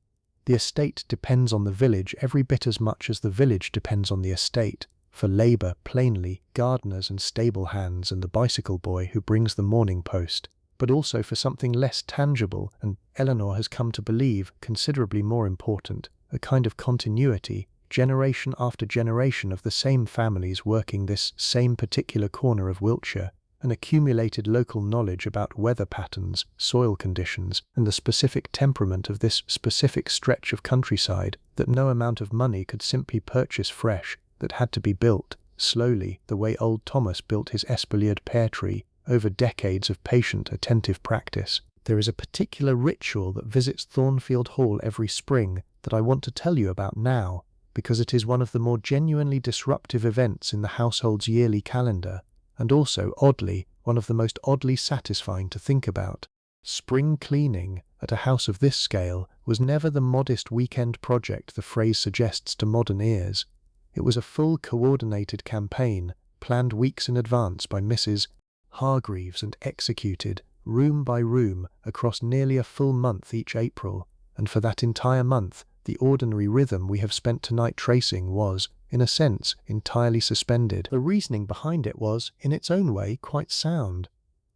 Speaker 1: The estate depends on the village every bit as much as the village depends on the estate, for labour, plainly, gardeners and stable hands and the bicycle boy who brings the morning post, but also for something less tangible and, Eleanor has come to believe, considerably more important, a kind of continuity, generation after generation of the same families working this same particular corner of Wiltshire, an accumulated local knowledge about weather patterns, soil conditions, and the specific temperament of this specific stretch of countryside that no amount of money could simply purchase fresh, that had to be built, slowly, the way old Thomas built his espaliered pear tree, over decades of patient, attentive practice. There is a particular ritual that visits Thornfield Hall every spring that I want to tell you about now, because it is one of the more genuinely disruptive events in the household's yearly calendar, and also, oddly, one of the most oddly satisfying to think about. Spring cleaning, at a house of this scale, was never the modest weekend project the phrase suggests to modern ears. It was a full coordinated campaign, planned weeks in advance by Mrs. Hargreaves and executed, room by room, across nearly a full month each April, and for that entire month, the ordinary rhythm we have spent tonight tracing was, in a sense, entirely suspended. The reasoning behind it was, in its own way, quite sound.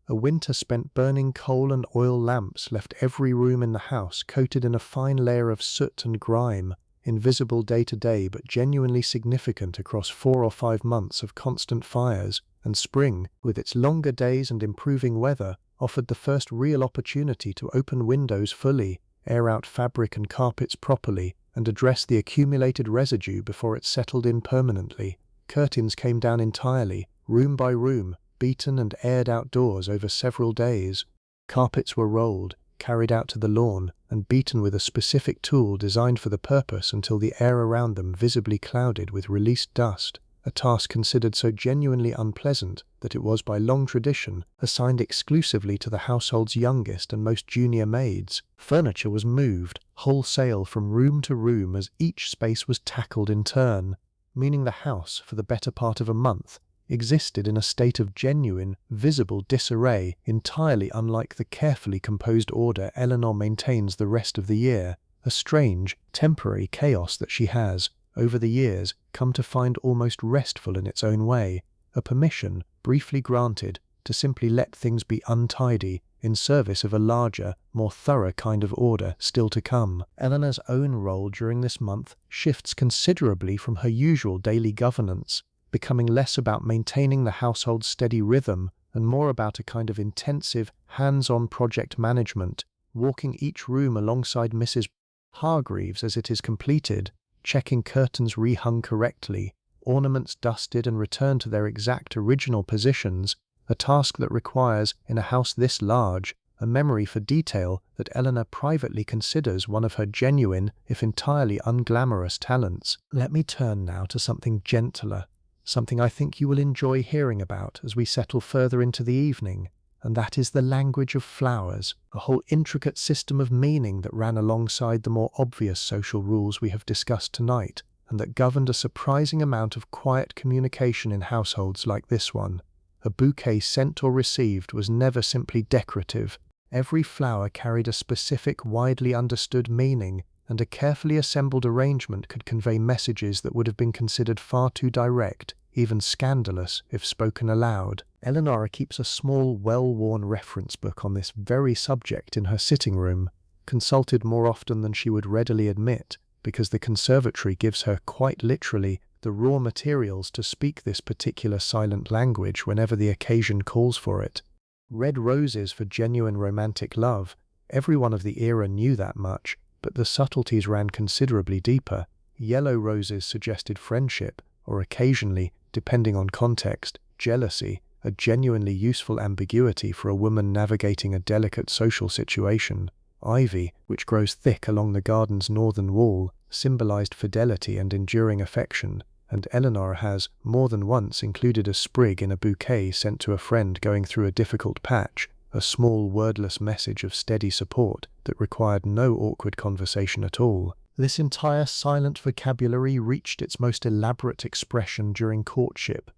Speaker 1: A winter spent burning coal and oil lamps left every room in the house coated in a fine layer of soot and grime, invisible day to day but genuinely significant across 4 or 5 months of constant fires, and spring, with its longer days and improving weather, offered the first real opportunity to open windows fully, air out fabric and carpets properly, and address the accumulated residue before it settled in permanently. Curtains came down entirely, room by room, beaten and aired outdoors over several days. Carpets were rolled, carried out to the lawn, and beaten with a specific tool designed for the purpose until the air around them visibly clouded with released dust, a task considered so genuinely unpleasant that it was by long tradition assigned exclusively to the household's youngest and most junior maids. Furniture was moved wholesale from room to room as each space was tackled in turn, meaning the house, for the better part of a month, existed in a state of genuine, visible disarray, entirely unlike the carefully composed order Eleanor maintains the rest of the year, a strange, temporary chaos that she has, over the years, come to find almost restful in its own way, a permission, briefly granted, to simply let things be untidy, in service of a larger, more thorough kind of order still to come. Eleanor's own role during this month shifts considerably from her usual daily governance, becoming less about maintaining the household's steady rhythm and more about a kind of intensive, hands-on project management, walking each room alongside Mrs. Hargreaves as it is completed, checking curtains rehung correctly, ornaments dusted and returned to their exact original positions, a task that requires, in a house this large, a memory for detail that Eleanor privately considers one of her genuine, if entirely unglamorous talents. Let me turn now to something gentler, something I think you will enjoy hearing about as we settle further into the evening, and that is the language of flowers, a whole intricate system of meaning that ran alongside the more obvious social rules we have discussed tonight, and that governed a surprising amount of quiet communication in households like this one. A bouquet sent or received was never simply decorative. Every flower carried a specific, widely understood meaning, and a carefully assembled arrangement could convey messages that would have been considered far too direct, even scandalous, if spoken aloud. Eleanor keeps a small, well-worn reference book on this very subject in her sitting room, consulted more often than she would readily admit, because the conservatory gives her, quite literally, the raw materials to speak this particular silent language whenever the occasion calls for it. Red roses for genuine romantic love, everyone of the era knew that much, but the subtleties ran considerably deeper. Yellow roses suggested friendship, or occasionally, depending on context, jealousy, a genuinely useful ambiguity for a woman navigating a delicate social situation. Ivy, which grows thick along the garden's northern wall, symbolized fidelity and enduring affection, and Eleanor has, more than once, included a sprig in a bouquet sent to a friend going through a difficult patch, a small wordless message of steady support that required no awkward conversation at all. This entire silent vocabulary reached its most elaborate expression during courtship.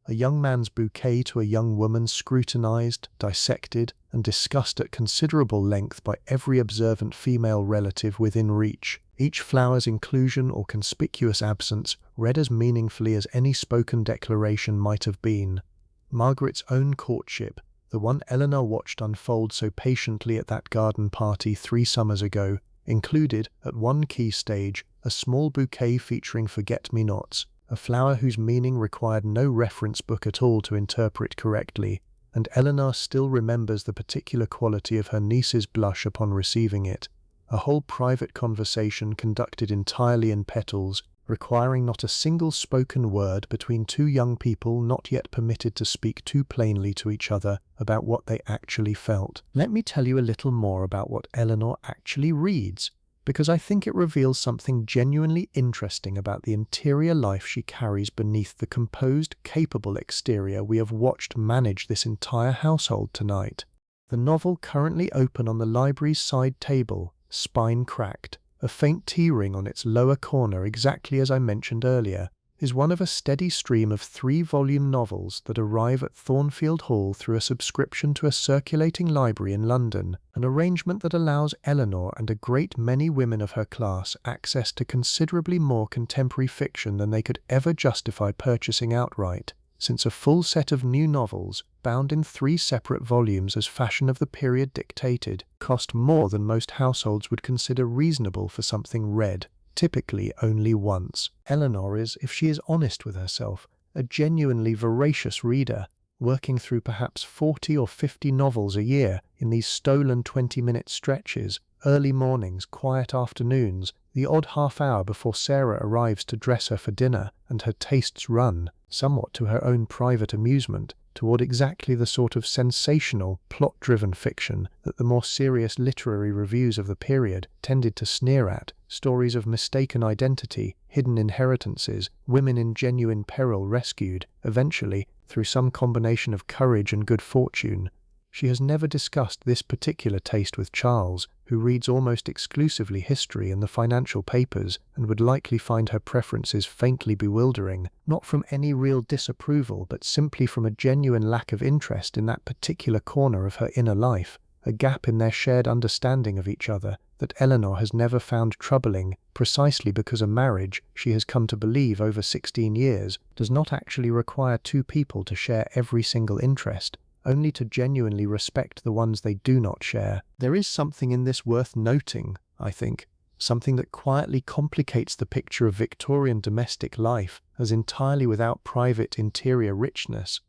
Speaker 1: A young man's bouquet to a young woman scrutinized, dissected, and discussed at considerable length by every observant female relative within reach, each flower's inclusion or conspicuous absence read as meaningfully as any spoken declaration might have been. Margaret's own courtship, the one Eleanor watched unfold so patiently at that garden party 3 summers ago, included, at one key stage, a small bouquet featuring forget-me-nots, a flower whose meaning required no reference book at all to interpret correctly, and Eleanor still remembers the particular quality of her niece's blush upon receiving it. A whole private conversation conducted entirely in petals, requiring not a single spoken word between two young people not yet permitted to speak too plainly to each other about what they actually felt. Let me tell you a little more about what Eleanor actually reads, because I think it reveals something genuinely interesting about the interior life she carries beneath the composed, capable exterior we have watched manage this entire household tonight. The novel currently open on the library's side table, spine cracked, a faint T-ring on its lower corner exactly as I mentioned earlier, is one of a steady stream of 3-volume novels that arrive at Thornfield Hall through a subscription to a circulating library in London, an arrangement that allows Eleanor and a great many women of her class access to considerably more contemporary fiction than they could ever justify purchasing outright, since a full set of new novels, bound in 3 separate volumes as fashion of the period dictated, cost more than most households would consider reasonable for something read, typically only once. Eleanor is, if she is honest with herself, a genuinely voracious reader, working through perhaps 40 or 50 novels a year in these stolen 20-minute stretches, early mornings, quiet afternoons, the odd half hour before Sarah arrives to dress her for dinner, and her tastes run, somewhat to her own private amusement, toward exactly the sort of sensational, plot-driven fiction that the more serious literary reviews of the period tended to sneer at, stories of mistaken identity, hidden inheritances, women in genuine peril rescued, eventually, through some combination of courage and good fortune. She has never discussed this particular taste with Charles, who reads almost exclusively history and the financial papers, and would likely find her preferences faintly bewildering, not from any real disapproval but simply from a genuine lack of interest in that particular corner of her inner life, a gap in their shared understanding of each other that Eleanor has never found troubling, precisely because a marriage, she has come to believe over 16 years, does not actually require 2 people to share every single interest, only to genuinely respect the ones they do not share. There is something in this worth noting, I think, something that quietly complicates the picture of Victorian domestic life as entirely without private interior richness.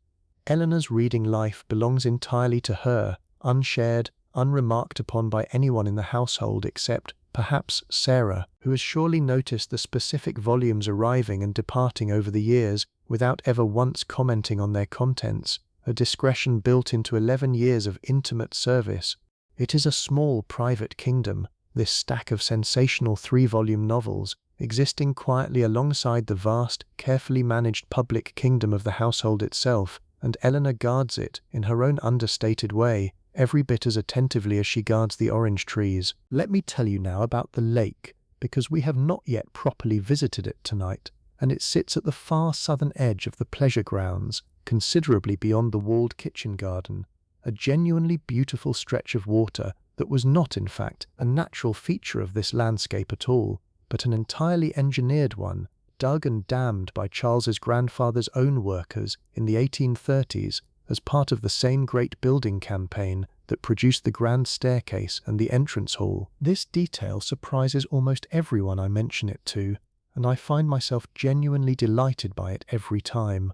Speaker 1: Eleanor's reading life belongs entirely to her, unshared, unremarked upon by anyone in the household except, perhaps, Sarah, who has surely noticed the specific volumes arriving and departing over the years without ever once commenting on their contents, a discretion built into 11 years of intimate service. It is a small private kingdom, this stack of sensational 3-volume novels, existing quietly alongside the vast, carefully managed public kingdom of the household itself, and Eleanor guards it, in her own understated way, every bit as attentively as she guards the orange trees. Let me tell you now about the lake, because we have not yet properly visited it tonight, and it sits at the far southern edge of the pleasure grounds, considerably beyond the walled kitchen garden, a genuinely beautiful stretch of water that was not, in fact, a natural feature of this landscape at all, but an entirely engineered one, dug and dammed by Charles's grandfather's own workers in the 1830s as part of the same great building campaign that produced the grand staircase and the entrance hall. This detail surprises almost everyone I mention it to, and I find myself genuinely delighted by it every time.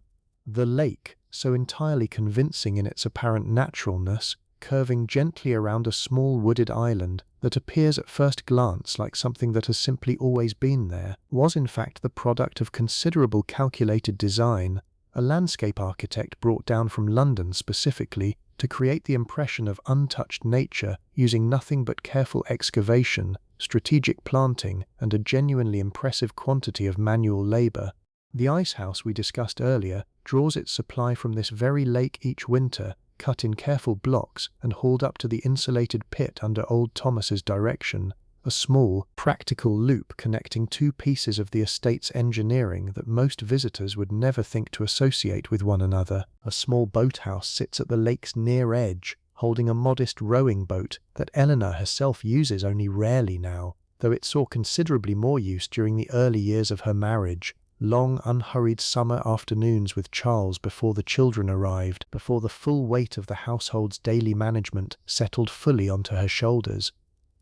Speaker 1: The lake, so entirely convincing in its apparent naturalness, curving gently around a small wooded island that appears at first glance like something that has simply always been there, was in fact the product of considerable calculated design, a landscape architect brought down from London specifically to create the impression of untouched nature using nothing but careful excavation, strategic planting, and a genuinely impressive quantity of manual labour. The ice house we discussed earlier draws its supply from this very lake each winter, cut in careful blocks and hauled up to the insulated pit under old Thomas's direction, a small, practical loop connecting 2 pieces of the estate's engineering that most visitors would never think to associate with one another. A small boathouse sits at the lake's near edge, holding a modest rowing boat that Eleanor herself uses only rarely now, though it saw considerably more use during the early years of her marriage. Long, unhurried summer afternoons with Charles before the children arrived, before the full weight of the household's daily management settled fully onto her shoulders.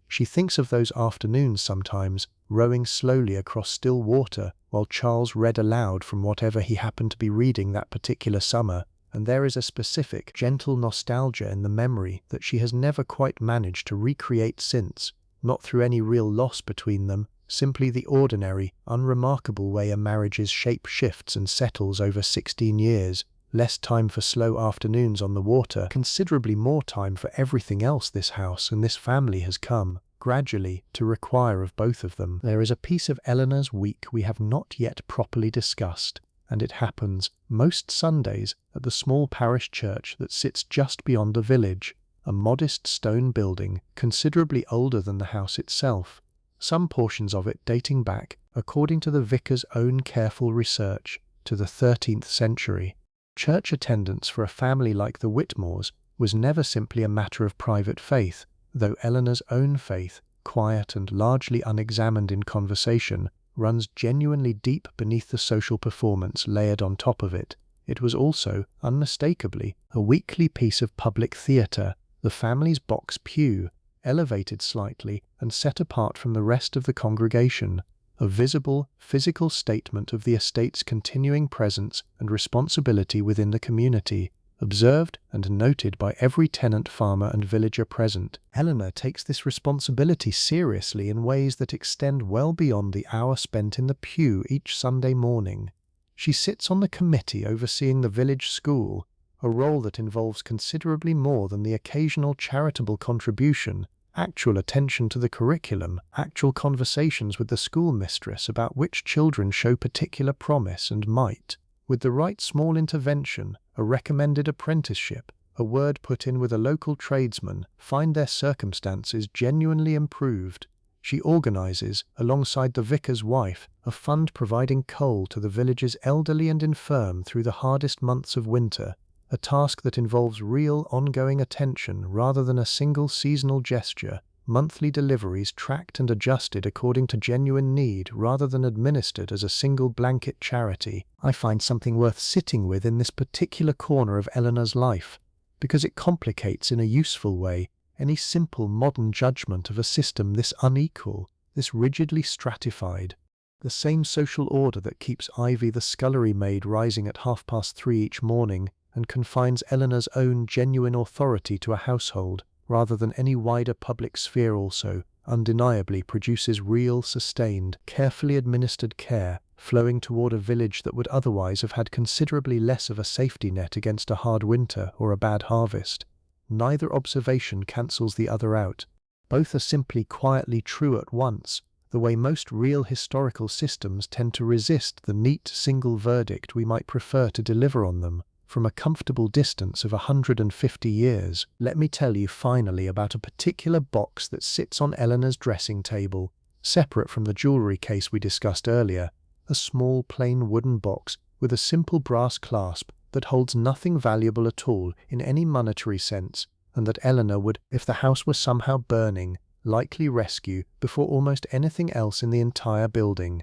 Speaker 1: She thinks of those afternoons sometimes, rowing slowly across still water while Charles read aloud from whatever he happened to be reading that particular summer, and there is a specific, gentle nostalgia in the memory that she has never quite managed to recreate since, not through any real loss between them, simply the ordinary, unremarkable way a marriage's shape shifts and settles over 16 years. Less time for slow afternoons on the water, considerably more time for everything else this house and this family has come, gradually, to require of both of them. There is a piece of Eleanor's week we have not yet properly discussed, and it happens, most Sundays, at the small parish church that sits just beyond the village, a modest stone building, considerably older than the house itself, some portions of it dating back, according to the vicar's own careful research, to the 13th century. Church attendance for a family like the Whitmores was never simply a matter of private faith, though Eleanor's own faith, quiet and largely unexamined in conversation, runs genuinely deep beneath the social performance layered on top of it. It was also, unmistakably, a weekly piece of public theatre, the family's box pew, elevated slightly and set apart from the rest of the congregation, a visible, physical statement of the estate's continuing presence and responsibility within the community, observed and noted by every tenant, farmer and villager present. Eleanor takes this responsibility seriously in ways that extend well beyond the hour spent in the pew each Sunday morning. She sits on the committee overseeing the village school, a role that involves considerably more than the occasional charitable contribution, actual attention to the curriculum, actual conversations with the schoolmistress about which children show particular promise and might. With the right small intervention, a recommended apprenticeship, a word put in with a local tradesman, find their circumstances genuinely improved. She organises, alongside the vicar's wife, a fund providing coal to the village's elderly and infirm through the hardest months of winter, a task that involves real ongoing attention rather than a single seasonal gesture, monthly deliveries tracked and adjusted according to genuine need rather than administered as a single blanket charity. I find something worth sitting with in this particular corner of Eleanor's life, because it complicates in a useful way any simple modern judgment of a system this unequal, this rigidly stratified. The same social order that keeps Ivy the scullery maid rising at 3:30 each morning and confines Eleanor's own genuine authority to a household, rather than any wider public sphere also, undeniably produces real, sustained, carefully administered care, flowing toward a village that would otherwise have had considerably less of a safety net against a hard winter or a bad harvest. Neither observation cancels the other out. Both are simply quietly true at once, the way most real historical systems tend to resist the neat single verdict we might prefer to deliver on them from a comfortable distance of 150 years. Let me tell you finally about a particular box that sits on Eleanor's dressing table, separate from the jewellery case we discussed earlier, a small plain wooden box with a simple brass clasp that holds nothing valuable at all in any monetary sense, and that Eleanor would, if the house were somehow burning, likely rescue before almost anything else in the entire building.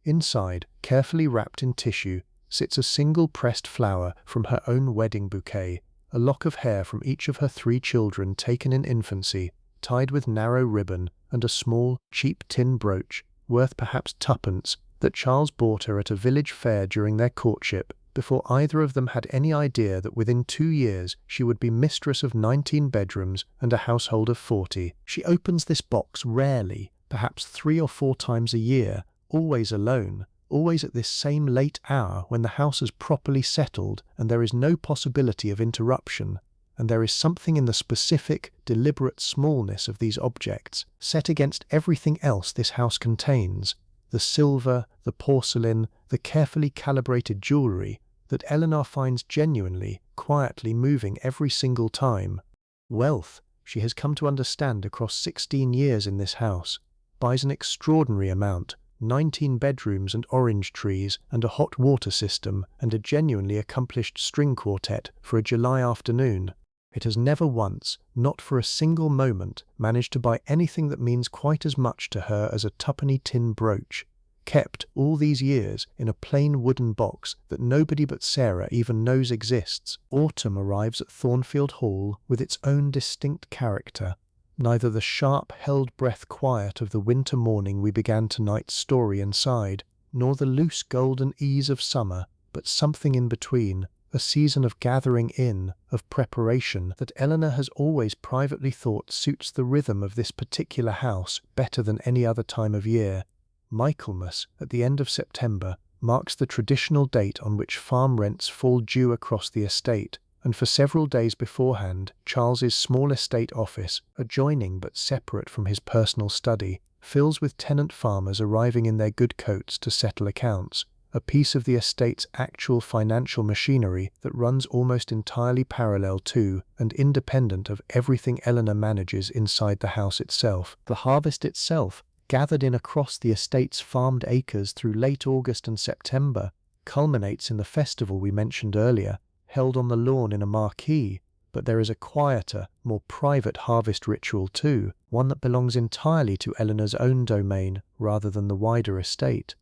Speaker 1: Inside, carefully wrapped in tissue, sits a single pressed flower from her own wedding bouquet, a lock of hair from each of her 3 children taken in infancy, tied with narrow ribbon, and a small, cheap tin brooch, worth perhaps 2pence, that Charles bought her at a village fair during their courtship, before either of them had any idea that within 2 years she would be mistress of 19 bedrooms and a household of 40. She opens this box rarely, perhaps 3 or 4 times a year, always alone, always at this same late hour when the house is properly settled and there is no possibility of interruption, and there is something in the specific, deliberate smallness of these objects, set against everything else this house contains, the silver, the porcelain, the carefully calibrated jewellery, that Eleanor finds genuinely, quietly moving every single time. Wealth, she has come to understand across 16 years in this house, buys an extraordinary amount, 19 bedrooms and orange trees and a hot water system and a genuinely accomplished string quartet for a July afternoon. It has never once, not for a single moment, managed to buy anything that means quite as much to her as a 2-penny tin brooch, kept all these years in a plain wooden box that nobody but Sarah even knows exists. Autumn arrives at Thornfield Hall with its own distinct character. Neither the sharp, held-breath quiet of the winter morning we began tonight's story inside, nor the loose golden ease of summer, but something in between, a season of gathering in, of preparation that Eleanor has always privately thought suits the rhythm of this particular house better than any other time of year. Michaelmas, at the end of September, marks the traditional date on which farm rents fall due across the estate, and for several days beforehand, Charles's small estate office, adjoining but separate from his personal study, fills with tenant farmers arriving in their good coats to settle accounts, a piece of the estate's actual financial machinery that runs almost entirely parallel to and independent of everything Eleanor manages inside the house itself. The harvest itself, gathered in across the estate's farmed acres through late August and September, culminates in the festival we mentioned earlier, held on the lawn in a marquee. But there is a quieter, more private harvest ritual too, one that belongs entirely to Eleanor's own domain rather than the wider estate.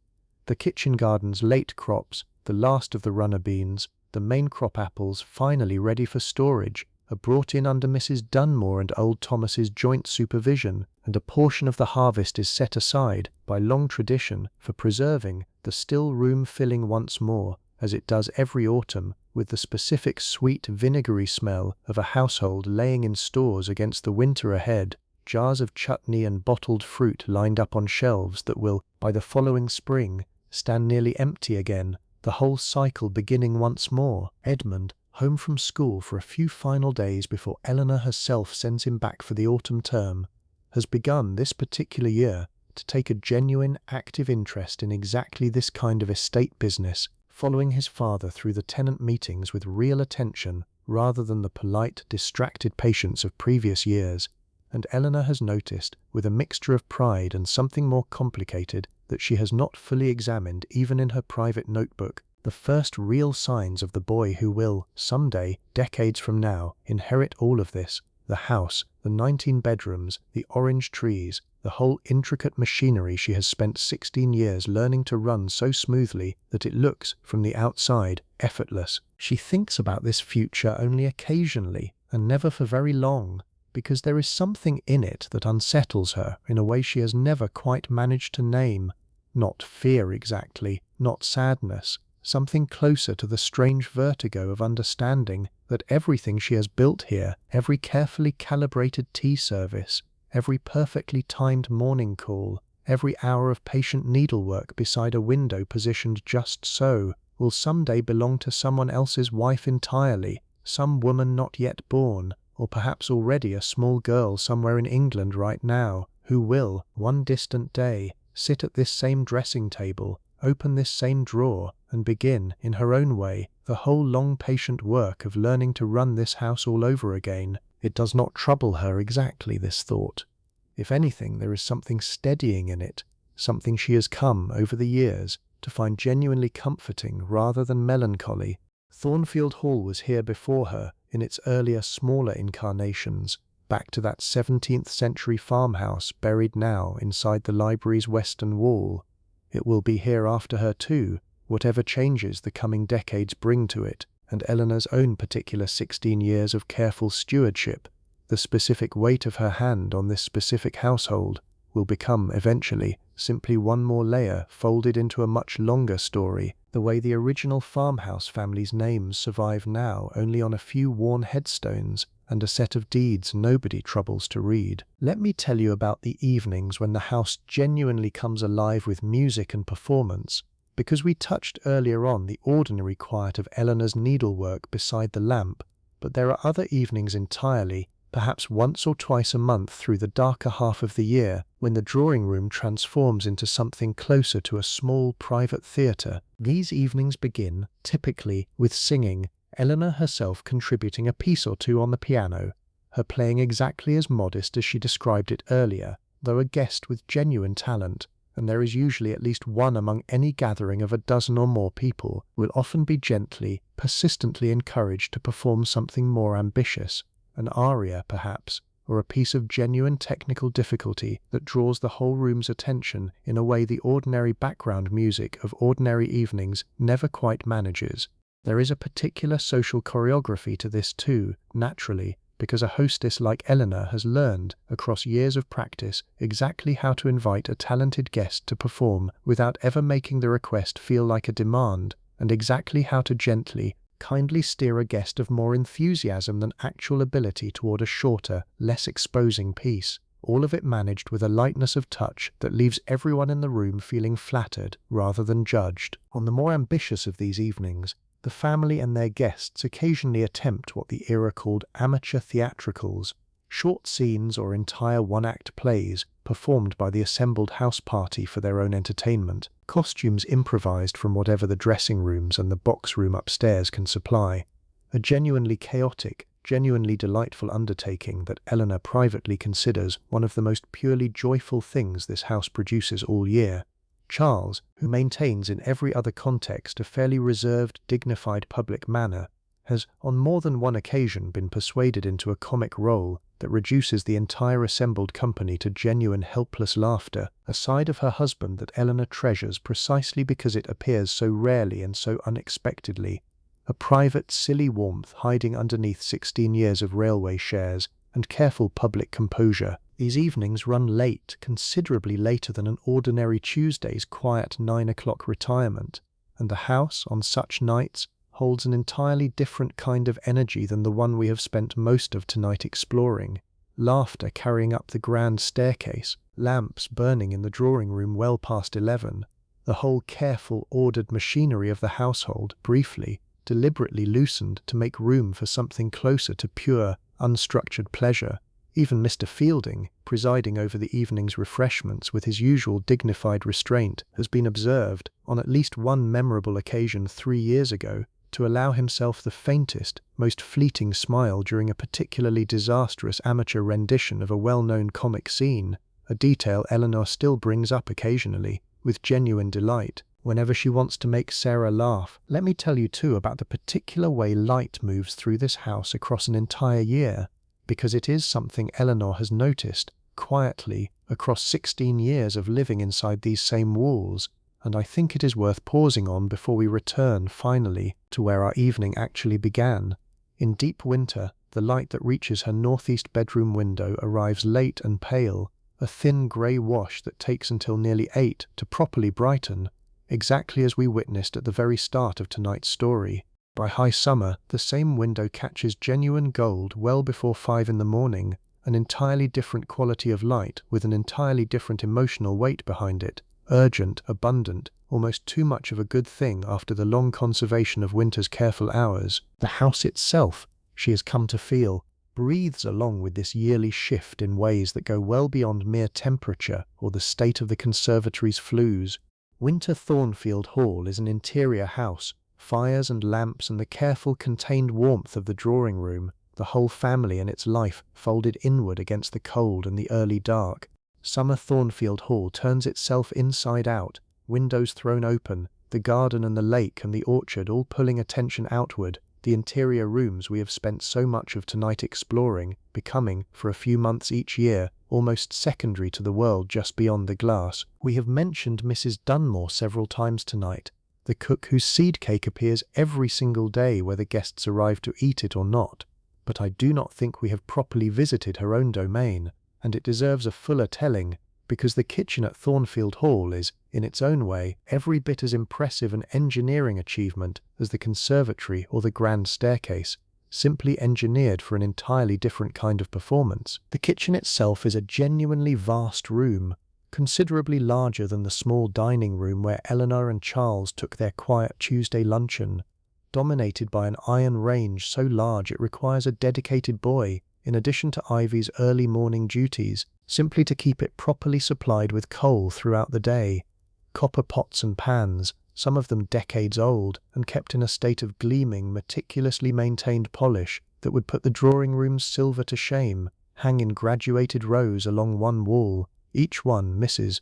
Speaker 1: The kitchen garden's late crops, the last of the runner beans, the main crop apples finally ready for storage, are brought in under Mrs. Dunmore and old Thomas's joint supervision, and a portion of the harvest is set aside, by long tradition, for preserving, the still room filling once more, as it does every autumn, with the specific sweet vinegary smell of a household laying in stores against the winter ahead, jars of chutney and bottled fruit lined up on shelves that will, by the following spring, stand nearly empty again, the whole cycle beginning once more. Edmund, home from school for a few final days before Eleanor herself sends him back for the autumn term, has begun this particular year to take a genuine, active interest in exactly this kind of estate business, following his father through the tenant meetings with real attention rather than the polite, distracted patience of previous years. And Eleanor has noticed, with a mixture of pride and something more complicated, that she has not fully examined even in her private notebook, the first real signs of the boy who will, someday, decades from now, inherit all of this: the house, the 19 bedrooms, the orange trees, the whole intricate machinery she has spent 16 years learning to run so smoothly that it looks, from the outside, effortless. She thinks about this future only occasionally, and never for very long, because there is something in it that unsettles her in a way she has never quite managed to name. Not fear exactly, not sadness, something closer to the strange vertigo of understanding that everything she has built here, every carefully calibrated tea service, every perfectly timed morning call, every hour of patient needlework beside a window positioned just so, will someday belong to someone else's wife entirely, some woman not yet born, or perhaps already a small girl somewhere in England right now, who will, one distant day, sit at this same dressing table, open this same drawer, and begin, in her own way, the whole long patient work of learning to run this house all over again. It does not trouble her exactly, this thought. If anything, there is something steadying in it, something she has come, over the years, to find genuinely comforting rather than melancholy. Thornfield Hall was here before her, in its earlier, smaller incarnations, back to that 17th century farmhouse buried now inside the library's western wall. It will be here after her too, whatever changes the coming decades bring to it, and Eleanor's own particular 16 years of careful stewardship, the specific weight of her hand on this specific household, will become, eventually, simply one more layer folded into a much longer story, the way the original farmhouse family's names survive now only on a few worn headstones and a set of deeds nobody troubles to read. Let me tell you about the evenings when the house genuinely comes alive with music and performance, because we touched earlier on the ordinary quiet of Eleanor's needlework beside the lamp, but there are other evenings entirely, perhaps once or twice a month through the darker half of the year, when the drawing room transforms into something closer to a small private theatre. These evenings begin, typically, with singing, Eleanor herself contributing a piece or two on the piano, her playing exactly as modest as she described it earlier, though a guest with genuine talent, and there is usually at least one among any gathering of a dozen or more people, will often be gently, persistently encouraged to perform something more ambitious, an aria perhaps, or a piece of genuine technical difficulty that draws the whole room's attention in a way the ordinary background music of ordinary evenings never quite manages. There is a particular social choreography to this too, naturally, because a hostess like Eleanor has learned, across years of practice, exactly how to invite a talented guest to perform without ever making the request feel like a demand, and exactly how to gently, kindly steer a guest of more enthusiasm than actual ability toward a shorter, less exposing piece. All of it managed with a lightness of touch that leaves everyone in the room feeling flattered rather than judged. On the more ambitious of these evenings, the family and their guests occasionally attempt what the era called amateur theatricals, short scenes or entire one-act plays performed by the assembled house party for their own entertainment, costumes improvised from whatever the dressing rooms and the box room upstairs can supply. A genuinely chaotic, genuinely delightful undertaking that Eleanor privately considers one of the most purely joyful things this house produces all year. Charles, who maintains in every other context a fairly reserved, dignified public manner, has on more than one occasion been persuaded into a comic role that reduces the entire assembled company to genuine helpless laughter, a side of her husband that Eleanor treasures precisely because it appears so rarely and so unexpectedly, a private, silly warmth hiding underneath 16 years of railway shares and careful public composure. These evenings run late, considerably later than an ordinary Tuesday's quiet 9 o'clock retirement, and the house, on such nights, holds an entirely different kind of energy than the one we have spent most of tonight exploring. Laughter carrying up the grand staircase, lamps burning in the drawing room well past 11, the whole careful, ordered machinery of the household, briefly, deliberately loosened to make room for something closer to pure, unstructured pleasure. Even Mr. Fielding, presiding over the evening's refreshments with his usual dignified restraint, has been observed, on at least one memorable occasion 3 years ago, to allow himself the faintest, most fleeting smile during a particularly disastrous amateur rendition of a well-known comic scene, a detail Eleanor still brings up occasionally, with genuine delight, whenever she wants to make Sarah laugh. Let me tell you too about the particular way light moves through this house across an entire year, because it is something Eleanor has noticed, quietly, across 16 years of living inside these same walls, and I think it is worth pausing on before we return, finally, to where our evening actually began. In deep winter, the light that reaches her northeast bedroom window arrives late and pale, a thin grey wash that takes until nearly 8 to properly brighten, exactly as we witnessed at the very start of tonight's story. By high summer, the same window catches genuine gold well before 5 in the morning, an entirely different quality of light with an entirely different emotional weight behind it, urgent, abundant, almost too much of a good thing after the long conservation of winter's careful hours. The house itself, she has come to feel, breathes along with this yearly shift in ways that go well beyond mere temperature or the state of the conservatory's flues. Winter Thornfield Hall is an interior house, fires and lamps and the careful contained warmth of the drawing room, the whole family and its life folded inward against the cold and the early dark. Summer Thornfield Hall turns itself inside out, windows thrown open, the garden and the lake and the orchard all pulling attention outward, the interior rooms we have spent so much of tonight exploring, becoming, for a few months each year, almost secondary to the world just beyond the glass. We have mentioned Mrs. Dunmore several times tonight, the cook whose seed cake appears every single day whether guests arrive to eat it or not, but I do not think we have properly visited her own domain, and it deserves a fuller telling, because the kitchen at Thornfield Hall is, in its own way, every bit as impressive an engineering achievement as the conservatory or the grand staircase, simply engineered for an entirely different kind of performance. The kitchen itself is a genuinely vast room, considerably larger than the small dining room where Eleanor and Charles took their quiet Tuesday luncheon, dominated by an iron range so large it requires a dedicated boy, in addition to Ivy's early morning duties, simply to keep it properly supplied with coal throughout the day. Copper pots and pans, some of them decades old, and kept in a state of gleaming, meticulously maintained polish that would put the drawing room's silver to shame, hang in graduated rows along one wall, each one, Mrs.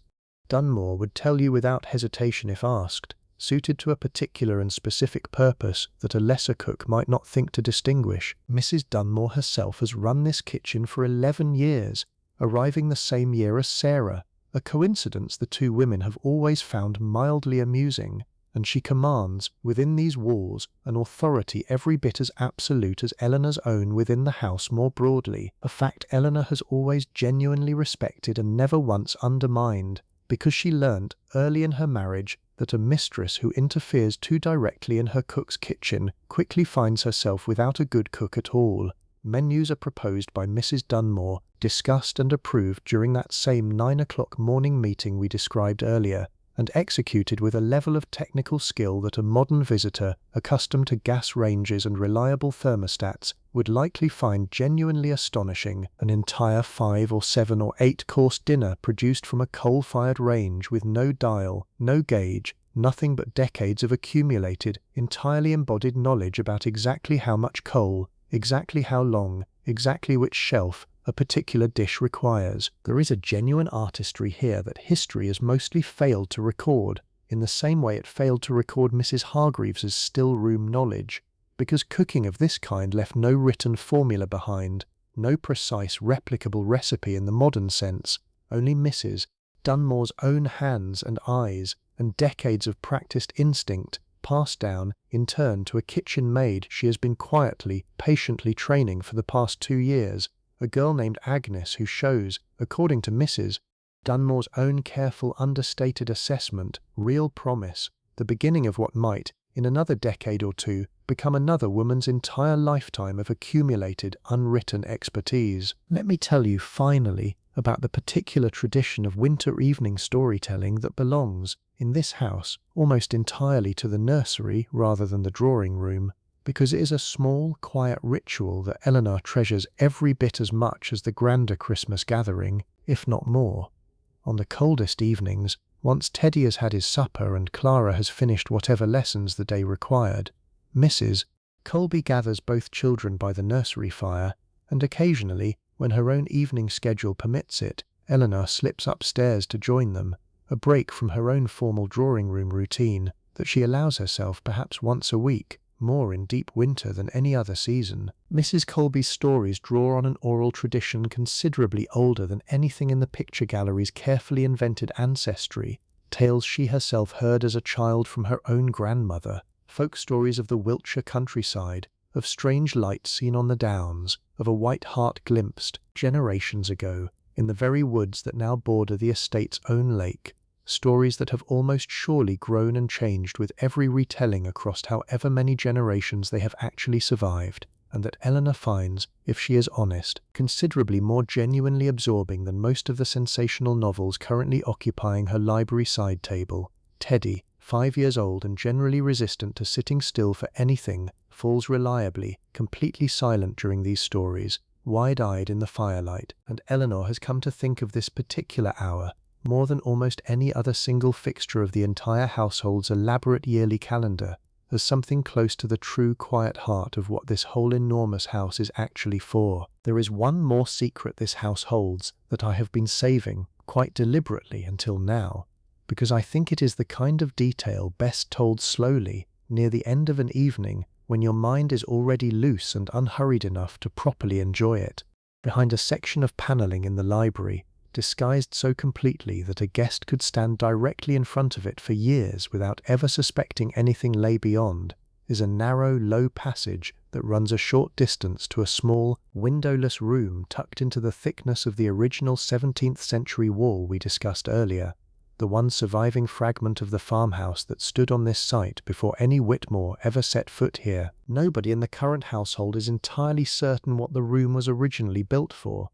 Speaker 1: Dunmore would tell you without hesitation if asked, suited to a particular and specific purpose that a lesser cook might not think to distinguish. Mrs. Dunmore herself has run this kitchen for 11 years, arriving the same year as Sarah, a coincidence the two women have always found mildly amusing, and she commands, within these walls, an authority every bit as absolute as Eleanor's own within the house more broadly, a fact Eleanor has always genuinely respected and never once undermined, because she learnt, early in her marriage, that a mistress who interferes too directly in her cook's kitchen quickly finds herself without a good cook at all. Menus are proposed by Mrs. Dunmore, discussed and approved during that same 9 o'clock morning meeting we described earlier, and executed with a level of technical skill that a modern visitor, accustomed to gas ranges and reliable thermostats, would likely find genuinely astonishing. An entire 5 or 7 or 8 course dinner produced from a coal-fired range with no dial, no gauge, nothing but decades of accumulated, entirely embodied knowledge about exactly how much coal, exactly how long, exactly which shelf a particular dish requires. There is a genuine artistry here that history has mostly failed to record, in the same way it failed to record Mrs. Hargreaves's still-room knowledge, because cooking of this kind left no written formula behind, no precise replicable recipe in the modern sense, only Mrs. Dunmore's own hands and eyes and decades of practiced instinct passed down, in turn, to a kitchen maid she has been quietly, patiently training for the past 2 years, a girl named Agnes who shows, according to Mrs. Dunmore's own careful understated assessment, real promise, the beginning of what might, in another decade or two, become another woman's entire lifetime of accumulated, unwritten expertise. Let me tell you, finally, about the particular tradition of winter evening storytelling that belongs, in this house, almost entirely to the nursery rather than the drawing room, because it is a small, quiet ritual that Eleanor treasures every bit as much as the grander Christmas gathering, if not more. On the coldest evenings, once Teddy has had his supper and Clara has finished whatever lessons the day required, Mrs. Colby gathers both children by the nursery fire, and occasionally, when her own evening schedule permits it, Eleanor slips upstairs to join them, a break from her own formal drawing room routine that she allows herself perhaps once a week, more in deep winter than any other season. Mrs. Colby's stories draw on an oral tradition considerably older than anything in the picture gallery's carefully invented ancestry, tales she herself heard as a child from her own grandmother, folk stories of the Wiltshire countryside, of strange lights seen on the downs, of a white hart glimpsed, generations ago, in the very woods that now border the estate's own lake, stories that have almost surely grown and changed with every retelling across however many generations they have actually survived, and that Eleanor finds, if she is honest, considerably more genuinely absorbing than most of the sensational novels currently occupying her library side table. Teddy, 5 years old and generally resistant to sitting still for anything, falls reliably, completely silent during these stories, wide-eyed in the firelight, and Eleanor has come to think of this particular hour, more than almost any other single fixture of the entire household's elaborate yearly calendar, as something close to the true quiet heart of what this whole enormous house is actually for. There is one more secret this house holds that I have been saving, quite deliberately until now, because I think it is the kind of detail best told slowly, near the end of an evening, when your mind is already loose and unhurried enough to properly enjoy it. Behind a section of panelling in the library, disguised so completely that a guest could stand directly in front of it for years without ever suspecting anything lay beyond, is a narrow, low passage that runs a short distance to a small, windowless room tucked into the thickness of the original 17th century wall we discussed earlier, the one surviving fragment of the farmhouse that stood on this site before any Whitmore ever set foot here. Nobody in the current household is entirely certain what the room was originally built for.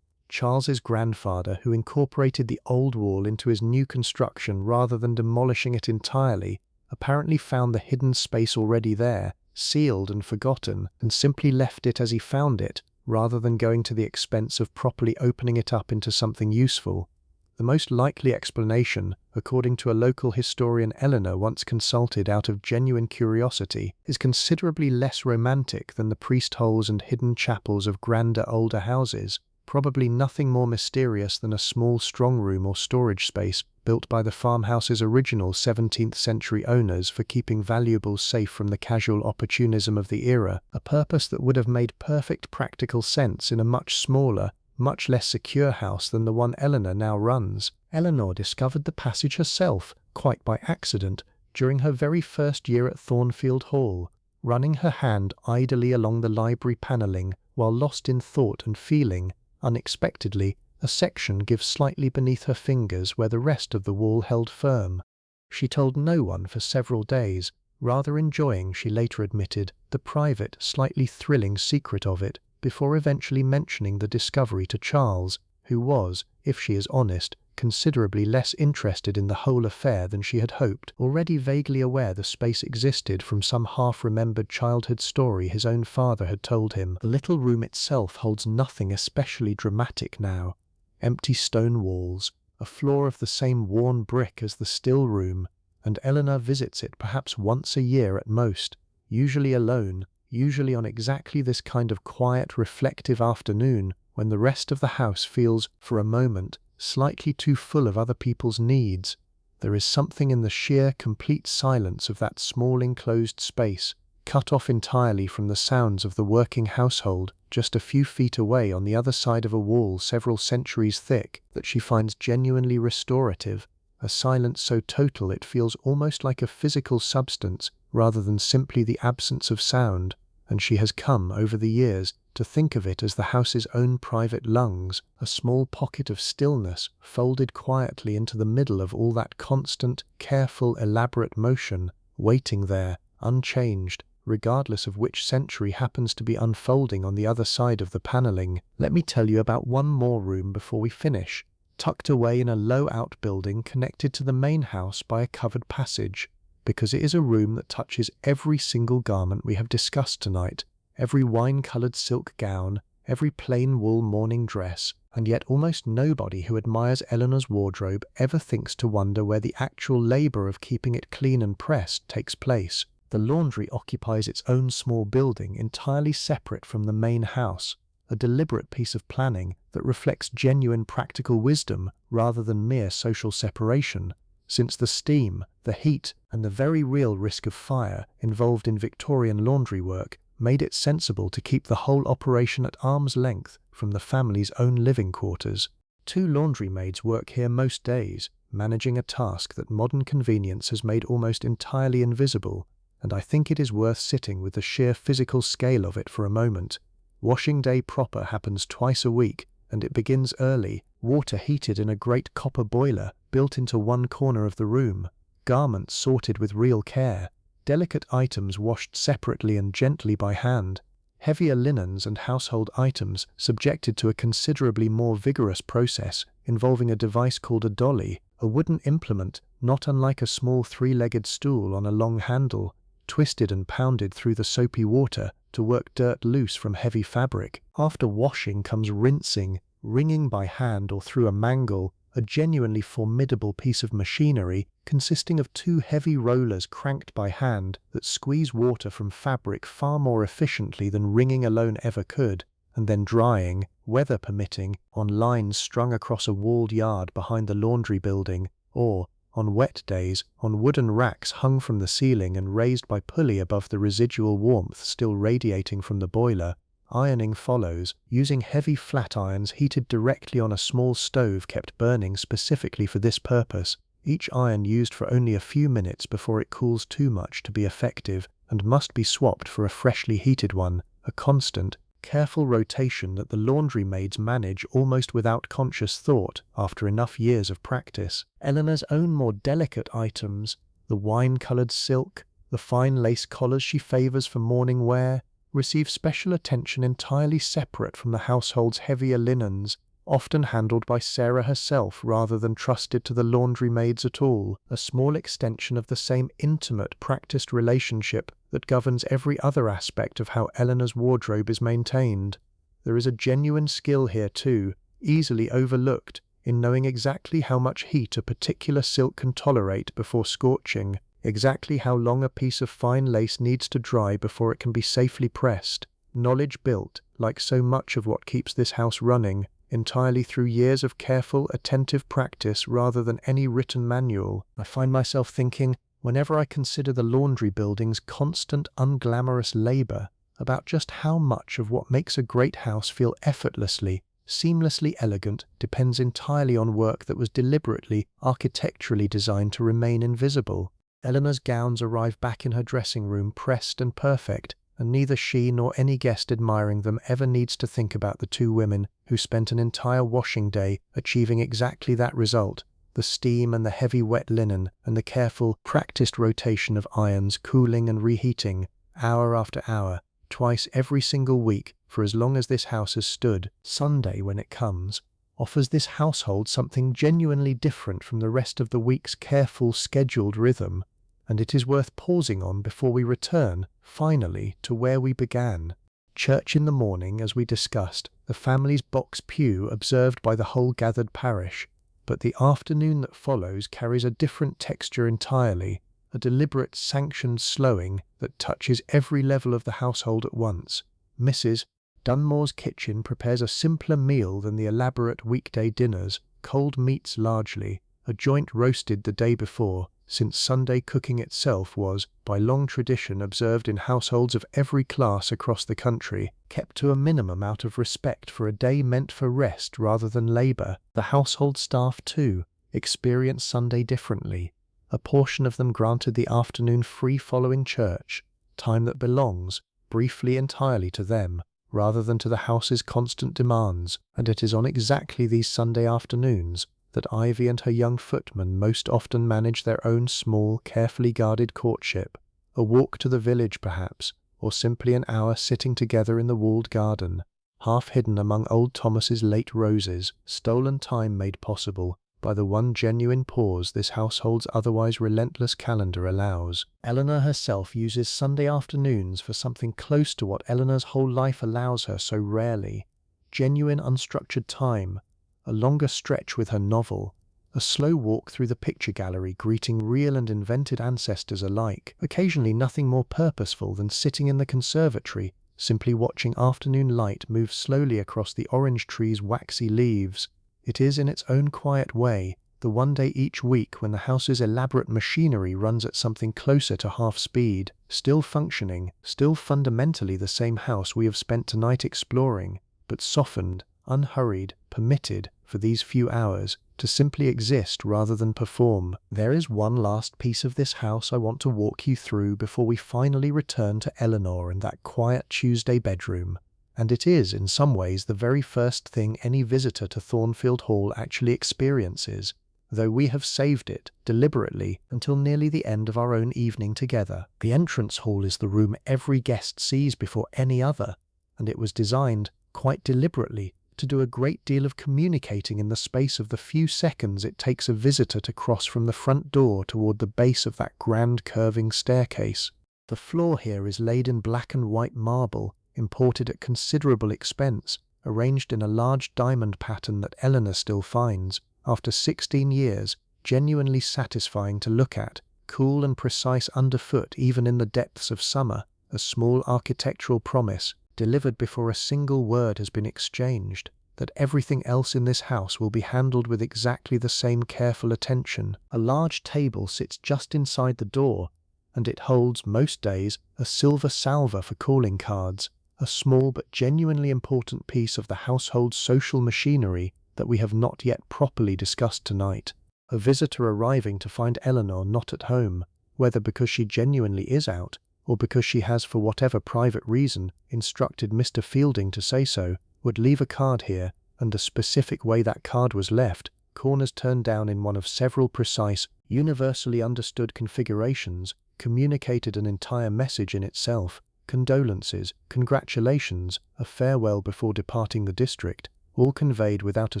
Speaker 1: Charles's grandfather, who incorporated the old wall into his new construction rather than demolishing it entirely, apparently found the hidden space already there, sealed and forgotten, and simply left it as he found it, rather than going to the expense of properly opening it up into something useful. The most likely explanation, according to a local historian Eleanor once consulted out of genuine curiosity, is considerably less romantic than the priest holes and hidden chapels of grander older houses, probably nothing more mysterious than a small strong room or storage space built by the farmhouse's original 17th century owners for keeping valuables safe from the casual opportunism of the era, a purpose that would have made perfect practical sense in a much smaller, much less secure house than the one Eleanor now runs. Eleanor discovered the passage herself, quite by accident, during her very first year at Thornfield Hall, running her hand idly along the library panelling while lost in thought and feeling. Unexpectedly, a section gives slightly beneath her fingers where the rest of the wall held firm. She told no one for several days, rather enjoying, she later admitted, the private, slightly thrilling secret of it, before eventually mentioning the discovery to Charles, who was, if she is honest, considerably less interested in the whole affair than she had hoped, already vaguely aware the space existed from some half-remembered childhood story his own father had told him. The little room itself holds nothing especially dramatic now. Empty stone walls, a floor of the same worn brick as the still room, and Eleanor visits it perhaps once a year at most, usually alone, usually on exactly this kind of quiet, reflective afternoon when the rest of the house feels, for a moment, slightly too full of other people's needs. There is something in the sheer, complete silence of that small enclosed space, cut off entirely from the sounds of the working household, just a few feet away on the other side of a wall several centuries thick, that she finds genuinely restorative, a silence so total it feels almost like a physical substance rather than simply the absence of sound, and she has come, over the years, to think of it as the house's own private lungs, a small pocket of stillness folded quietly into the middle of all that constant, careful, elaborate motion, waiting there, unchanged, regardless of which century happens to be unfolding on the other side of the panelling. Let me tell you about one more room before we finish, tucked away in a low outbuilding connected to the main house by a covered passage, because it is a room that touches every single garment we have discussed tonight, every wine-coloured silk gown, every plain wool morning dress, and yet almost nobody who admires Eleanor's wardrobe ever thinks to wonder where the actual labour of keeping it clean and pressed takes place. The laundry occupies its own small building entirely separate from the main house, a deliberate piece of planning that reflects genuine practical wisdom rather than mere social separation, since the steam, the heat, and the very real risk of fire involved in Victorian laundry work made it sensible to keep the whole operation at arm's length from the family's own living quarters. 2 laundry maids work here most days, managing a task that modern convenience has made almost entirely invisible, and I think it is worth sitting with the sheer physical scale of it for a moment. Washing day proper happens twice a week, and it begins early, water heated in a great copper boiler built into one corner of the room, garments sorted with real care, delicate items washed separately and gently by hand, heavier linens and household items subjected to a considerably more vigorous process involving a device called a dolly, a wooden implement not unlike a small 3-legged stool on a long handle, twisted and pounded through the soapy water to work dirt loose from heavy fabric. After washing comes rinsing, wringing by hand or through a mangle, a genuinely formidable piece of machinery consisting of 2 heavy rollers cranked by hand that squeeze water from fabric far more efficiently than wringing alone ever could, and then drying, weather permitting, on lines strung across a walled yard behind the laundry building, or, on wet days, on wooden racks hung from the ceiling and raised by pulley above the residual warmth still radiating from the boiler. Ironing follows, using heavy flat irons heated directly on a small stove kept burning specifically for this purpose, each iron used for only a few minutes before it cools too much to be effective and must be swapped for a freshly heated one, a constant, careful rotation that the laundry maids manage almost without conscious thought after enough years of practice. Eleanor's own more delicate items, the wine-coloured silk, the fine lace collars she favours for morning wear, receive special attention entirely separate from the household's heavier linens, often handled by Sarah herself rather than trusted to the laundry maids at all, a small extension of the same intimate, practiced relationship that governs every other aspect of how Eleanor's wardrobe is maintained. There is a genuine skill here too, easily overlooked, in knowing exactly how much heat a particular silk can tolerate before scorching, exactly how long a piece of fine lace needs to dry before it can be safely pressed. Knowledge built, like so much of what keeps this house running, entirely through years of careful, attentive practice rather than any written manual. I find myself thinking, whenever I consider the laundry building's constant, unglamorous labour, about just how much of what makes a great house feel effortlessly, seamlessly elegant depends entirely on work that was deliberately, architecturally designed to remain invisible. Eleanor's gowns arrive back in her dressing room pressed and perfect, and neither she nor any guest admiring them ever needs to think about the 2 women who spent an entire washing day achieving exactly that result, the the steam and the heavy wet linen and the careful, practiced rotation of irons cooling and reheating, hour after hour, twice every single week for as long as this house has stood. Sunday, when it comes, offers this household something genuinely different from the rest of the week's careful, scheduled rhythm, and it is worth pausing on before we return, finally, to where we began. Church in the morning, as we discussed, the family's box pew observed by the whole gathered parish, but the afternoon that follows carries a different texture entirely, a deliberate sanctioned slowing that touches every level of the household at once. Mrs. Dunmore's kitchen prepares a simpler meal than the elaborate weekday dinners, cold meats largely, a joint roasted the day before, since Sunday cooking itself was, by long tradition observed in households of every class across the country, kept to a minimum out of respect for a day meant for rest rather than labour. The household staff, too, experience Sunday differently. A portion of them granted the afternoon free following church, time that belongs, briefly entirely to them, rather than to the house's constant demands, and it is on exactly these Sunday afternoons that Ivy and her young footman most often manage their own small, carefully guarded courtship, a walk to the village perhaps, or simply an hour sitting together in the walled garden, half hidden among old Thomas's late roses, stolen time made possible by the one genuine pause this household's otherwise relentless calendar allows. Eleanor herself uses Sunday afternoons for something close to what Eleanor's whole life allows her so rarely: genuine unstructured time, a longer stretch with her novel, a slow walk through the picture gallery greeting real and invented ancestors alike, occasionally nothing more purposeful than sitting in the conservatory, simply watching afternoon light move slowly across the orange tree's waxy leaves. It is, in its own quiet way, the one day each week when the house's elaborate machinery runs at something closer to half speed, still functioning, still fundamentally the same house we have spent tonight exploring, but softened, unhurried, permitted, for these few hours, to simply exist rather than perform. There is one last piece of this house I want to walk you through before we finally return to Eleanor and that quiet Tuesday bedroom, and it is, in some ways, the very first thing any visitor to Thornfield Hall actually experiences, though we have saved it, deliberately, until nearly the end of our own evening together. The entrance hall is the room every guest sees before any other, and it was designed, quite deliberately, to do a great deal of communicating in the space of the few seconds it takes a visitor to cross from the front door toward the base of that grand curving staircase. The floor here is laid in black and white marble, imported at considerable expense, arranged in a large diamond pattern that Eleanor still finds, after 16 years, genuinely satisfying to look at, cool and precise underfoot even in the depths of summer, a small architectural promise, delivered before a single word has been exchanged, that everything else in this house will be handled with exactly the same careful attention. A large table sits just inside the door, and it holds, most days, a silver salver for calling cards, a small but genuinely important piece of the household's social machinery that we have not yet properly discussed tonight. A visitor arriving to find Eleanor not at home, whether because she genuinely is out, or because she has, for whatever private reason, instructed Mr. Fielding to say so, would leave a card here, and the specific way that card was left, corners turned down in one of several precise, universally understood configurations, communicated an entire message in itself: condolences, congratulations, a farewell before departing the district, all conveyed without a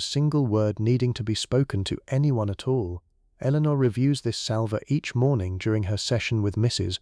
Speaker 1: single word needing to be spoken to anyone at all. Eleanor reviews this salver each morning during her session with Mrs.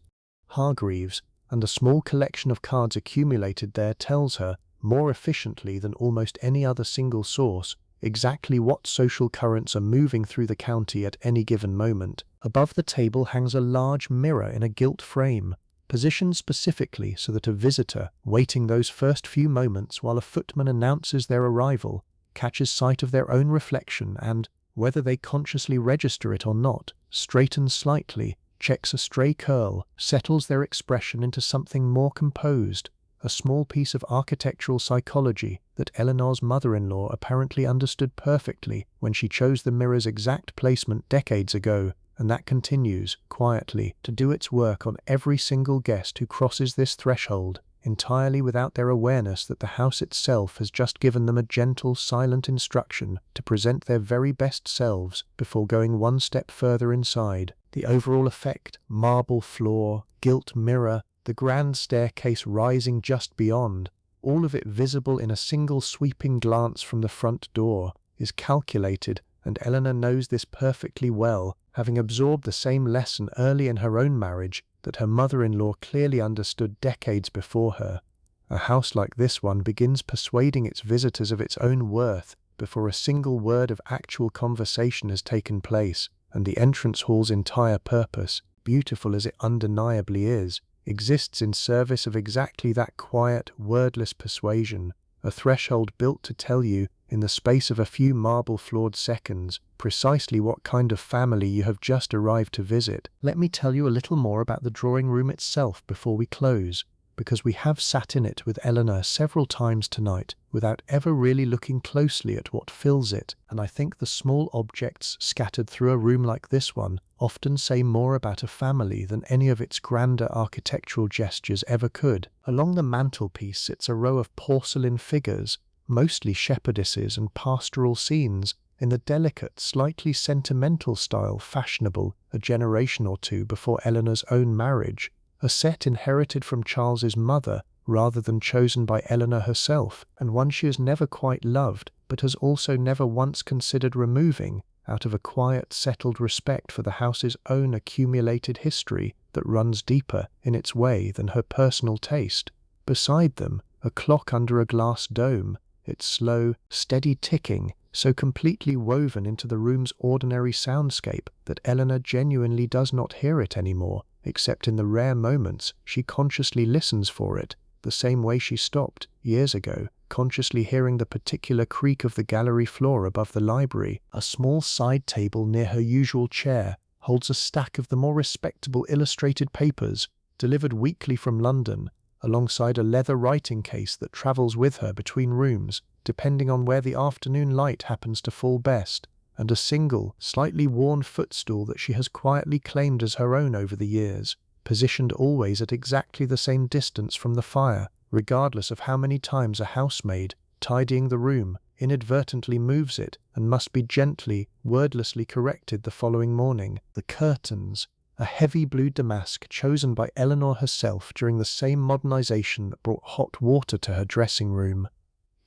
Speaker 1: Hargreaves, and a small collection of cards accumulated there tells her, more efficiently than almost any other single source, exactly what social currents are moving through the county at any given moment. Above the table hangs a large mirror in a gilt frame, positioned specifically so that a visitor, waiting those first few moments while a footman announces their arrival, catches sight of their own reflection and, whether they consciously register it or not, straightens slightly, checks a stray curl, settles their expression into something more composed, a small piece of architectural psychology that Eleanor's mother-in-law apparently understood perfectly when she chose the mirror's exact placement decades ago, and that continues, quietly, to do its work on every single guest who crosses this threshold, entirely without their awareness that the house itself has just given them a gentle, silent instruction to present their very best selves before going one step further inside. The overall effect, marble floor, gilt mirror, the grand staircase rising just beyond, all of it visible in a single sweeping glance from the front door, is calculated, and Eleanor knows this perfectly well, having absorbed the same lesson early in her own marriage that her mother-in-law clearly understood decades before her. A house like this one begins persuading its visitors of its own worth before a single word of actual conversation has taken place, and the entrance hall's entire purpose, beautiful as it undeniably is, exists in service of exactly that quiet, wordless persuasion, a threshold built to tell you, in the space of a few marble-floored seconds, precisely what kind of family you have just arrived to visit. Let me tell you a little more about the drawing room itself before we close, because we have sat in it with Eleanor several times tonight without ever really looking closely at what fills it, and I think the small objects scattered through a room like this one often say more about a family than any of its grander architectural gestures ever could. Along the mantelpiece sits a row of porcelain figures, mostly shepherdesses and pastoral scenes, in the delicate, slightly sentimental style fashionable a generation or two before Eleanor's own marriage, a set inherited from Charles's mother rather than chosen by Eleanor herself, and one she has never quite loved, but has also never once considered removing, out of a quiet, settled respect for the house's own accumulated history that runs deeper, in its way, than her personal taste. Beside them, a clock under a glass dome, its slow, steady ticking so completely woven into the room's ordinary soundscape that Eleanor genuinely does not hear it anymore, except in the rare moments she consciously listens for it, the same way she stopped, years ago, consciously hearing the particular creak of the gallery floor above the library. A small side table near her usual chair holds a stack of the more respectable illustrated papers, delivered weekly from London, alongside a leather writing case that travels with her between rooms, depending on where the afternoon light happens to fall best, and a single, slightly worn footstool that she has quietly claimed as her own over the years, positioned always at exactly the same distance from the fire, regardless of how many times a housemaid, tidying the room, inadvertently moves it and must be gently, wordlessly corrected the following morning. The curtains, a heavy blue damask chosen by Eleanor herself during the same modernization that brought hot water to her dressing room,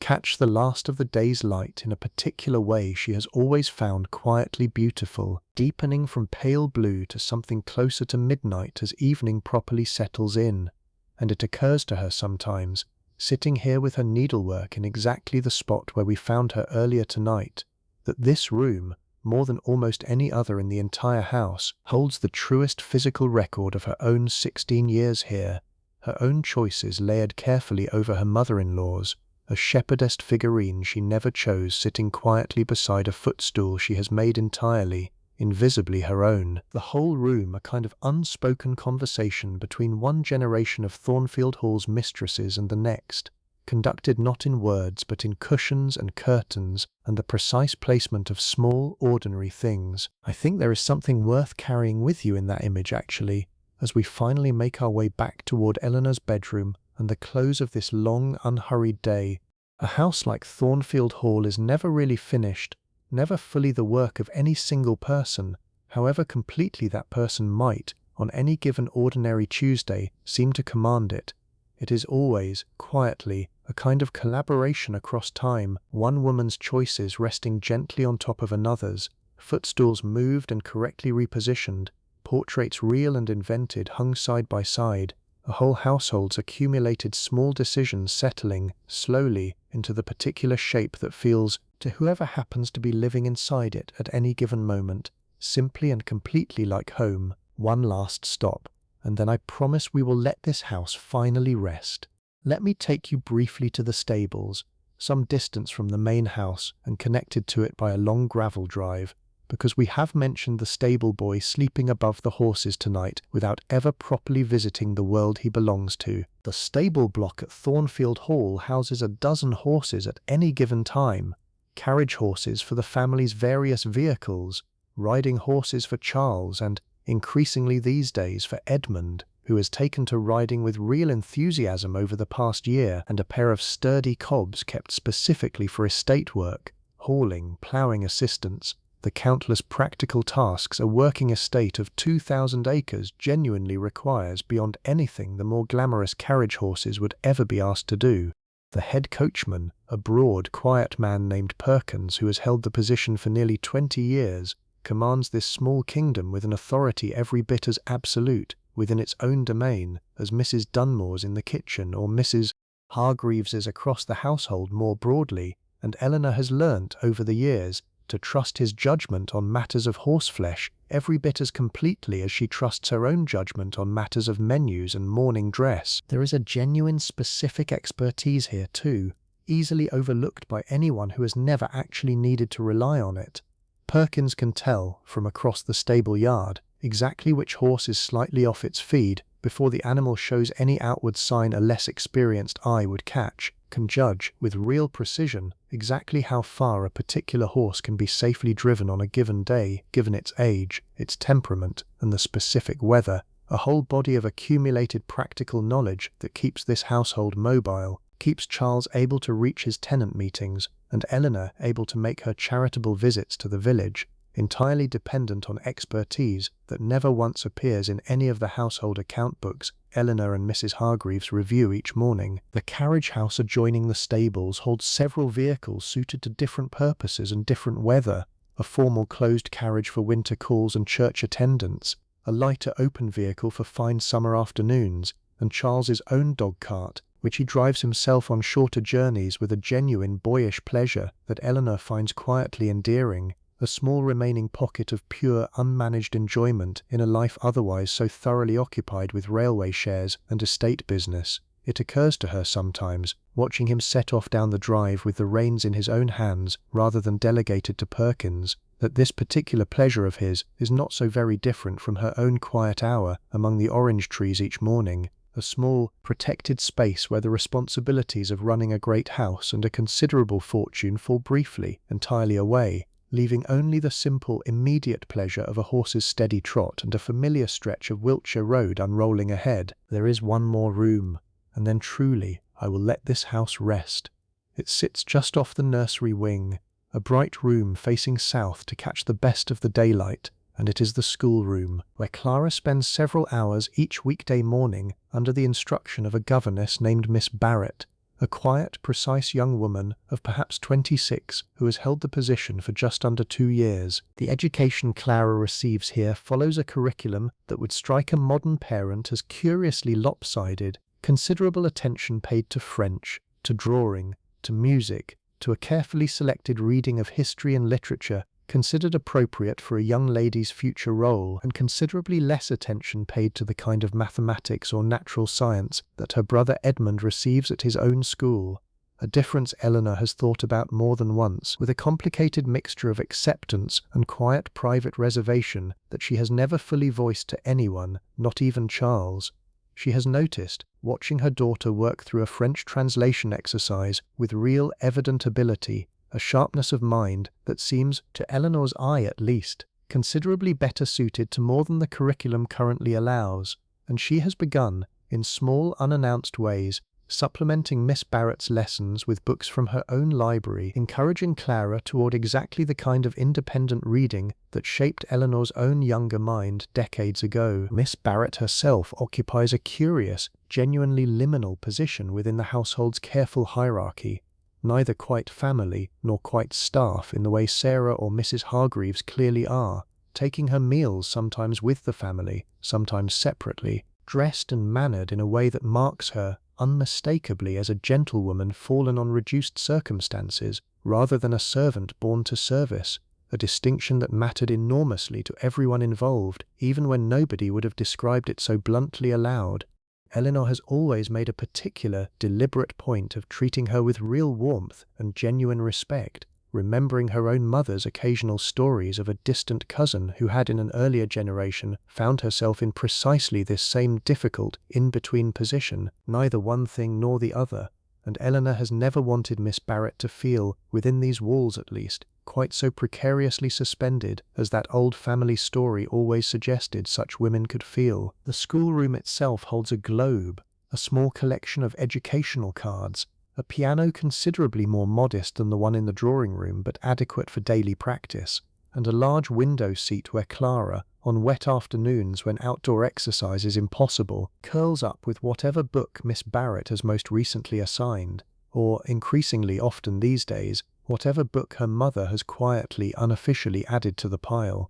Speaker 1: catch the last of the day's light in a particular way she has always found quietly beautiful, deepening from pale blue to something closer to midnight as evening properly settles in. And it occurs to her sometimes, sitting here with her needlework in exactly the spot where we found her earlier tonight, that this room, more than almost any other in the entire house, holds the truest physical record of her own 16 years here, her own choices layered carefully over her mother-in-law's, a shepherdess figurine she never chose sitting quietly beside a footstool she has made entirely, invisibly her own. The whole room a kind of unspoken conversation between one generation of Thornfield Hall's mistresses and the next, conducted not in words but in cushions and curtains and the precise placement of small, ordinary things. I think there is something worth carrying with you in that image, actually, as we finally make our way back toward Eleanor's bedroom and the close of this long, unhurried day. A house like Thornfield Hall is never really finished, never fully the work of any single person, however completely that person might, on any given ordinary Tuesday, seem to command it. It is always, quietly, a kind of collaboration across time, one woman's choices resting gently on top of another's, footstools moved and correctly repositioned, portraits real and invented hung side by side, a whole household's accumulated small decisions settling, slowly, into the particular shape that feels, to whoever happens to be living inside it at any given moment, simply and completely like home. One last stop, and then I promise we will let this house finally rest. Let me take you briefly to the stables, some distance from the main house and connected to it by a long gravel drive, because we have mentioned the stable boy sleeping above the horses tonight without ever properly visiting the world he belongs to. The stable block at Thornfield Hall houses a dozen horses at any given time, carriage horses for the family's various vehicles, riding horses for Charles and, increasingly these days, for Edmund. who has taken to riding with real enthusiasm over the past year, and a pair of sturdy cobs kept specifically for estate work, hauling, ploughing assistance, the countless practical tasks a working estate of 2,000 acres genuinely requires beyond anything the more glamorous carriage horses would ever be asked to do. The head coachman, a broad, quiet man named Perkins who has held the position for nearly 20 years, commands this small kingdom with an authority every bit as absolute, within its own domain, as Mrs. Dunmore's in the kitchen or Mrs. Hargreaves's across the household more broadly, and Eleanor has learnt, over the years, to trust his judgment on matters of horseflesh every bit as completely as she trusts her own judgment on matters of menus and morning dress. There is a genuine specific expertise here too, easily overlooked by anyone who has never actually needed to rely on it. Perkins can tell, from across the stable yard, exactly which horse is slightly off its feed before the animal shows any outward sign a less experienced eye would catch, can judge, with real precision, exactly how far a particular horse can be safely driven on a given day, given its age, its temperament, and the specific weather, a whole body of accumulated practical knowledge that keeps this household mobile, keeps Charles able to reach his tenant meetings, and Eleanor able to make her charitable visits to the village, entirely dependent on expertise that never once appears in any of the household account books Eleanor and Mrs. Hargreaves review each morning. The carriage house adjoining the stables holds several vehicles suited to different purposes and different weather, a formal closed carriage for winter calls and church attendance, a lighter open vehicle for fine summer afternoons, and Charles's own dog cart, which he drives himself on shorter journeys with a genuine boyish pleasure that Eleanor finds quietly endearing, a small remaining pocket of pure, unmanaged enjoyment in a life otherwise so thoroughly occupied with railway shares and estate business. It occurs to her sometimes, watching him set off down the drive with the reins in his own hands rather than delegated to Perkins, that this particular pleasure of his is not so very different from her own quiet hour among the orange trees each morning, a small, protected space where the responsibilities of running a great house and a considerable fortune fall briefly, entirely away, leaving only the simple, immediate pleasure of a horse's steady trot and a familiar stretch of Wiltshire road unrolling ahead. There is one more room, and then truly I will let this house rest. It sits just off the nursery wing, a bright room facing south to catch the best of the daylight, and it is the schoolroom, where Clara spends several hours each weekday morning under the instruction of a governess named Miss Barrett, a quiet, precise young woman of perhaps 26 who has held the position for just under 2 years. The education Clara receives here follows a curriculum that would strike a modern parent as curiously lopsided, considerable attention paid to French, to drawing, to music, to a carefully selected reading of history and literature considered appropriate for a young lady's future role, and considerably less attention paid to the kind of mathematics or natural science that her brother Edmund receives at his own school, a difference Eleanor has thought about more than once, with a complicated mixture of acceptance and quiet private reservation that she has never fully voiced to anyone, not even Charles. She has noticed, watching her daughter work through a French translation exercise with real evident ability, a sharpness of mind that seems, to Eleanor's eye at least, considerably better suited to more than the curriculum currently allows, and she has begun, in small unannounced ways, supplementing Miss Barrett's lessons with books from her own library, encouraging Clara toward exactly the kind of independent reading that shaped Eleanor's own younger mind decades ago. Miss Barrett herself occupies a curious, genuinely liminal position within the household's careful hierarchy, neither quite family nor quite staff in the way Sarah or Mrs. Hargreaves clearly are, taking her meals sometimes with the family, sometimes separately, dressed and mannered in a way that marks her unmistakably as a gentlewoman fallen on reduced circumstances rather than a servant born to service, a distinction that mattered enormously to everyone involved, even when nobody would have described it so bluntly aloud. Eleanor has always made a particular, deliberate point of treating her with real warmth and genuine respect, remembering her own mother's occasional stories of a distant cousin who had in an earlier generation found herself in precisely this same difficult, in-between position, neither one thing nor the other, and Eleanor has never wanted Miss Barrett to feel, within these walls at least, quite so precariously suspended as that old family story always suggested such women could feel. The schoolroom itself holds a globe, a small collection of educational cards, a piano considerably more modest than the one in the drawing room but adequate for daily practice, and a large window seat where Clara, on wet afternoons when outdoor exercise is impossible, curls up with whatever book Miss Barrett has most recently assigned, or, increasingly often these days, whatever book her mother has quietly, unofficially added to the pile.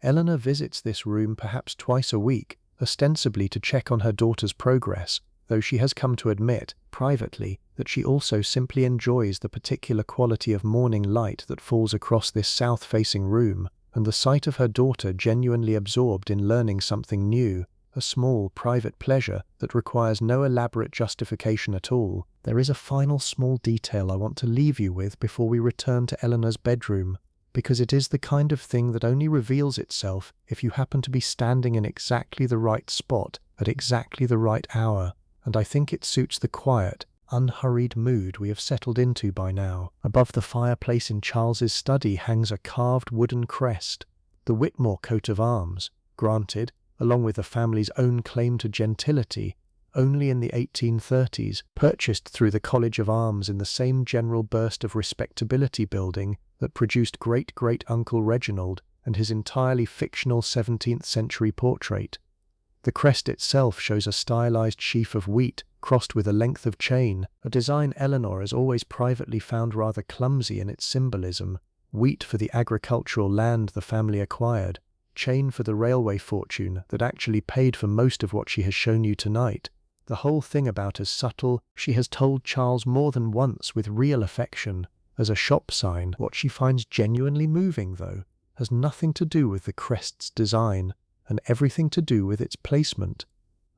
Speaker 1: Eleanor visits this room perhaps twice a week, ostensibly to check on her daughter's progress, though she has come to admit, privately, that she also simply enjoys the particular quality of morning light that falls across this south-facing room, and the sight of her daughter genuinely absorbed in learning something new, a small, private pleasure that requires no elaborate justification at all. There is a final small detail I want to leave you with before we return to Eleanor's bedroom, because it is the kind of thing that only reveals itself if you happen to be standing in exactly the right spot at exactly the right hour, and I think it suits the quiet, unhurried mood we have settled into by now. Above the fireplace in Charles's study hangs a carved wooden crest, the Whitmore coat of arms, granted, along with the family's own claim to gentility, only in the 1830s, purchased through the College of Arms in the same general burst of respectability building that produced great-great-uncle Reginald and his entirely fictional 17th century portrait. The crest itself shows a stylized sheaf of wheat crossed with a length of chain, a design Eleanor has always privately found rather clumsy in its symbolism. Wheat for the agricultural land the family acquired, chain for the railway fortune that actually paid for most of what she has shown you tonight. The whole thing about as subtle, she has told Charles more than once with real affection, as a shop sign. What she finds genuinely moving, though, has nothing to do with the crest's design, and everything to do with its placement.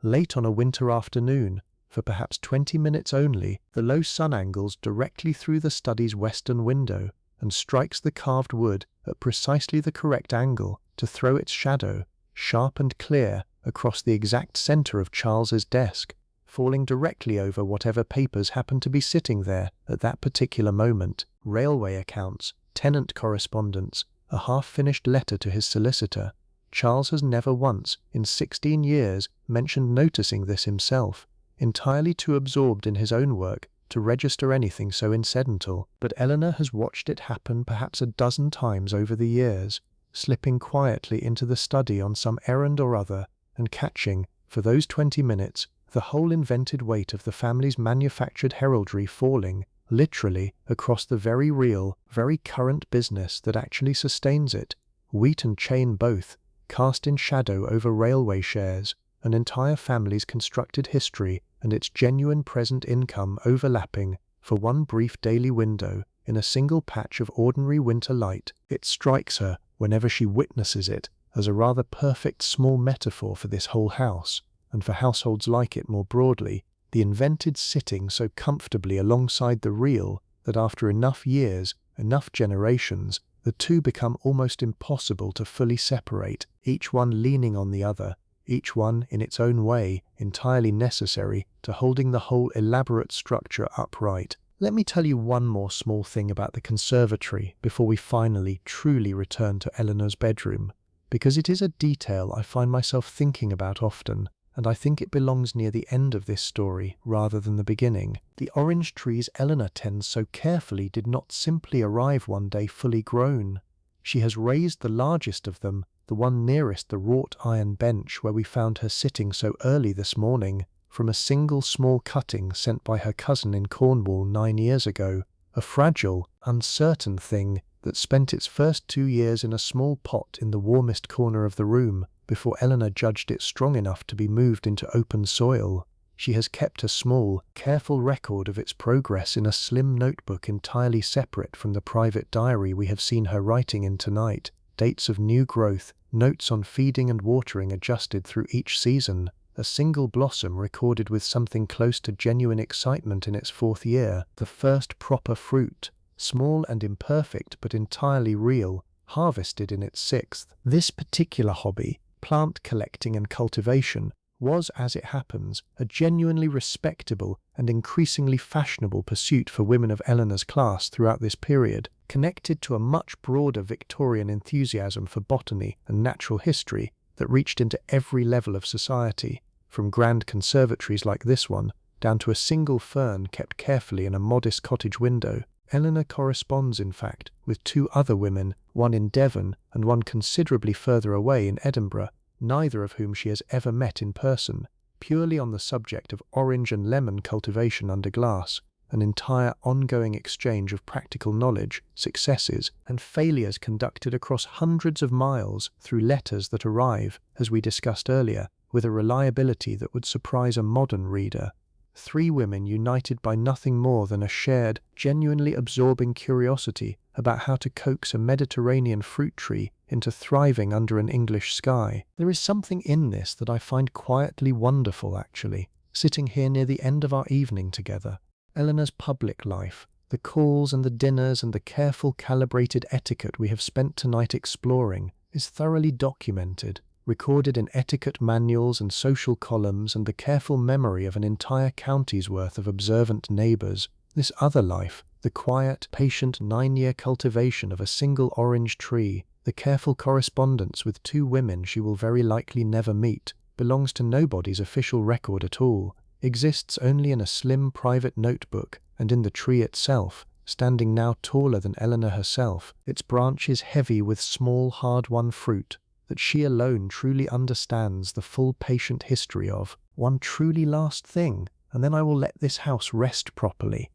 Speaker 1: Late on a winter afternoon, for perhaps 20 minutes only, the low sun angles directly through the study's western window and strikes the carved wood at precisely the correct angle to throw its shadow, sharp and clear, across the exact center of Charles's desk, falling directly over whatever papers happen to be sitting there at that particular moment. Railway accounts, tenant correspondence, a half-finished letter to his solicitor. Charles has never once, in 16 years, mentioned noticing this himself, entirely too absorbed in his own work to register anything so incidental. But Eleanor has watched it happen perhaps a dozen times over the years, slipping quietly into the study on some errand or other, and catching, for those 20 minutes, the whole invented weight of the family's manufactured heraldry falling, literally, across the very real, very current business that actually sustains it, wheat and chain both, cast in shadow over railway shares, an entire family's constructed history and its genuine present income overlapping, for one brief daily window, in a single patch of ordinary winter light. It strikes her, whenever she witnesses it, as a rather perfect small metaphor for this whole house, and for households like it more broadly, the invented sitting so comfortably alongside the real that after enough years, enough generations, the two become almost impossible to fully separate, each one leaning on the other, each one, in its own way, entirely necessary to holding the whole elaborate structure upright. Let me tell you one more small thing about the conservatory before we finally, truly return to Eleanor's bedroom, because it is a detail I find myself thinking about often, and I think it belongs near the end of this story rather than the beginning. The orange trees Eleanor tends so carefully did not simply arrive one day fully grown. She has raised the largest of them, the one nearest the wrought iron bench where we found her sitting so early this morning, from a single small cutting sent by her cousin in Cornwall 9 years ago, a fragile, uncertain thing that spent its first 2 years in a small pot in the warmest corner of the room before Eleanor judged it strong enough to be moved into open soil. She has kept a small, careful record of its progress in a slim notebook entirely separate from the private diary we have seen her writing in tonight, dates of new growth, notes on feeding and watering adjusted through each season, a single blossom recorded with something close to genuine excitement in its 4th year, the first proper fruit, small and imperfect but entirely real, harvested in its 6th. This particular hobby, plant collecting and cultivation, was, as it happens, a genuinely respectable and increasingly fashionable pursuit for women of Eleanor's class throughout this period, connected to a much broader Victorian enthusiasm for botany and natural history that reached into every level of society, from grand conservatories like this one, down to a single fern kept carefully in a modest cottage window. Eleanor corresponds, in fact, with two other women, one in Devon and one considerably further away in Edinburgh, neither of whom she has ever met in person, purely on the subject of orange and lemon cultivation under glass, an entire ongoing exchange of practical knowledge, successes, and failures conducted across hundreds of miles through letters that arrive, as we discussed earlier, with a reliability that would surprise a modern reader. Three women united by nothing more than a shared, genuinely absorbing curiosity about how to coax a Mediterranean fruit tree into thriving under an English sky. There is something in this that I find quietly wonderful, actually, sitting here near the end of our evening together. Eleanor's public life, the calls and the dinners and the careful calibrated etiquette we have spent tonight exploring, is thoroughly documented, recorded in etiquette manuals and social columns and the careful memory of an entire county's worth of observant neighbours. This other life, the quiet, patient 9-year cultivation of a single orange tree, the careful correspondence with two women she will very likely never meet, belongs to nobody's official record at all, exists only in a slim private notebook and in the tree itself, standing now taller than Eleanor herself, its branches heavy with small hard-won fruit, that she alone truly understands the full patient history of. One truly last thing, and then I will let this house rest properly.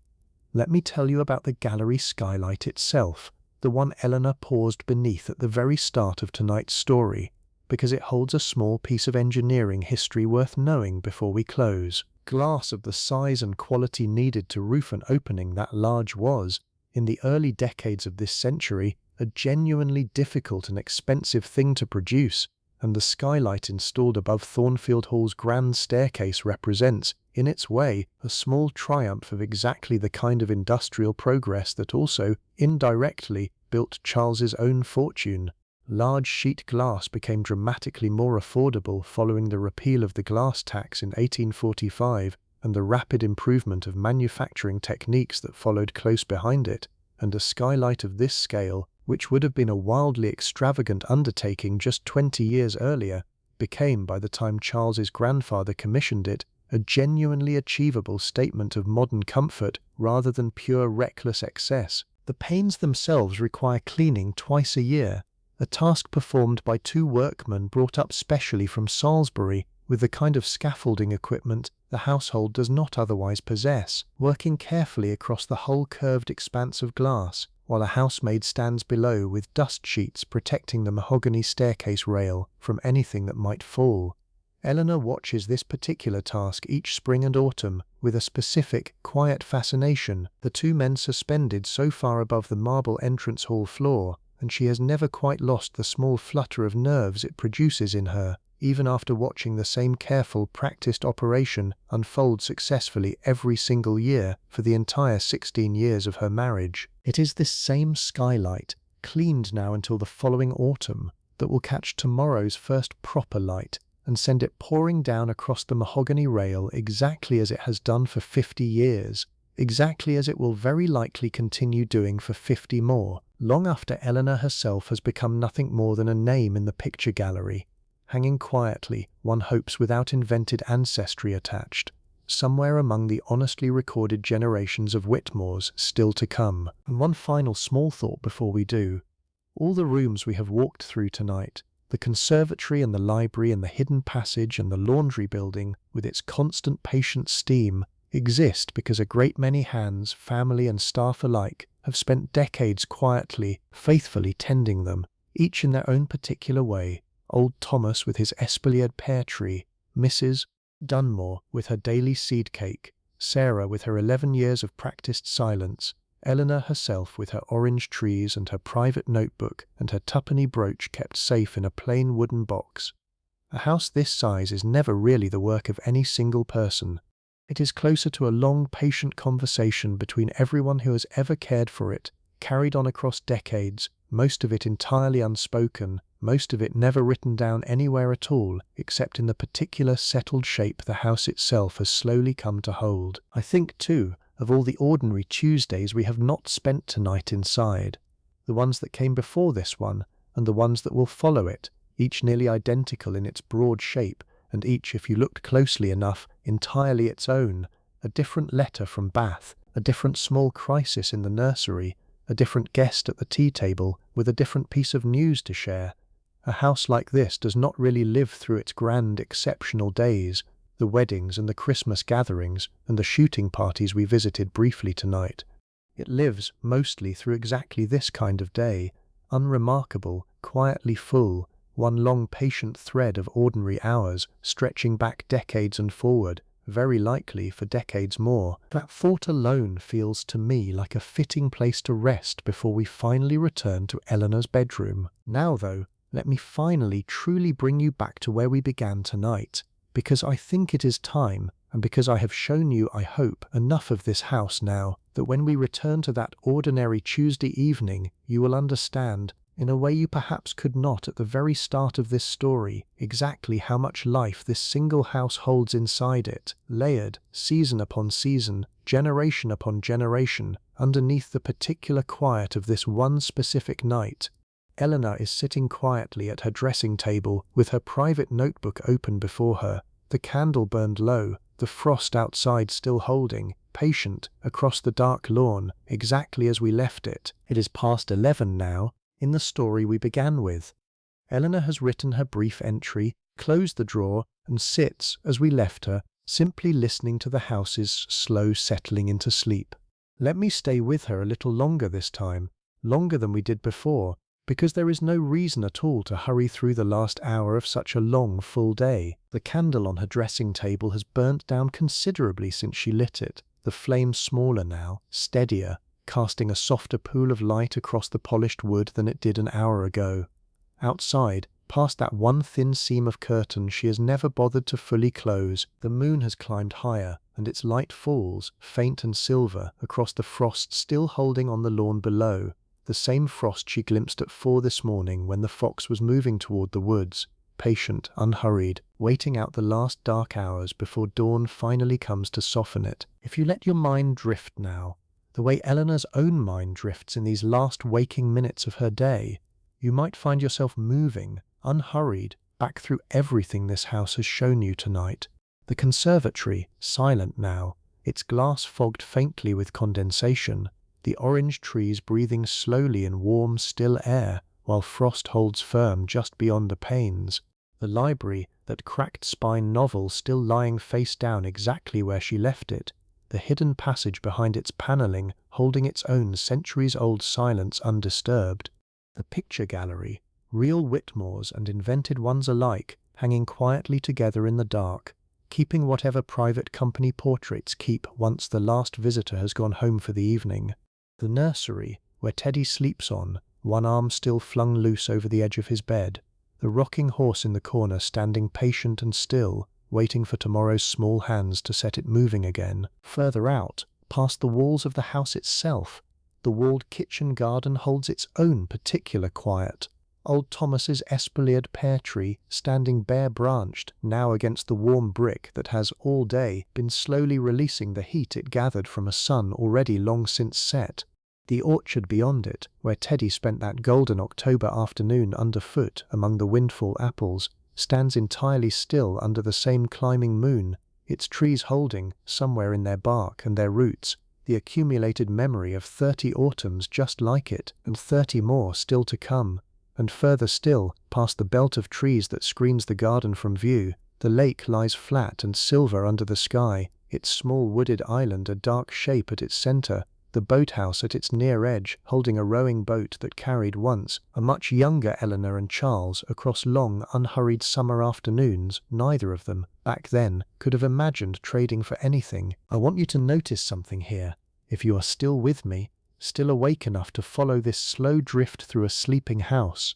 Speaker 1: Let me tell you about the gallery skylight itself, the one Eleanor paused beneath at the very start of tonight's story, because it holds a small piece of engineering history worth knowing before we close. Glass of the size and quality needed to roof an opening that large was, in the early decades of this century, a genuinely difficult and expensive thing to produce, and the skylight installed above Thornfield Hall's grand staircase represents, in its way, a small triumph of exactly the kind of industrial progress that also, indirectly, built Charles's own fortune. Large sheet glass became dramatically more affordable following the repeal of the glass tax in 1845 and the rapid improvement of manufacturing techniques that followed close behind it, and a skylight of this scale, which would have been a wildly extravagant undertaking just 20 years earlier, became, by the time Charles's grandfather commissioned it, a genuinely achievable statement of modern comfort rather than pure reckless excess. The panes themselves require cleaning twice a year, a task performed by two workmen brought up specially from Salisbury with the kind of scaffolding equipment the household does not otherwise possess, working carefully across the whole curved expanse of glass, while a housemaid stands below with dust sheets protecting the mahogany staircase rail from anything that might fall. Eleanor watches this particular task each spring and autumn with a specific, quiet fascination, the two men suspended so far above the marble entrance hall floor, and she has never quite lost the small flutter of nerves it produces in her, even after watching the same careful, practiced operation unfold successfully every single year for the entire 16 years of her marriage. It is this same skylight, cleaned now until the following autumn, that will catch tomorrow's first proper light and send it pouring down across the mahogany rail exactly as it has done for 50 years, exactly as it will very likely continue doing for 50 more, long after Eleanor herself has become nothing more than a name in the picture gallery, hanging quietly, one hopes without invented ancestry attached, somewhere among the honestly recorded generations of Whitmores still to come. And one final small thought before we do. All the rooms we have walked through tonight, the conservatory and the library and the hidden passage and the laundry building with its constant patient steam, exist because a great many hands, family and staff alike, have spent decades quietly, faithfully tending them, each in their own particular way. Old Thomas with his espaliered pear tree, Mrs. Dunmore with her daily seed cake, Sarah with her 11 years of practiced silence, Eleanor herself with her orange trees and her private notebook and her tuppenny brooch kept safe in a plain wooden box. A house this size is never really the work of any single person. It is closer to a long, patient conversation between everyone who has ever cared for it, carried on across decades, most of it entirely unspoken, most of it never written down anywhere at all, except in the particular settled shape the house itself has slowly come to hold. I think, too, of all the ordinary Tuesdays we have not spent tonight inside, the ones that came before this one, and the ones that will follow it, each nearly identical in its broad shape, and each, if you looked closely enough, entirely its own. A different letter from Bath, a different small crisis in the nursery, a different guest at the tea table with a different piece of news to share. A house like this does not really live through its grand, exceptional days, the weddings and the Christmas gatherings and the shooting parties we visited briefly tonight. It lives mostly through exactly this kind of day, unremarkable, quietly full, one long patient thread of ordinary hours stretching back decades and forward, very likely for decades more. That thought alone feels to me like a fitting place to rest before we finally return to Eleanor's bedroom. Now though, let me finally truly bring you back to where we began tonight, because I think it is time, and because I have shown you, I hope, enough of this house now, that when we return to that ordinary Tuesday evening, you will understand, in a way you perhaps could not at the very start of this story, exactly how much life this single house holds inside it, layered, season upon season, generation upon generation, underneath the particular quiet of this one specific night. Eleanor is sitting quietly at her dressing table with her private notebook open before her, the candle burned low, the frost outside still holding, patient, across the dark lawn, exactly as we left it. It is past 11 now, in the story we began with. Eleanor has written her brief entry, closed the drawer, and sits, as we left her, simply listening to the house's slow settling into sleep. Let me stay with her a little longer this time, longer than we did before, because there is no reason at all to hurry through the last hour of such a long, full day. The candle on her dressing table has burnt down considerably since she lit it, the flame smaller now, steadier, casting a softer pool of light across the polished wood than it did an hour ago. Outside, past that one thin seam of curtain she has never bothered to fully close, the moon has climbed higher, and its light falls, faint and silver, across the frost still holding on the lawn below, the same frost she glimpsed at 4 this morning when the fox was moving toward the woods, patient, unhurried, waiting out the last dark hours before dawn finally comes to soften it. If you let your mind drift now, the way Eleanor's own mind drifts in these last waking minutes of her day, you might find yourself moving, unhurried, back through everything this house has shown you tonight. The conservatory, silent now, its glass fogged faintly with condensation, the orange trees breathing slowly in warm, still air, while frost holds firm just beyond the panes. The library, that cracked spine novel still lying face down exactly where she left it, the hidden passage behind its panelling holding its own centuries-old silence undisturbed, the picture gallery, real Whitmores and invented ones alike, hanging quietly together in the dark, keeping whatever private company portraits keep once the last visitor has gone home for the evening. The nursery, where Teddy sleeps on, one arm still flung loose over the edge of his bed, the rocking horse in the corner standing patient and still, waiting for tomorrow's small hands to set it moving again. Further out, past the walls of the house itself, the walled kitchen garden holds its own particular quiet. Old Thomas's espaliered pear tree, standing bare-branched, now against the warm brick that has, all day, been slowly releasing the heat it gathered from a sun already long since set. The orchard beyond it, where Teddy spent that golden October afternoon underfoot among the windfall apples, stands entirely still under the same climbing moon, its trees holding, somewhere in their bark and their roots, the accumulated memory of 30 autumns just like it, and 30 more still to come. And further still, past the belt of trees that screens the garden from view, the lake lies flat and silver under the sky, its small wooded island a dark shape at its center, the boathouse at its near edge holding a rowing boat that carried once a much younger Eleanor and Charles across long, unhurried summer afternoons. Neither of them, back then, could have imagined trading for anything. I want you to notice something here, if you are still with me, still awake enough to follow this slow drift through a sleeping house.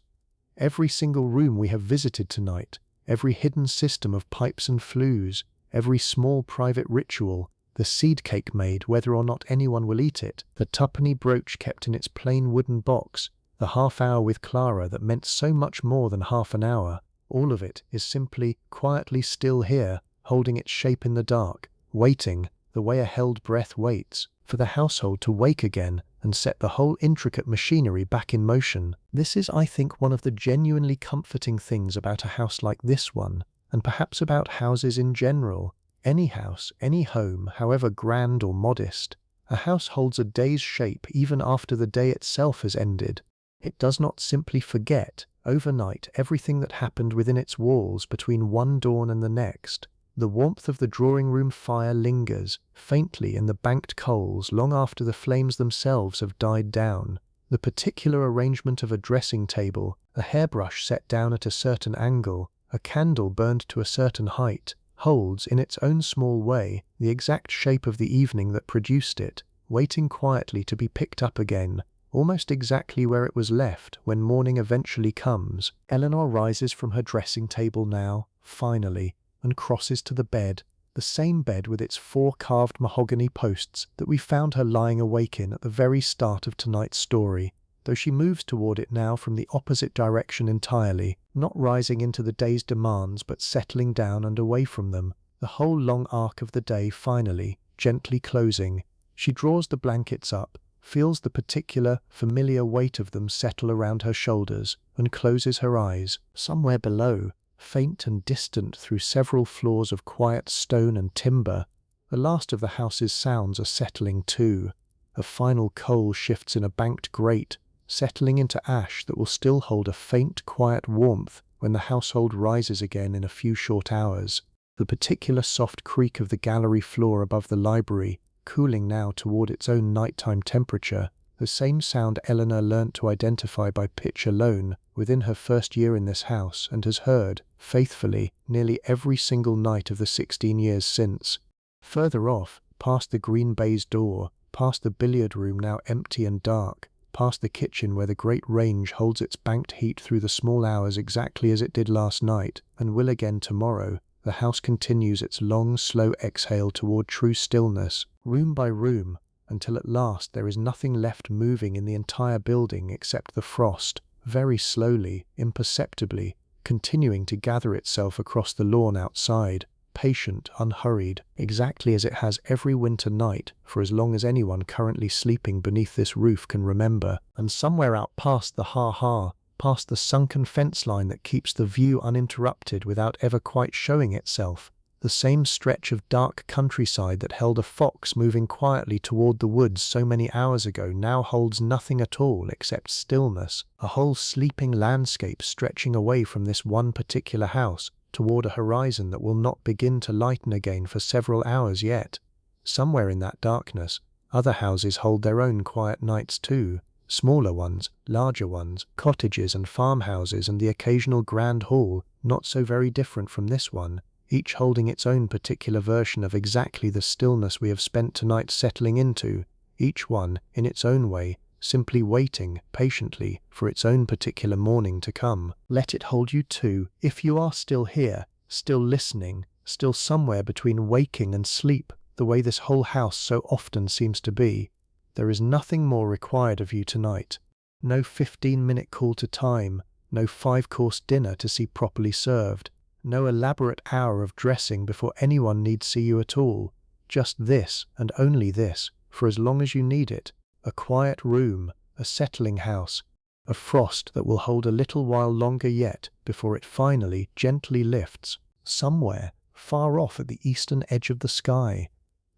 Speaker 1: Every single room we have visited tonight, every hidden system of pipes and flues, every small private ritual, the seed cake made whether or not anyone will eat it, the tuppenny brooch kept in its plain wooden box, the half hour with Clara that meant so much more than half an hour, all of it is simply, quietly still here, holding its shape in the dark, waiting, the way a held breath waits, for the household to wake again and set the whole intricate machinery back in motion. This is, I think, one of the genuinely comforting things about a house like this one, and perhaps about houses in general. Any house, any home, however grand or modest, a house holds a day's shape even after the day itself has ended. It does not simply forget, overnight, everything that happened within its walls between one dawn and the next. The warmth of the drawing-room fire lingers, faintly in the banked coals long after the flames themselves have died down. The particular arrangement of a dressing table, a hairbrush set down at a certain angle, a candle burned to a certain height, holds, in its own small way, the exact shape of the evening that produced it, waiting quietly to be picked up again, almost exactly where it was left when morning eventually comes. Eleanor rises from her dressing table now, finally, and crosses to the bed, the same bed with its 4 carved mahogany posts that we found her lying awake in at the very start of tonight's story, though she moves toward it now from the opposite direction entirely, not rising into the day's demands but settling down and away from them, the whole long arc of the day finally, gently closing. She draws the blankets up, feels the particular, familiar weight of them settle around her shoulders, and closes her eyes. Somewhere below, faint and distant through several floors of quiet stone and timber, the last of the house's sounds are settling too. A final coal shifts in a banked grate, settling into ash that will still hold a faint, quiet warmth when the household rises again in a few short hours. The particular soft creak of the gallery floor above the library, cooling now toward its own nighttime temperature, the same sound Eleanor learnt to identify by pitch alone within her first year in this house and has heard, faithfully, nearly every single night of the 16 years since. Further off, past the green baize door, past the billiard room now empty and dark, past the kitchen where the great range holds its banked heat through the small hours exactly as it did last night, and will again tomorrow, the house continues its long, slow exhale toward true stillness, room by room, until at last there is nothing left moving in the entire building except the frost, very slowly, imperceptibly, continuing to gather itself across the lawn outside, patient, unhurried, exactly as it has every winter night for as long as anyone currently sleeping beneath this roof can remember. And somewhere out past the ha-ha, past the sunken fence line that keeps the view uninterrupted without ever quite showing itself, the same stretch of dark countryside that held a fox moving quietly toward the woods so many hours ago now holds nothing at all except stillness, a whole sleeping landscape stretching away from this one particular house toward a horizon that will not begin to lighten again for several hours yet. Somewhere in that darkness, other houses hold their own quiet nights too, smaller ones, larger ones, cottages and farmhouses and the occasional grand hall, not so very different from this one, each holding its own particular version of exactly the stillness we have spent tonight settling into, each one, in its own way, simply waiting, patiently, for its own particular morning to come. Let it hold you too, if you are still here, still listening, still somewhere between waking and sleep, the way this whole house so often seems to be. There is nothing more required of you tonight. No 15-minute call to time, no 5-course dinner to see properly served, no elaborate hour of dressing before anyone need see you at all. Just this, and only this, for as long as you need it. A quiet room, a settling house, a frost that will hold a little while longer yet before it finally gently lifts, somewhere far off at the eastern edge of the sky.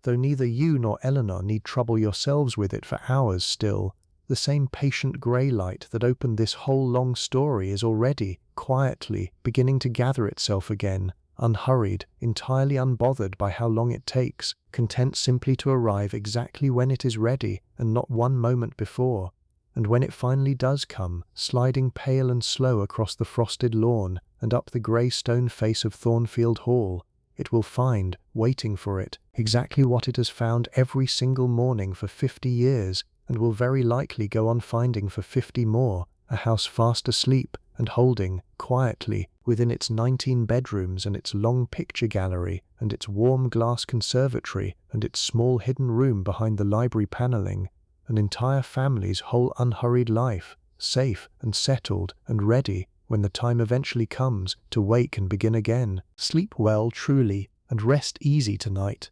Speaker 1: Though neither you nor Eleanor need trouble yourselves with it for hours still, the same patient grey light that opened this whole long story is already, quietly, beginning to gather itself again, unhurried, entirely unbothered by how long it takes, content simply to arrive exactly when it is ready and not one moment before. And when it finally does come, sliding pale and slow across the frosted lawn and up the grey stone face of Thornfield Hall, it will find, waiting for it, exactly what it has found every single morning for 50 years, and will very likely go on finding for 50 more, a house fast asleep and holding, quietly, within its 19 bedrooms and its long picture gallery and its warm glass conservatory and its small hidden room behind the library panelling, an entire family's whole unhurried life, safe and settled and ready when the time eventually comes to wake and begin again. Sleep well truly and rest easy tonight.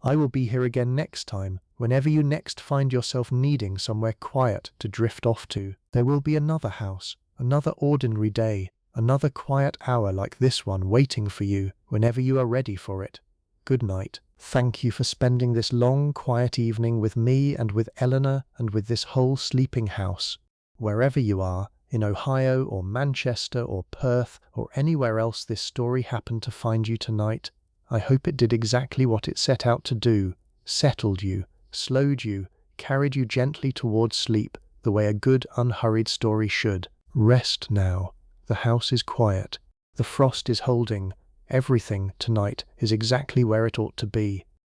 Speaker 1: I will be here again next time Whenever you next find yourself needing somewhere quiet to drift off to, there will be another house, another ordinary day, another quiet hour like this one waiting for you whenever you are ready for it. Good night. Thank you for spending this long, quiet evening with me and with Eleanor and with this whole sleeping house. Wherever you are, in Ohio or Manchester or Perth or anywhere else this story happened to find you tonight, I hope it did exactly what it set out to do, settled you, slowed you, carried you gently towards sleep, the way a good, unhurried story should. Rest now. The house is quiet. The frost is holding. Everything tonight is exactly where it ought to be.